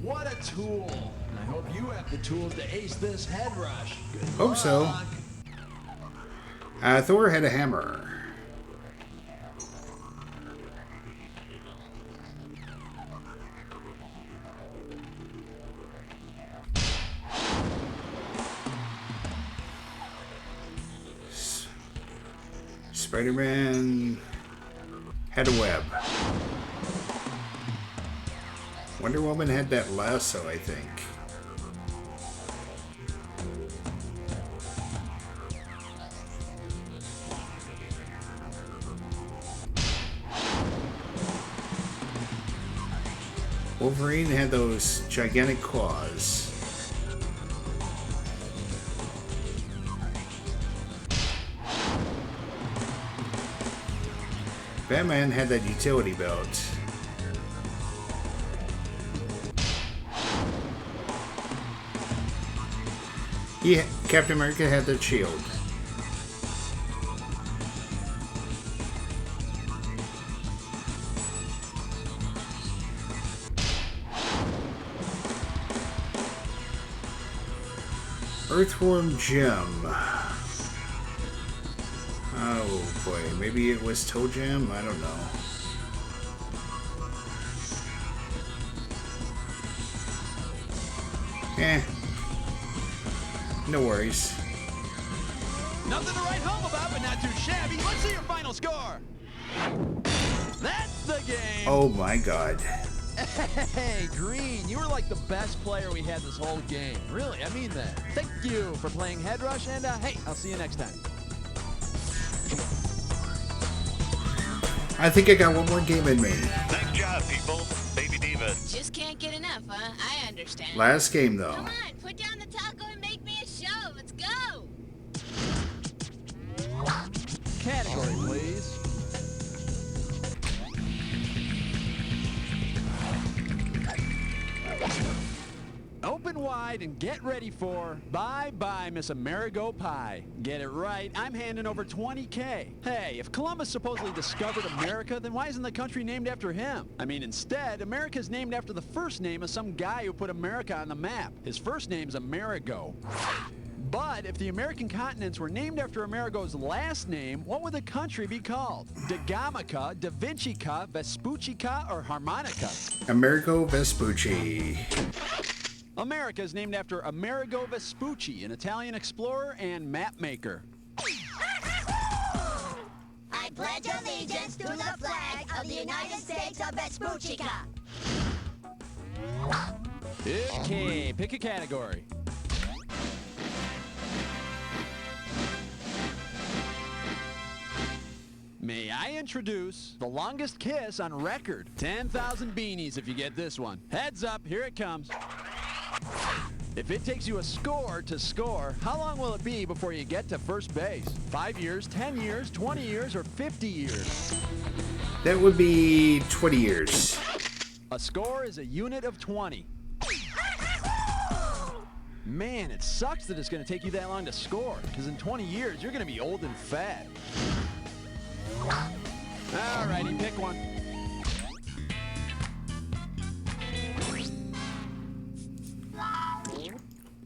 What a tool. I hope you have the tools to ace this head rush. Good Hope so. luck. Thor had a hammer. Spider-Man had a web. Wonder Woman had that lasso, I think. Wolverine had those gigantic claws. Batman had that utility belt. Yeah, Captain America had that shield. Earthworm Jim. Oh boy, maybe it was Toe Jam? I don't know. No worries. Nothing to write home about, but not too shabby. Let's see your final score. That's the game. Oh my god. Hey, Green, you were like the best player we had this whole game. Really, I mean that. Thank you for playing Headrush, and hey, I'll see you next time. I think I got one more game in me. Nice job, people. Baby Diva. Just can't get enough, huh? I understand. Last game, though. Come on, put down the taco and make me a show. Let's go. Category, please. Open wide and get ready for bye-bye, Miss Amerigo Pie. Get it right, I'm handing over $20K. Hey, if Columbus supposedly discovered America, then why isn't the country named after him? I mean, instead, America's named after the first name of some guy who put America on the map. His first name's Amerigo. But if the American continents were named after Amerigo's last name, what would the country be called? Dagamica, Da Vincica, Vespuccica, or Harmonica? Amerigo Vespucci. America is named after Amerigo Vespucci, an Italian explorer and map maker. I pledge allegiance to the flag of the United States of Vespuccica. Okay, pick a category. May I introduce the longest kiss on record? 10,000 beanies if you get this one. Heads up, here it comes. If it takes you a score to score, how long will it be before you get to first base? 5 years, 10 years, 20 years, or 50 years? That would be 20 years. A score is a unit of 20. Man, it sucks that it's going to take you that long to score, because in 20 years, you're going to be old and fat. Alrighty, pick one.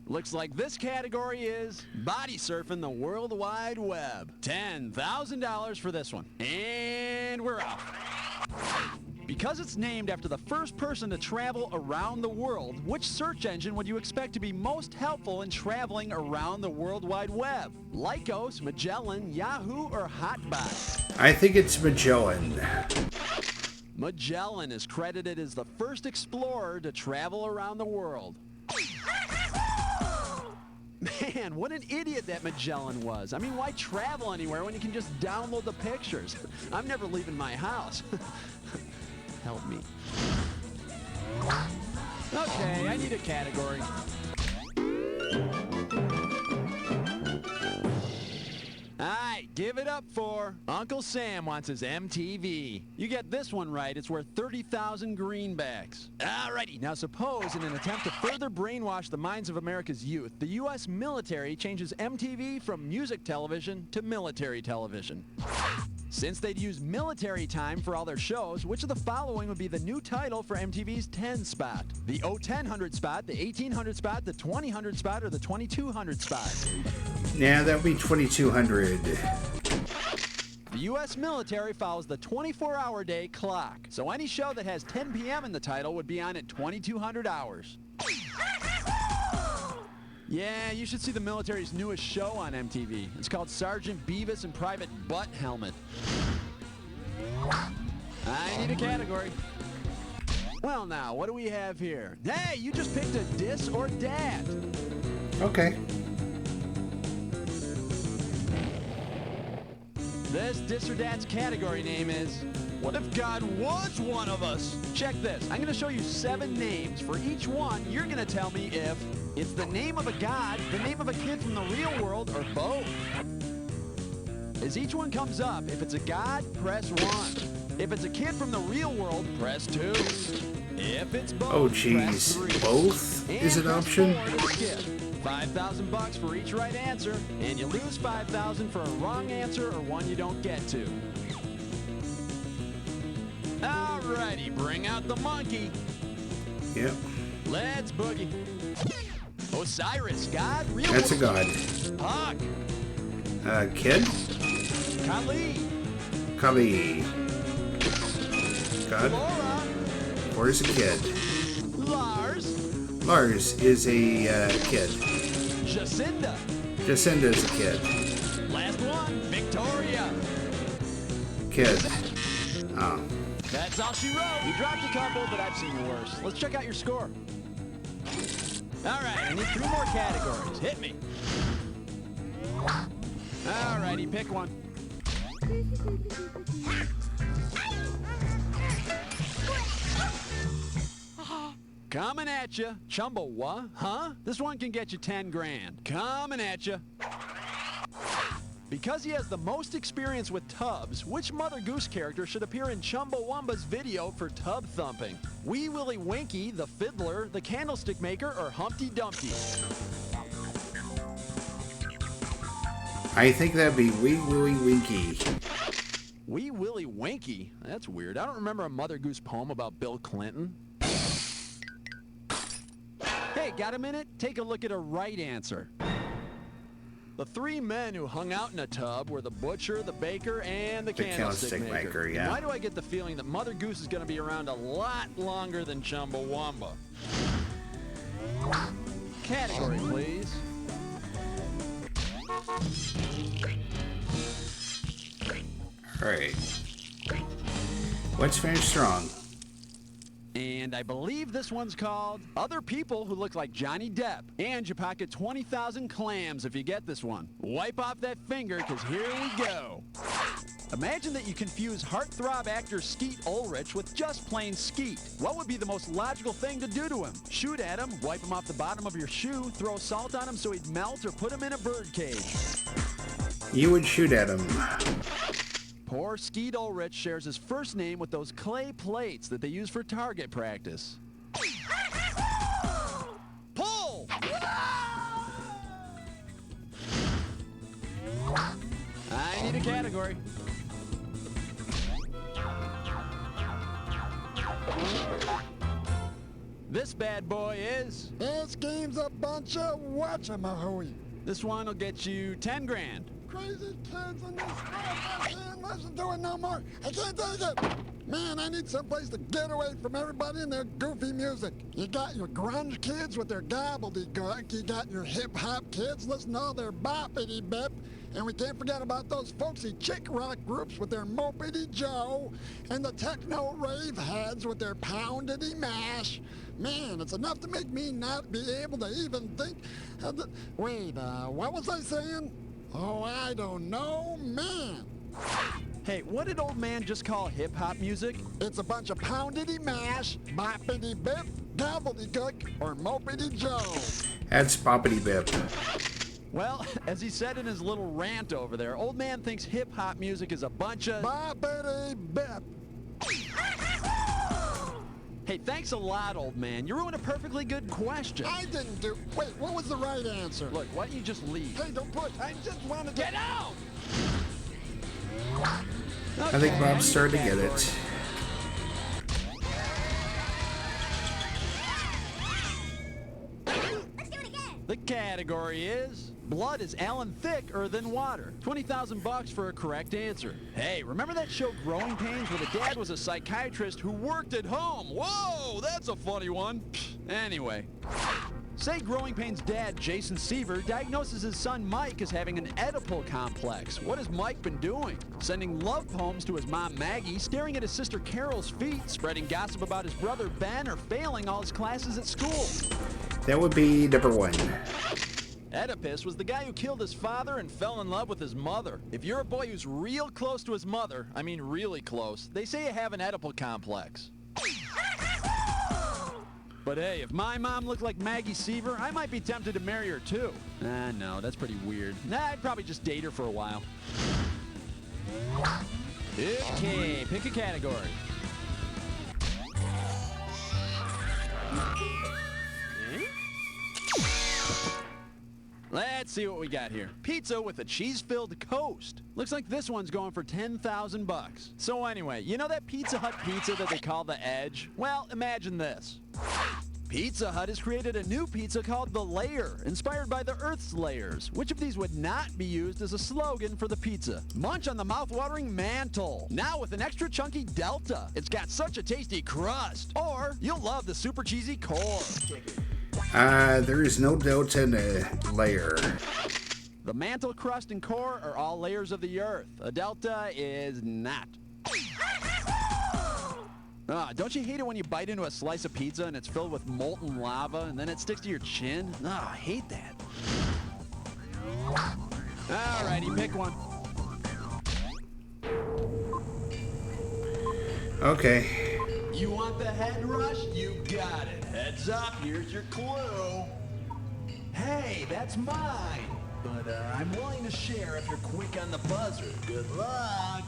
Looks like this category is body surfing the World Wide Web. $10,000 for this one. And we're off. Because it's named after the first person to travel around the world, which search engine would you expect to be most helpful in traveling around the World Wide Web? Lycos, Magellan, Yahoo, or Hotbot? I think it's Magellan. Magellan is credited as the first explorer to travel around the world. Man, what an idiot that Magellan was. I mean, why travel anywhere when you can just download the pictures? I'm never leaving my house. Help me. Okay, I need a category. Alright, give it up for Uncle Sam wants his MTV. You get this one right, it's worth 30,000 greenbacks. Alrighty, now suppose in an attempt to further brainwash the minds of America's youth, the U.S. military changes MTV from music television to military television. Since they'd use military time for all their shows, which of the following would be the new title for MTV's 10 spot? The 0100 spot, the 1800 spot, the 2000 spot, or the 2200 spot? Yeah, that would be 2200. The U.S. military follows the 24-hour day clock, so any show that has 10 p.m. in the title would be on at 2200 hours. Yeah, you should see the military's newest show on MTV. It's called Sergeant Beavis and Private Butt Helmet. I need a category. Well now, what do we have here? Hey, you just picked a dis or dat. Okay. This dis or dat's category name is, what if God was one of us? Check this. I'm going to show you 7 names. For each one, you're going to tell me if it's the name of a god, the name of a kid from the real world, or both. As each one comes up, if it's a god, press 1. If it's a kid from the real world, press 2. If it's both, oh, press geez. 3. Both is an option? 5,000 bucks for each right answer, and you lose 5,000 for a wrong answer or one you don't get to. Alrighty, bring out the monkey. Yep. Let's boogie. Osiris, god, real That's a god. Puck. Kid? Kali. Kali. God. Laura. Or is a kid? Lars. Lars is a kid. Jacinda. Jacinda is a kid. Last one, Victoria. Kid. Oh. That's all she wrote. You dropped a couple, but I've seen worse. Let's check out your score. All right, I need 3 more categories. Hit me. All righty, pick one. Coming at you. Chumbawah, huh? This one can get you 10 grand. Coming at you. Because he has the most experience with tubs, which Mother Goose character should appear in Chumbawamba's video for tub thumping? Wee Willie Winky, the Fiddler, the Candlestick Maker, or Humpty Dumpty? I think that'd be Wee Willie Winky. Wee Willie Winky? That's weird. I don't remember a Mother Goose poem about Bill Clinton. Hey, got a minute? Take a look at a right answer. The three men who hung out in a tub were the butcher, the baker, and the candlestick maker. Yeah. Why do I get the feeling that Mother Goose is going to be around a lot longer than Chumbawamba? Category, please. All right. Let's finish strong. And I believe this one's called Other People Who Look Like Johnny Depp. And you pocket 20,000 clams if you get this one. Wipe off that finger, because here we go. Imagine that you confuse heartthrob actor Skeet Ulrich with just plain Skeet. What would be the most logical thing to do to him? Shoot at him, wipe him off the bottom of your shoe, throw salt on him so he'd melt, or put him in a birdcage? You would shoot at him. Poor Skeet Ulrich shares his first name with those clay plates that they use for target practice. Pull! I need a category. This bad boy is... This game's a bunch of whatchamahooey. This one will get you 10 grand. Crazy kids in this stuff. I can't listen to it no more. I can't take it. Man, I need someplace to get away from everybody and their goofy music. You got your grunge kids with their gobbledygook. You got your hip-hop kids listening to all their boppity-bip. And we can't forget about those folksy chick rock groups with their Mopedy Joe. And the techno rave heads with their poundity mash. Man, it's enough to make me not be able to even think. Wait, what was I saying? Oh, I don't know, man. Hey, what did old man just call hip-hop music? It's a bunch of poundity mash, boppity bip, gobbledygook, or mopedy Joe. That's boppity bip. Well, as he said in his little rant over there, old man thinks hip-hop music is a bunch of... boppity bip. Hey, thanks a lot, old man. You ruined a perfectly good question. I didn't do... Wait, what was the right answer? Look, why don't you just leave? Hey, don't push. I just wanted to... Get out! I think Bob's starting to get it. Let's do it again. The category is... Blood is Alan thicker than water. 20,000 bucks for a correct answer. Hey, remember that show Growing Pains where the dad was a psychiatrist who worked at home? Whoa, that's a funny one. Anyway, say Growing Pains' dad, Jason Seaver, diagnoses his son Mike as having an Oedipal complex. What has Mike been doing? Sending love poems to his mom Maggie, staring at his sister Carol's feet, spreading gossip about his brother Ben, or failing all his classes at school? That would be number one. Oedipus was the guy who killed his father and fell in love with his mother. If you're a boy who's real close to his mother, I mean really close, they say you have an Oedipal complex. But hey, if my mom looked like Maggie Seaver, I might be tempted to marry her too. No, that's pretty weird. I'd probably just date her for a while. Okay, pick a category. Let's see what we got here. Pizza with a cheese-filled coast. Looks like this one's going for 10,000 bucks. So anyway, you know that Pizza Hut pizza that they call the Edge? Well, imagine this. Pizza Hut has created a new pizza called the Layer, inspired by the Earth's layers. Which of these would not be used as a slogan for the pizza? Munch on the mouth-watering mantle, now with an extra chunky Delta. It's got such a tasty crust. Or you'll love the super cheesy core. There is no Delta in the Layer. The mantle, crust, and core are all layers of the Earth. A Delta is not. Don't you hate it when you bite into a slice of pizza and it's filled with molten lava and then it sticks to your chin? I hate that. Alrighty, pick one. Okay. You want the head rush? You got it. Heads up, here's your clue. Hey, that's mine. but I'm willing to share if you're quick on the buzzer. Good luck.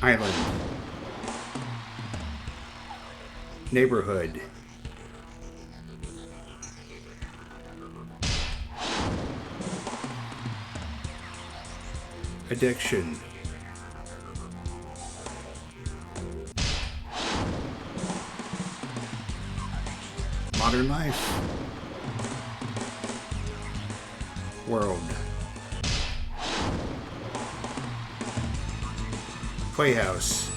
Island. Neighborhood. Addiction. Modern life. World. Playhouse.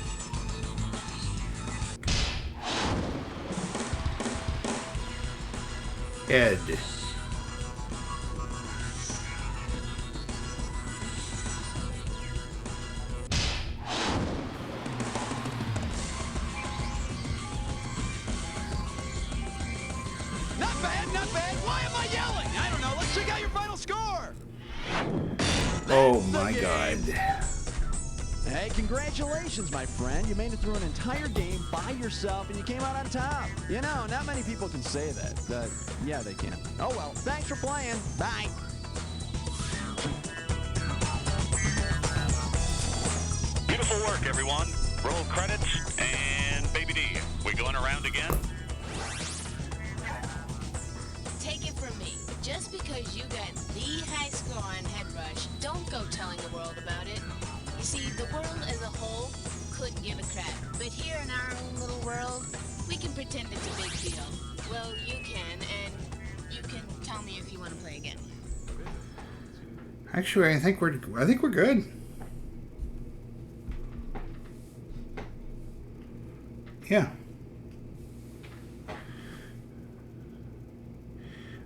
Ed. Not bad, not bad. Why am I yelling? I don't know. Let's check out your final score. Oh my God. Hey, congratulations, my friend. You made it through an entire game by yourself and you came out on top. You know, not many people can say that, but yeah, they can. Oh well, thanks for playing. Bye. Beautiful work, everyone. Roll credits, and Baby D, we going around again? Take it from me. Just because you got the high score on Headrush, don't go telling the world about it. You see, the world as a whole couldn't give a crap. But here in our own little world, we can pretend it's a big deal. Well, you can, and you can tell me if you want to play again. Actually, I think we're good. Yeah.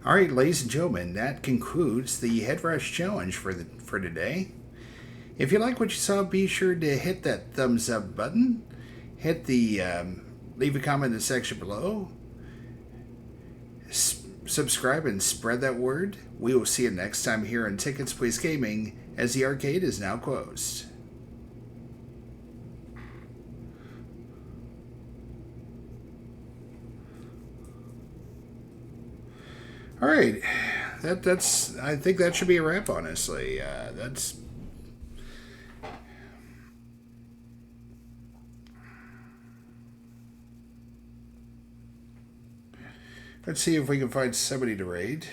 All right, ladies and gentlemen, that concludes the Headrush challenge for today. If you like what you saw, be sure to hit that thumbs up button. Hit the leave a comment in the section below. Subscribe and spread that word. We will see you next time here on Tickets Please Gaming, as the arcade is now closed. All right, that's. I think that should be a wrap. Honestly, that's. Let's see if we can find somebody to raid.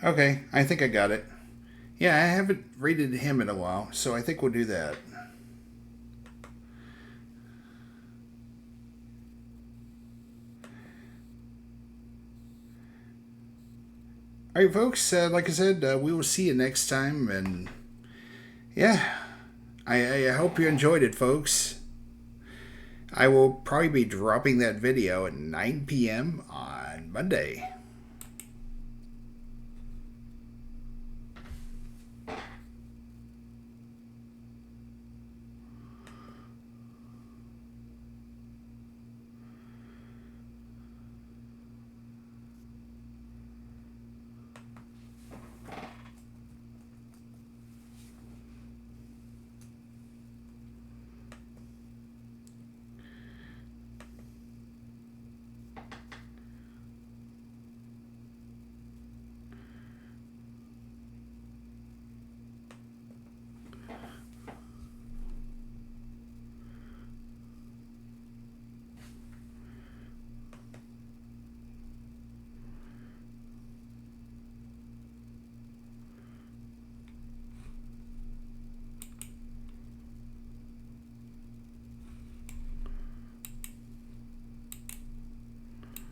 Okay, I think I got it. Yeah, I haven't rated him in a while, so I think we'll do that. Alright, folks, like I said, we will see you next time, and yeah, I hope you enjoyed it, folks. I will probably be dropping that video at 9 p.m. on Monday.